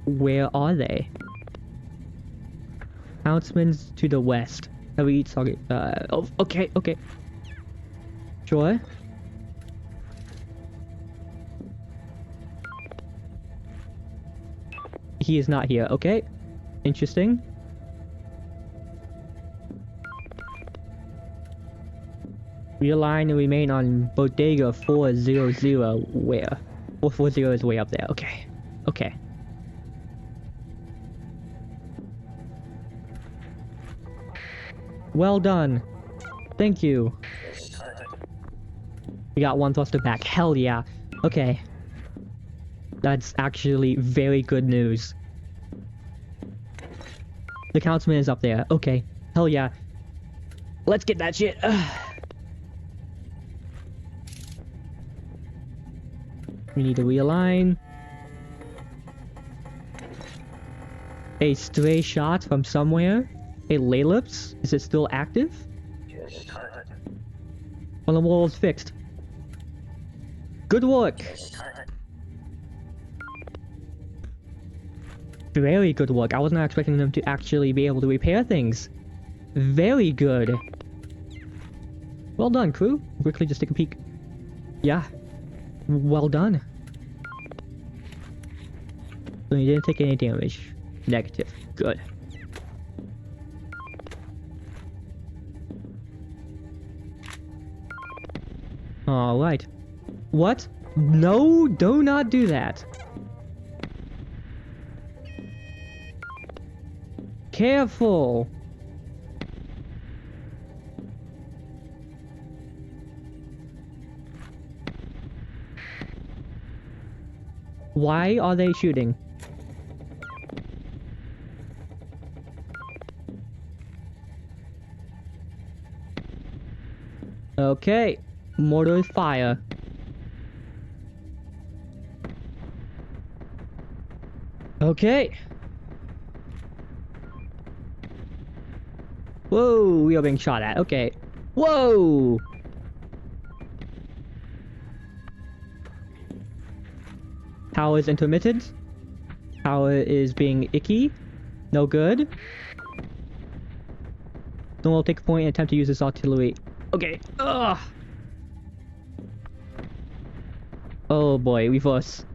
Where are they? Countsman's to the west. Heavy target. Oh, okay. Sure. He is not here. Okay. Interesting. Realign and remain on Bodega 400. Where? 440 is way up there. Okay. Well done. Thank you. We got one thruster back. Hell yeah. Okay. That's actually very good news. The countsman is up there. Okay. Hell yeah. Let's get that shit. We need to realign. A stray shot from somewhere. A Laylips? Is it still active? Well, the wall is fixed. Good work. Very good work. I was not expecting them to actually be able to repair things. Very good. Well done, crew. Quickly just take a peek. Yeah. Well done. So you didn't take any damage. Negative. Good. Alright. What? No, do not do that. Careful. Why are they shooting? Okay. Mortar fire. Okay. Whoa, we are being shot at. Okay. Whoa! Power is intermittent. Power is being icky. No good. Then we'll take a point and attempt to use this artillery. Okay. Ugh. Oh boy, reverse.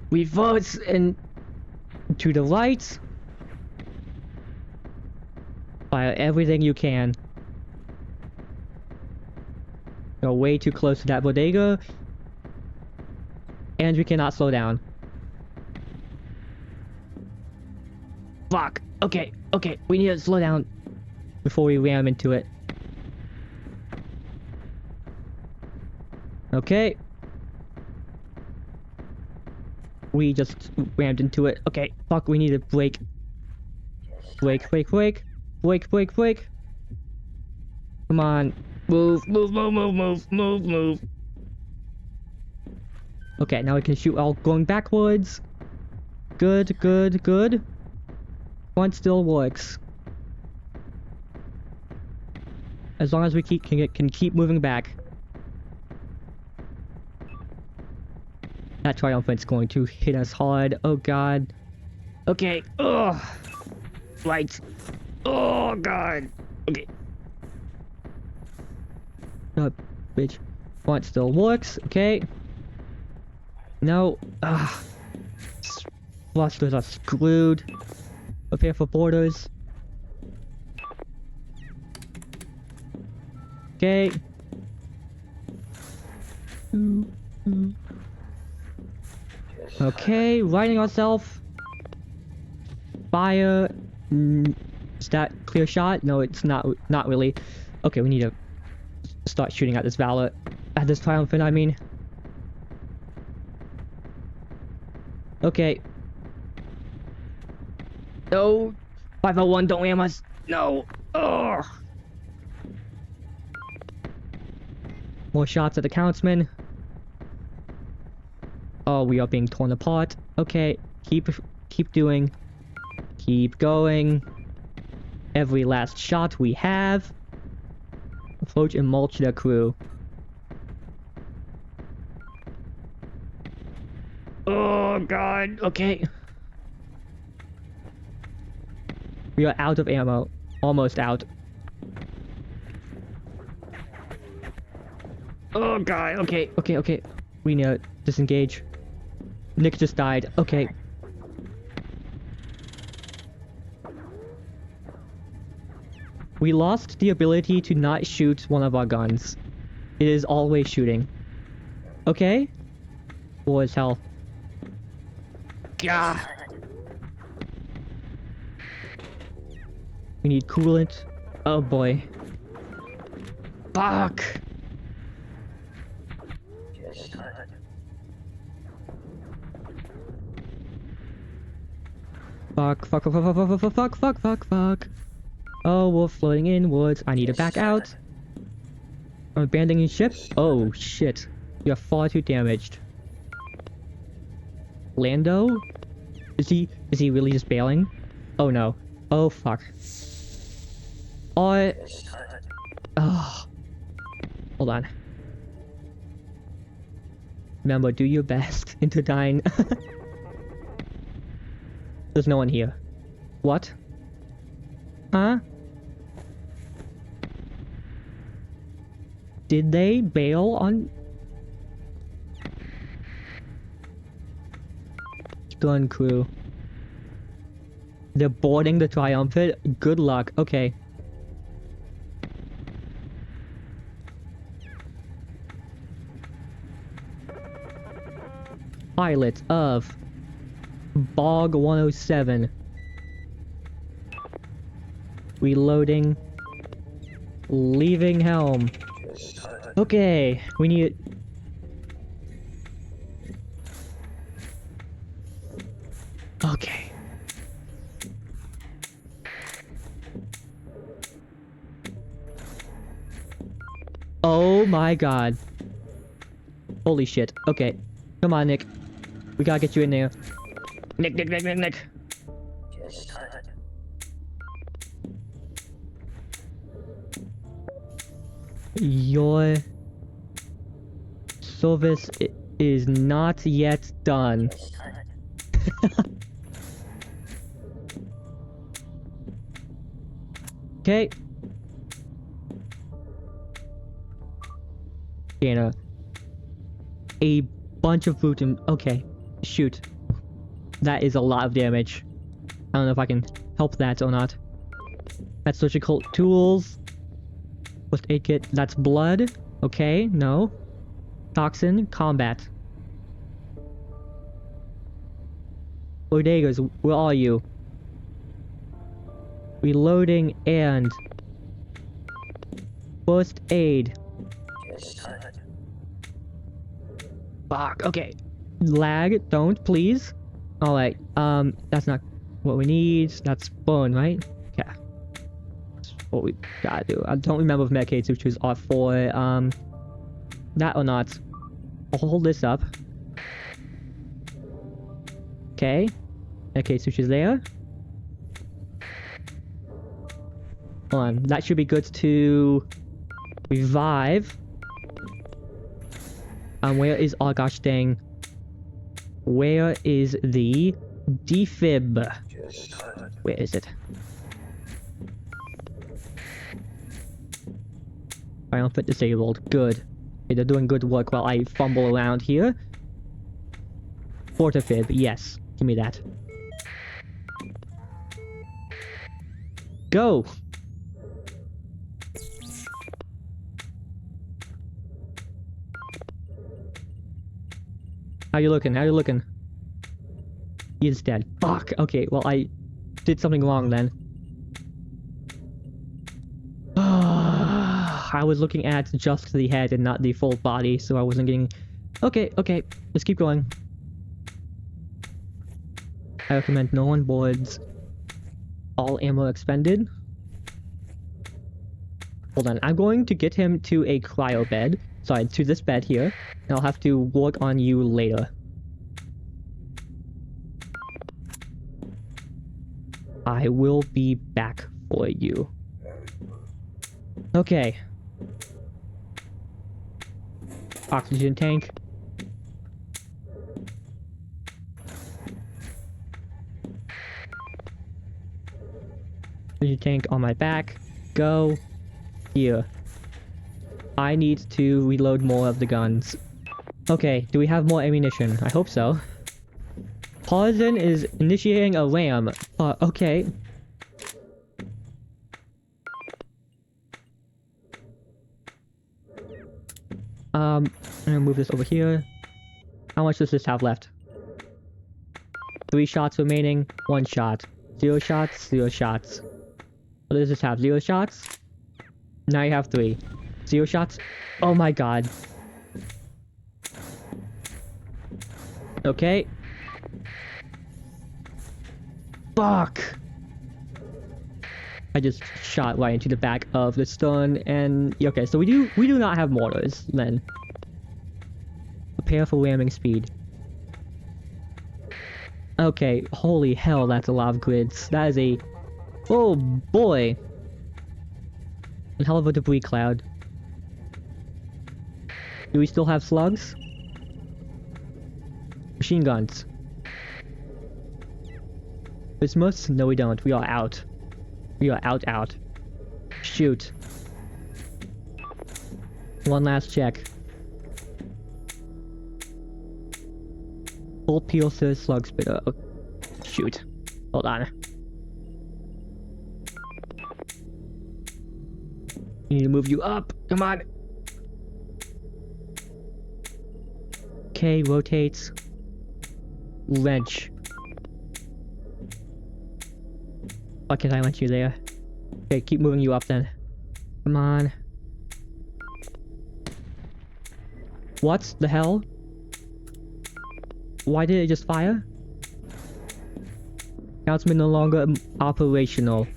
Reverse and to the right. Fire everything you can. You're way too close to that bodega. And we cannot slow down. Fuck. Okay, okay. We need to slow down before we ram into it. Okay. We just rammed into it. Okay, fuck, we need to brake. Brake, brake, brake. Brake, brake, brake. Come on. Move, move, move, move, move, move, move. Okay, now we can shoot all going backwards. Good, good, good. Front still works. As long as we can keep moving back. That triumphant's going to hit us hard. Oh god. Okay. Ugh. Right. Oh god. Okay. Bitch. Front still works. Okay. No. Ugh. Thrusters are screwed. Prepare for borders. Okay. Okay, righting ourselves. Fire. Is that clear shot? No, it's not. Not really. Okay, we need to start shooting at this Valor. At this Triumphant, I mean. Okay. No. 501, don't ram us. No. Ugh. More shots at the Countsman. Oh, we are being torn apart. Okay, keep doing. Keep going. Every last shot we have. Approach and mulch their crew. Oh god, okay. We are out of ammo. Almost out. Oh god, okay, okay, okay. We need to disengage. Nick just died. Okay. We lost the ability to not shoot one of our guns. It is always shooting. Okay? War as hell. Gah! We need coolant. Oh boy. Fuck! Fuck, fuck, fuck, fuck, fuck, fuck, fuck, fuck, fuck, fuck. Oh, we're floating inwards. I need to back out. I'm abandoning ship. Oh, shit. We are far too damaged. Lando? Is he really just bailing? Oh no. Oh fuck. Oh. Hold on. Remember, do your best into dying. There's no one here. What? Huh? Did they bail on... Gun crew. They're boarding the Triumphant? Good luck. Okay. Pilot of Bog 107. Reloading. Leaving helm. Okay, we need... Oh my god. Holy shit. Okay. Come on, Nick. We gotta get you in there. Nick. Your service is not yet done. Okay. Dana. A bunch of food and okay. Shoot. That is a lot of damage. I don't know if I can help that or not. That's surgical tools. First aid kit. That's blood. Okay, no. Toxin. Combat. Bodegas, where are you? Reloading and... First aid. Fuck, okay. Lag, don't, please. Alright, that's not what we need. That's bone, right? Yeah. That's what we gotta do. I don't remember if Medicaid sutures are for, that or not. I'll hold this up. Okay. Medicaid sutures there. Hold on, that should be good to revive. Where is our gosh dang? Where is the defib? Where is it? Final fit disabled. Good. Okay, they're doing good work while I fumble around here. Fortifib, yes. Give me that. Go! How you looking? How you looking? He is dead. Fuck! Okay, well I did something wrong then. I was looking at just the head and not the full body, so I wasn't getting... Okay, let's keep going. I recommend no one boards. All ammo expended. Hold on, I'm going to get him to a cryo bed. Sorry, to this bed here. And I'll have to work on you later. I will be back for you. Okay. Oxygen tank. Oxygen tank on my back. Go. Here. I need to reload more of the guns. Okay, do we have more ammunition? I hope so. Paulson is initiating a ram. Okay. I'm gonna move this over here. How much does this have left? 3 shots remaining. 1 shot. 0 shots. 0 shots. What does this have? 0 shots? Now you have 3. 0 shots? Oh my god. Okay. Fuck! I just shot right into the back of the stone and... Okay, so we do not have mortars, then. Prepare for ramming speed. Okay, holy hell, that's a lot of grids. That is a... Oh boy! A hell of a debris cloud. Do we still have slugs? Machine guns. Bismuths? No we don't. We are out. We are out. Shoot. One last check. Full piercer slug spitter. Oh, shoot. Hold on. I need to move you up. Come on. Okay, rotates. Wrench. Why can't I wrench you there? Okay, keep moving you up then. Come on. What the hell? Why did it just fire? Councilman no longer operational.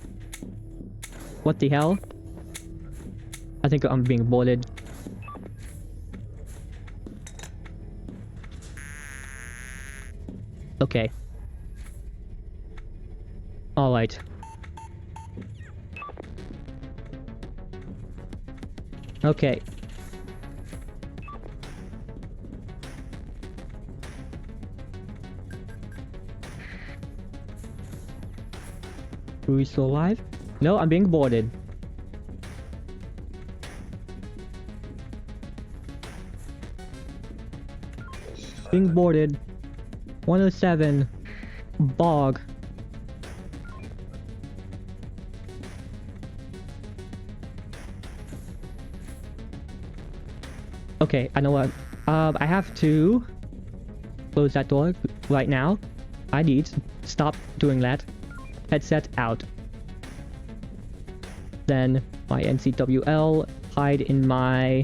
What the hell? I think I'm being boarded. Okay. Alright. Okay. Are we still alive? No, I'm being boarded. Being boarded. 107. Bog. Okay, I know what. I have to close that door right now. I need to stop doing that. Headset out. Then my NCWL, hide in my...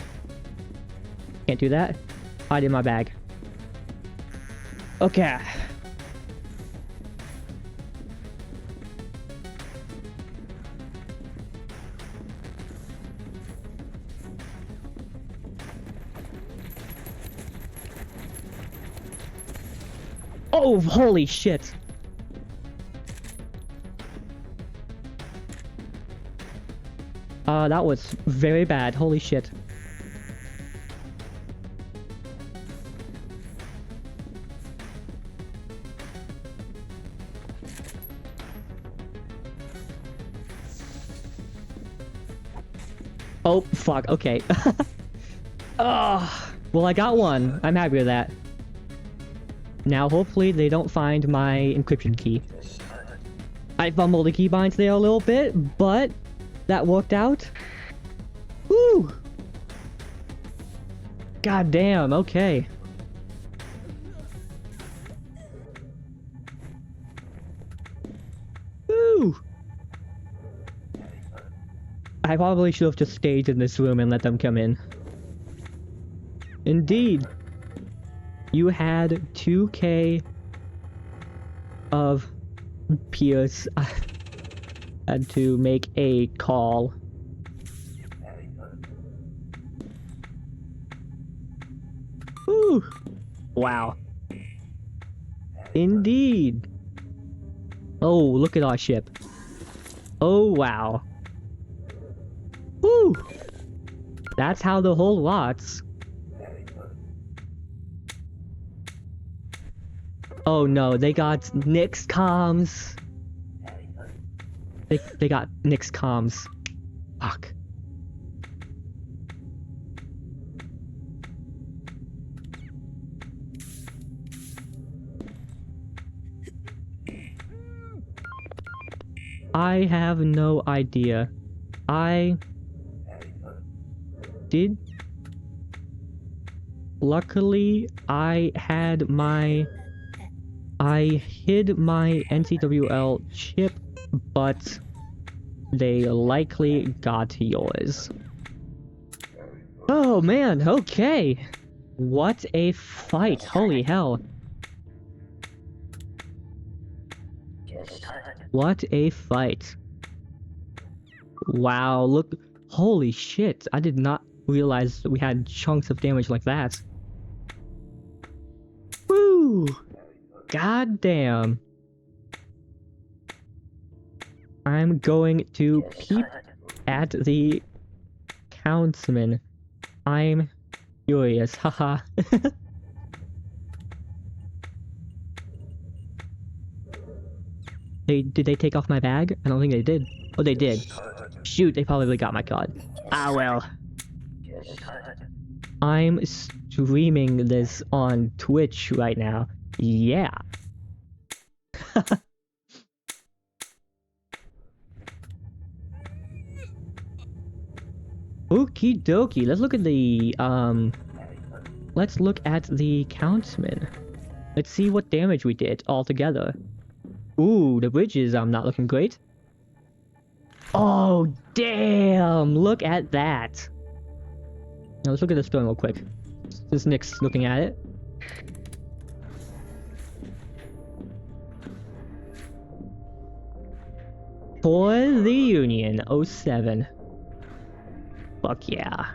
Can't do that. Hide in my bag. Okay. Oh, holy shit. That was very bad. Holy shit. Oh, fuck. Okay. Well, I got one. I'm happy with that. Now, hopefully, they don't find my encryption key. I fumbled the keybinds there a little bit, but that worked out. Woo! God damn, okay. Woo! I probably should have just stayed in this room and let them come in. Indeed. You had 2k of Pierce. I had to make a call. Whew. Wow. Indeed. Oh, look at our ship. Oh, wow. Whew. That's how the Hullrots. Oh no, they got Nick's comms. They got Nick's comms. Fuck. I have no idea. I did. Luckily, I hid my NCWL chip, but they likely got yours. Oh man, okay. What a fight, holy hell. What a fight. Wow, look, holy shit, I did not realize we had chunks of damage like that. Woo! God damn. I'm going to peep at the countsman. I'm furious, haha. Did they take off my bag? I don't think they did. Oh, they did. Shoot, they probably got my card. Ah, well. I'm streaming this on Twitch right now. Yeah. Okie dokie. Let's look at the countsman. Let's see what damage we did altogether. Ooh, the bridges not looking great. Oh damn! Look at that. Now let's look at the stone real quick. Since Nick's looking at it. For the Union, 07. Fuck yeah.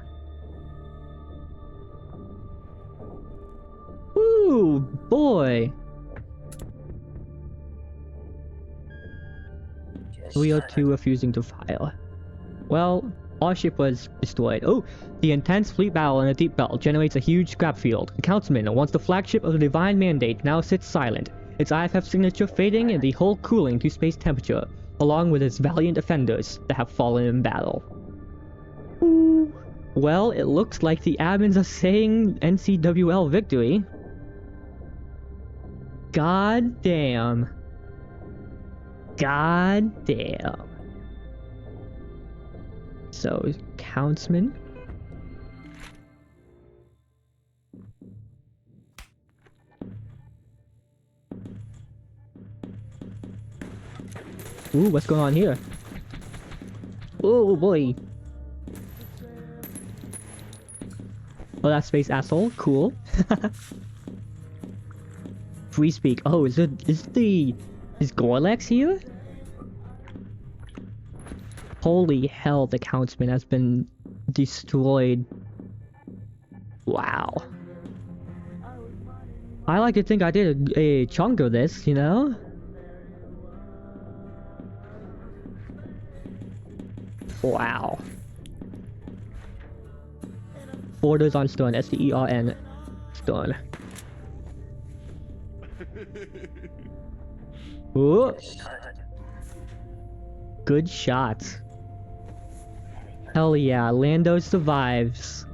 Ooh, boy. 302 refusing to fire. Well, our ship was destroyed. Oh, the intense fleet battle in the deep belt generates a huge scrap field. The Councilman, once the flagship of the Divine Mandate, now sits silent, its IFF signature fading and the hull cooling to space temperature, along with its valiant defenders that have fallen in battle. Ooh. Well, it looks like the admins are saying NCWL victory. God damn. God damn. So, Councilman. Ooh, what's going on here? Oh boy. Oh, that's space asshole. Cool. Free speak. Oh, is Gorlex here? Holy hell, the Councilman has been destroyed. Wow. I like to think I did a chunk of this, you know? Wow. Borders on stone. S-T-E-R-N. Stone. Ooh. Good shot. Hell yeah, Lando survives.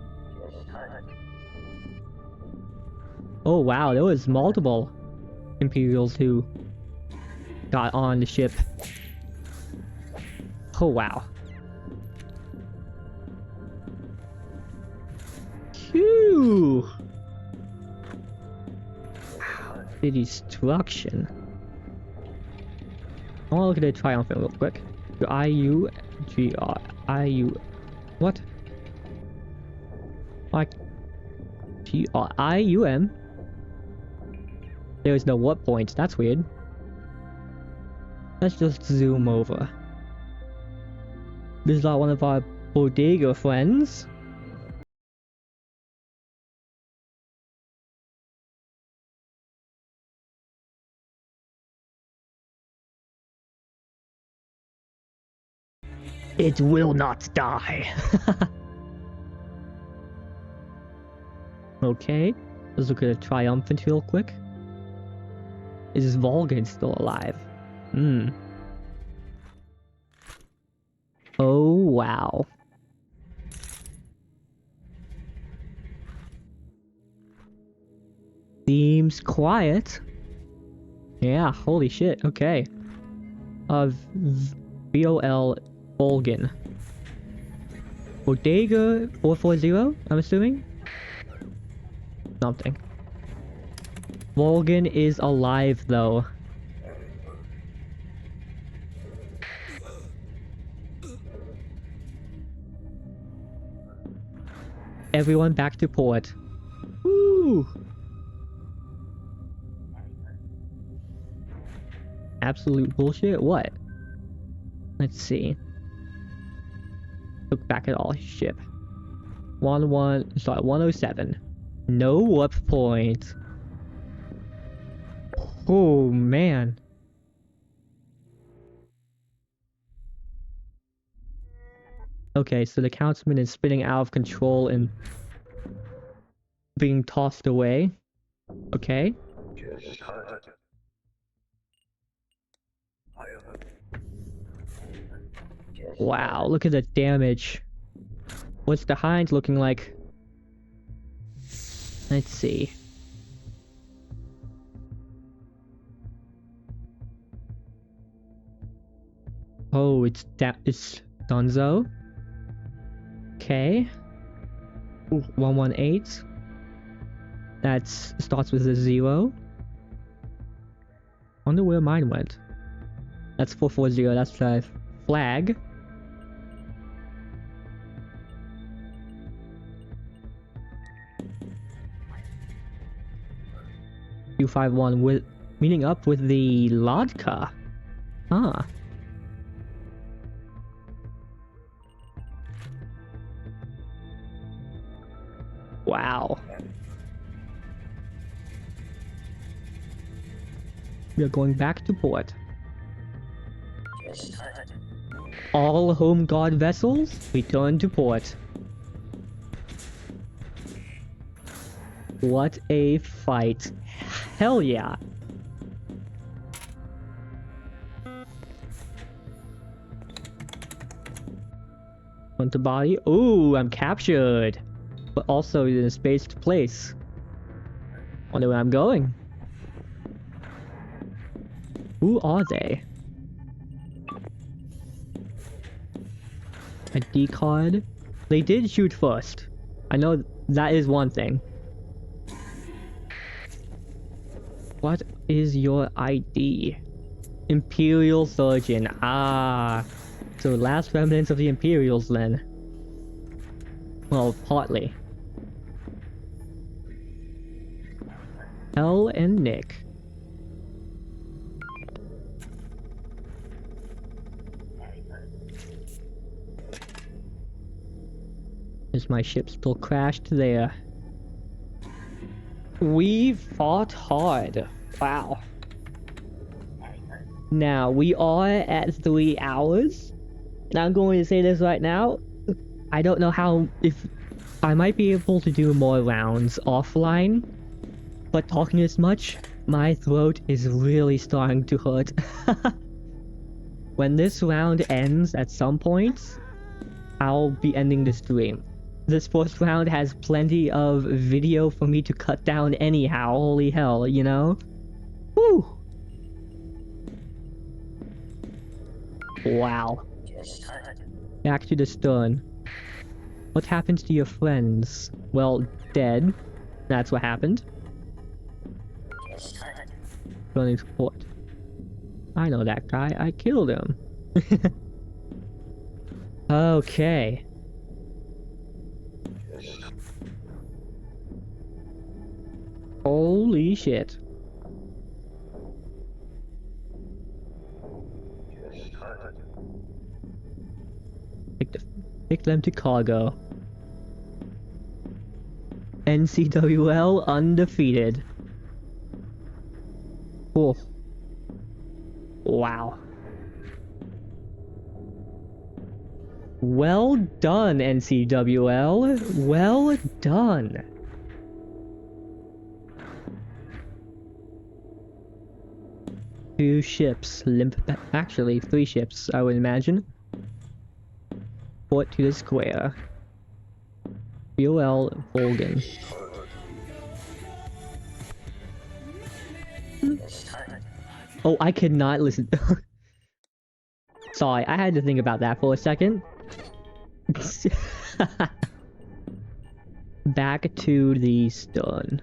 Oh wow, there was multiple Imperials who got on the ship. Oh wow. Phew! Wow, the destruction. I wanna look at the triumphant real quick. I-U-G-R-I-U... What? Like... G-R-I-U-M? There is no warp points, that's weird. Let's just zoom over. This is not one of our bodega friends. It will not die. Okay, let's look at a triumphant real quick. Is Volgan still alive? Hmm. Oh wow. Seems quiet. Yeah, holy shit, okay. VOL Volgan. Bodega 440, I'm assuming? Something. Volgan is alive though. Everyone back to port. Woo! Absolute bullshit? What? Let's see. Look back at all his ship. 107. No warp point. Oh man. Okay, so the Councilman is spinning out of control and being tossed away. Okay. Wow, look at the damage. What's the Hinds looking like? Let's see. Oh, it's Dunzo. Okay. 118. That starts with a 0. Wonder where mine went. That's 440. That's the flag. U51 with meeting up with the Lodka. Ah. Wow. We are going back to port. All Home Guard vessels, return to port. What a fight. Hell yeah. Want the body? Ooh, I'm captured. But also in a spaced place. Wonder where I'm going. Who are they? ID card? They did shoot first. I know that is one thing. What is your ID? Imperial Surgeon. Ah. So last remnants of the Imperials then. Well, partly. Hell and Nick. Is my ship still crashed there? We fought hard. Wow. Now, we are at 3 hours. And I'm going to say this right now. I don't know how... if I might be able to do more rounds offline. But talking this much, my throat is really starting to hurt. When this round ends at some point, I'll be ending the stream. This first round has plenty of video for me to cut down anyhow, holy hell, you know? Woo! Wow. Back to the stern. What happens to your friends? Well, dead. That's what happened. Running support. I know that guy, I killed him. Okay. Holy shit. Take them to cargo. NCWL undefeated. Oh. Wow. Well done, NCWL. Well done. Two ships limp back. Actually, 3 ships, I would imagine. Port to the square. BOL Volgan. Oh, I could not listen. Sorry, I had to think about that for a second. Back to the stern.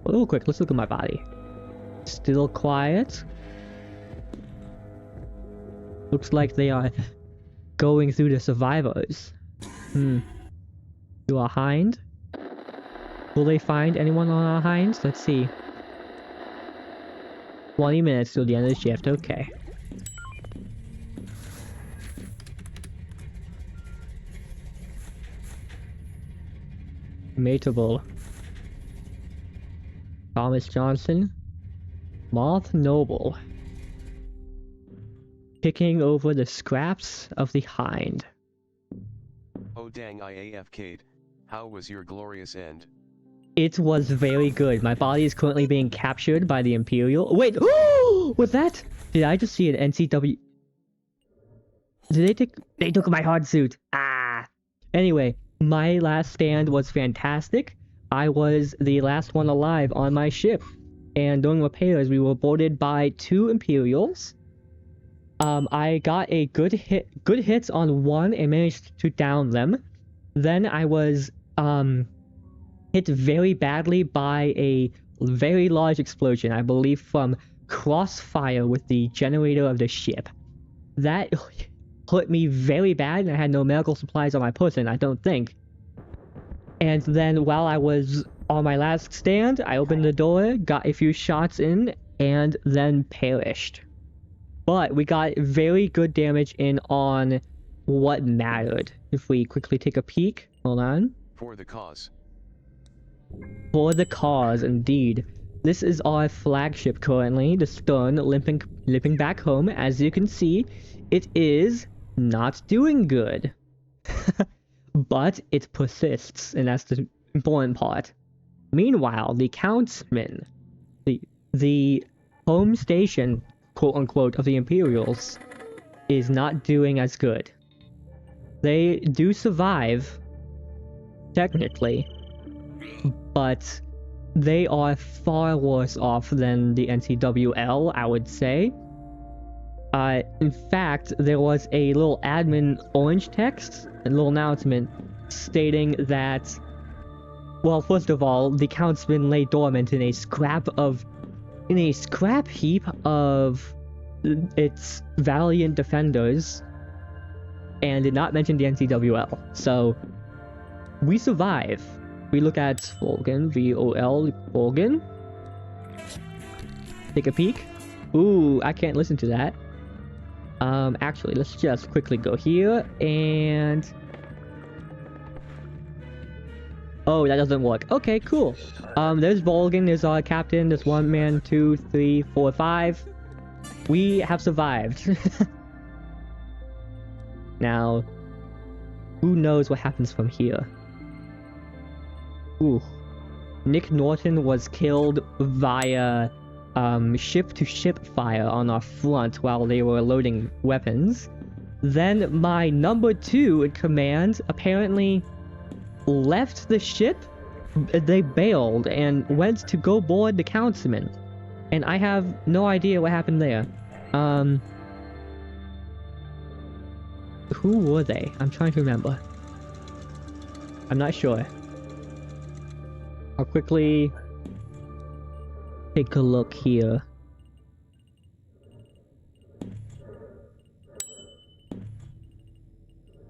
Real quick, let's look at my body. Still quiet. Looks like they are going through the survivors. To our hind? Will they find anyone on our hinds? Let's see. 20 minutes till the end of the shift, okay. Mateable. Thomas Johnson. Moth Noble. Picking over the scraps of the hind. Oh dang, I AFK'd. How was your glorious end? It was very good. My body is currently being captured by the Imperial. Wait, was that? Did I just see an NCW? Did they took my hard suit. Ah. Anyway, my last stand was fantastic. I was the last one alive on my ship. And during repairs, we were boarded by 2 Imperials. I got a good hits on one and managed to down them. Then I was, hit very badly by a very large explosion, I believe from crossfire with the generator of the ship. That hurt me very bad, and I had no medical supplies on my person, I don't think. And then while I was on my last stand, I opened the door, got a few shots in, and then perished. But we got very good damage in on what mattered. If we quickly take a peek, hold on. For the cause. For the cause, indeed. This is our flagship currently, the Stern, limping back home. As you can see, it is not doing good. But it persists, and that's the important part. Meanwhile, the Countsman, the home station, quote-unquote, of the Imperials, is not doing as good. They do survive, technically, but they are far worse off than the NCWL, I would say. In fact, there was a little admin orange text, a little announcement, stating that, well, first of all, the Countsman lay dormant in a scrap heap of its valiant defenders, and did not mention the NCWL. So, we survive. We look at Volgan, VOL, Volgan. Take a peek. Ooh, I can't listen to that. Actually, let's just quickly go here, and... Oh, that doesn't work. Okay, cool. There's Volgan, there's our captain, there's 1 man, 2, 3, 4, 5. We have survived. Now, who knows what happens from here? Ooh. Nick Norton was killed via ship-to-ship fire on our front while they were loading weapons. Then my number 2 in command apparently left the ship. They bailed and went to go board the Countsman. And I have no idea what happened there. Who were they? I'm trying to remember. I'm not sure. I'll quickly take a look here.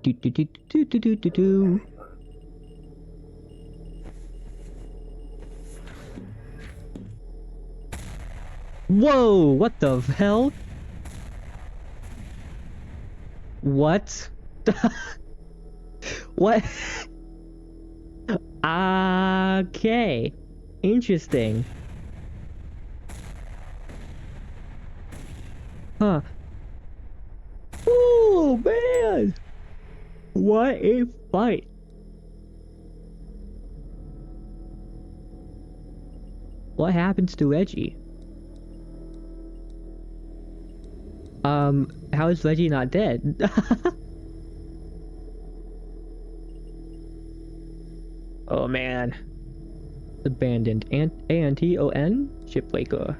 Do. Whoa! What the hell? What? What? Okay. Interesting. Huh. Oh, man! What a fight. What happens to Reggie? How is Reggie not dead? Oh man. Abandoned. Anton? Shipbreaker.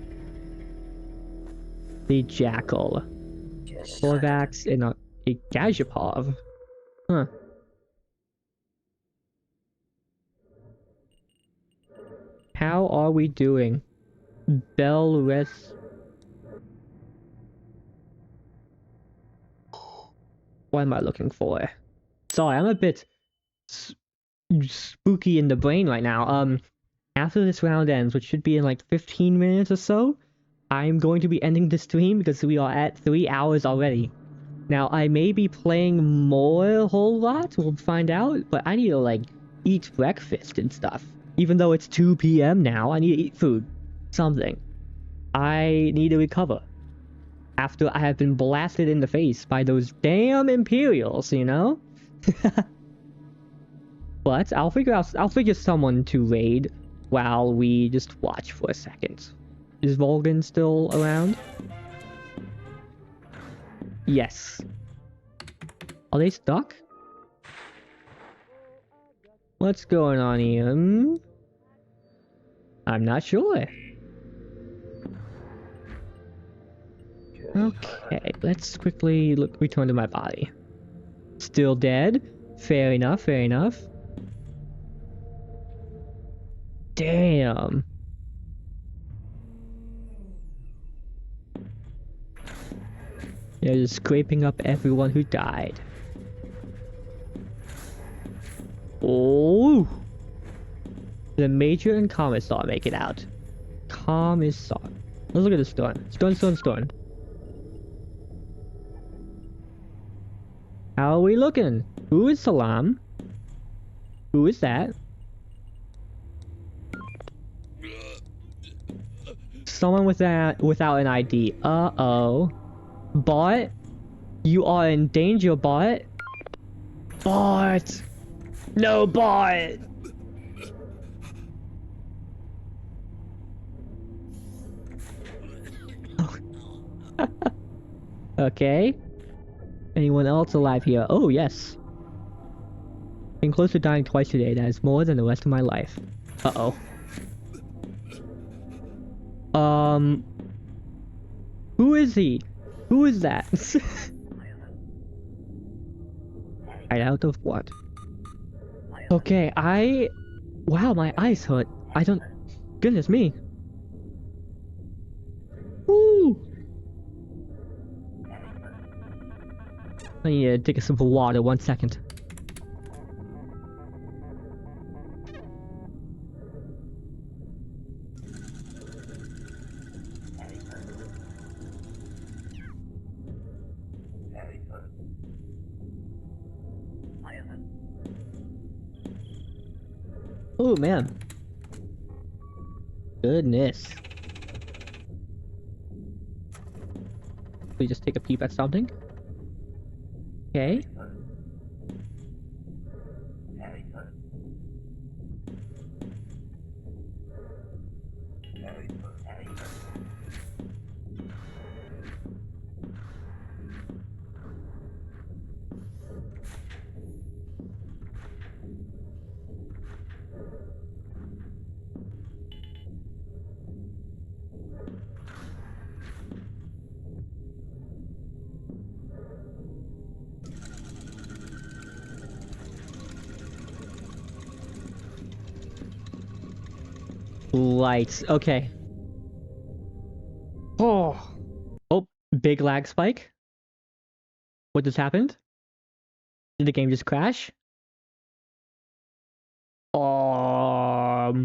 The Jackal. Korvax and a Gazipov. Huh. How are we doing? Belres. What am I looking for? Sorry, I'm a bit spooky in the brain right now. After this round ends, which should be in like 15 minutes or so, I'm going to be ending the stream because we are at 3 hours already. Now, I may be playing more Hullrot, we'll find out, but I need to, like, eat breakfast and stuff. Even though it's 2 PM now, I need to eat food. Something. I need to recover. After I have been blasted in the face by those damn Imperials, you know? But I'll figure someone to raid while we just watch for a second. Is Volgan still around? Yes. Are they stuck? What's going on here? I'm not sure. Okay, let's quickly return to my body. Still dead? Fair enough, fair enough. Damn. They're just scraping up everyone who died. Oh! The Major and Commissar make it out. Commissar. Let's look at the storm. Storm. How are we looking? Who is Salam? Who is that? someone without an ID. Uh-oh. Bot? You are in danger, bot. Bot! No, bot! Okay. Anyone else alive here? Oh, yes. Been close to dying twice today. That is more than the rest of my life. Uh-oh. Who is he? Who is that? Right out of what? Okay, wow, my eyes hurt. I don't... Goodness me. Woo! I need to take a sip of water, 1 second. Oh man. Goodness. We just take a peep at something. Okay. Lights. Okay. Oh. Oh, big lag spike. What just happened? Did the game just crash? Uh-oh.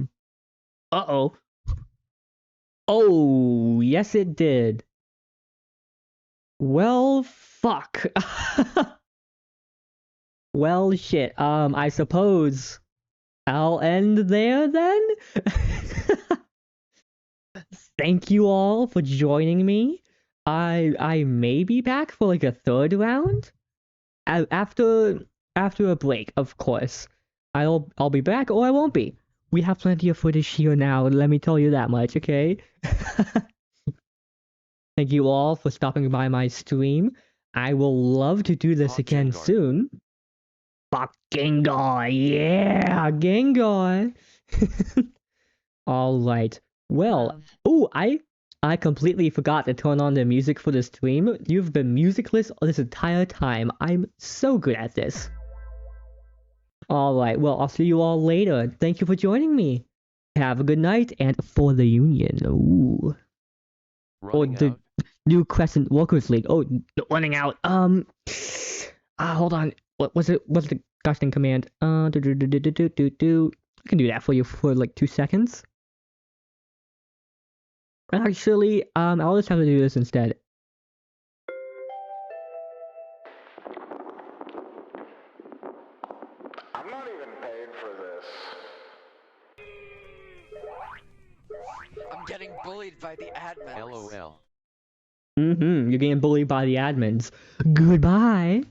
Oh, yes it did. Well, fuck. Well, shit. I suppose I'll end there then? Thank you all for joining me. I may be back for like a third round. After a break, of course. I'll be back or I won't be. We have plenty of footage here now, let me tell you that much, okay? Thank you all for stopping by my stream. I will love to do this again soon. Fuck Gengar, yeah, Gengar. Alright, well, Love. oh, I completely forgot to turn on the music for the stream. You've been musicless this entire time. I'm so good at this. Alright, well, I'll see you all later. Thank you for joining me. Have a good night, and for the Union. Ooh. Or Running the out? New Crescent Workers League. Oh, running out. Hold on. What's the gosh dang command? I can do that for you for like 2 seconds. Actually, I'll just have to do this instead. I'm not even paid for this. I'm getting bullied by the admins. LOL. You're getting bullied by the admins. Goodbye.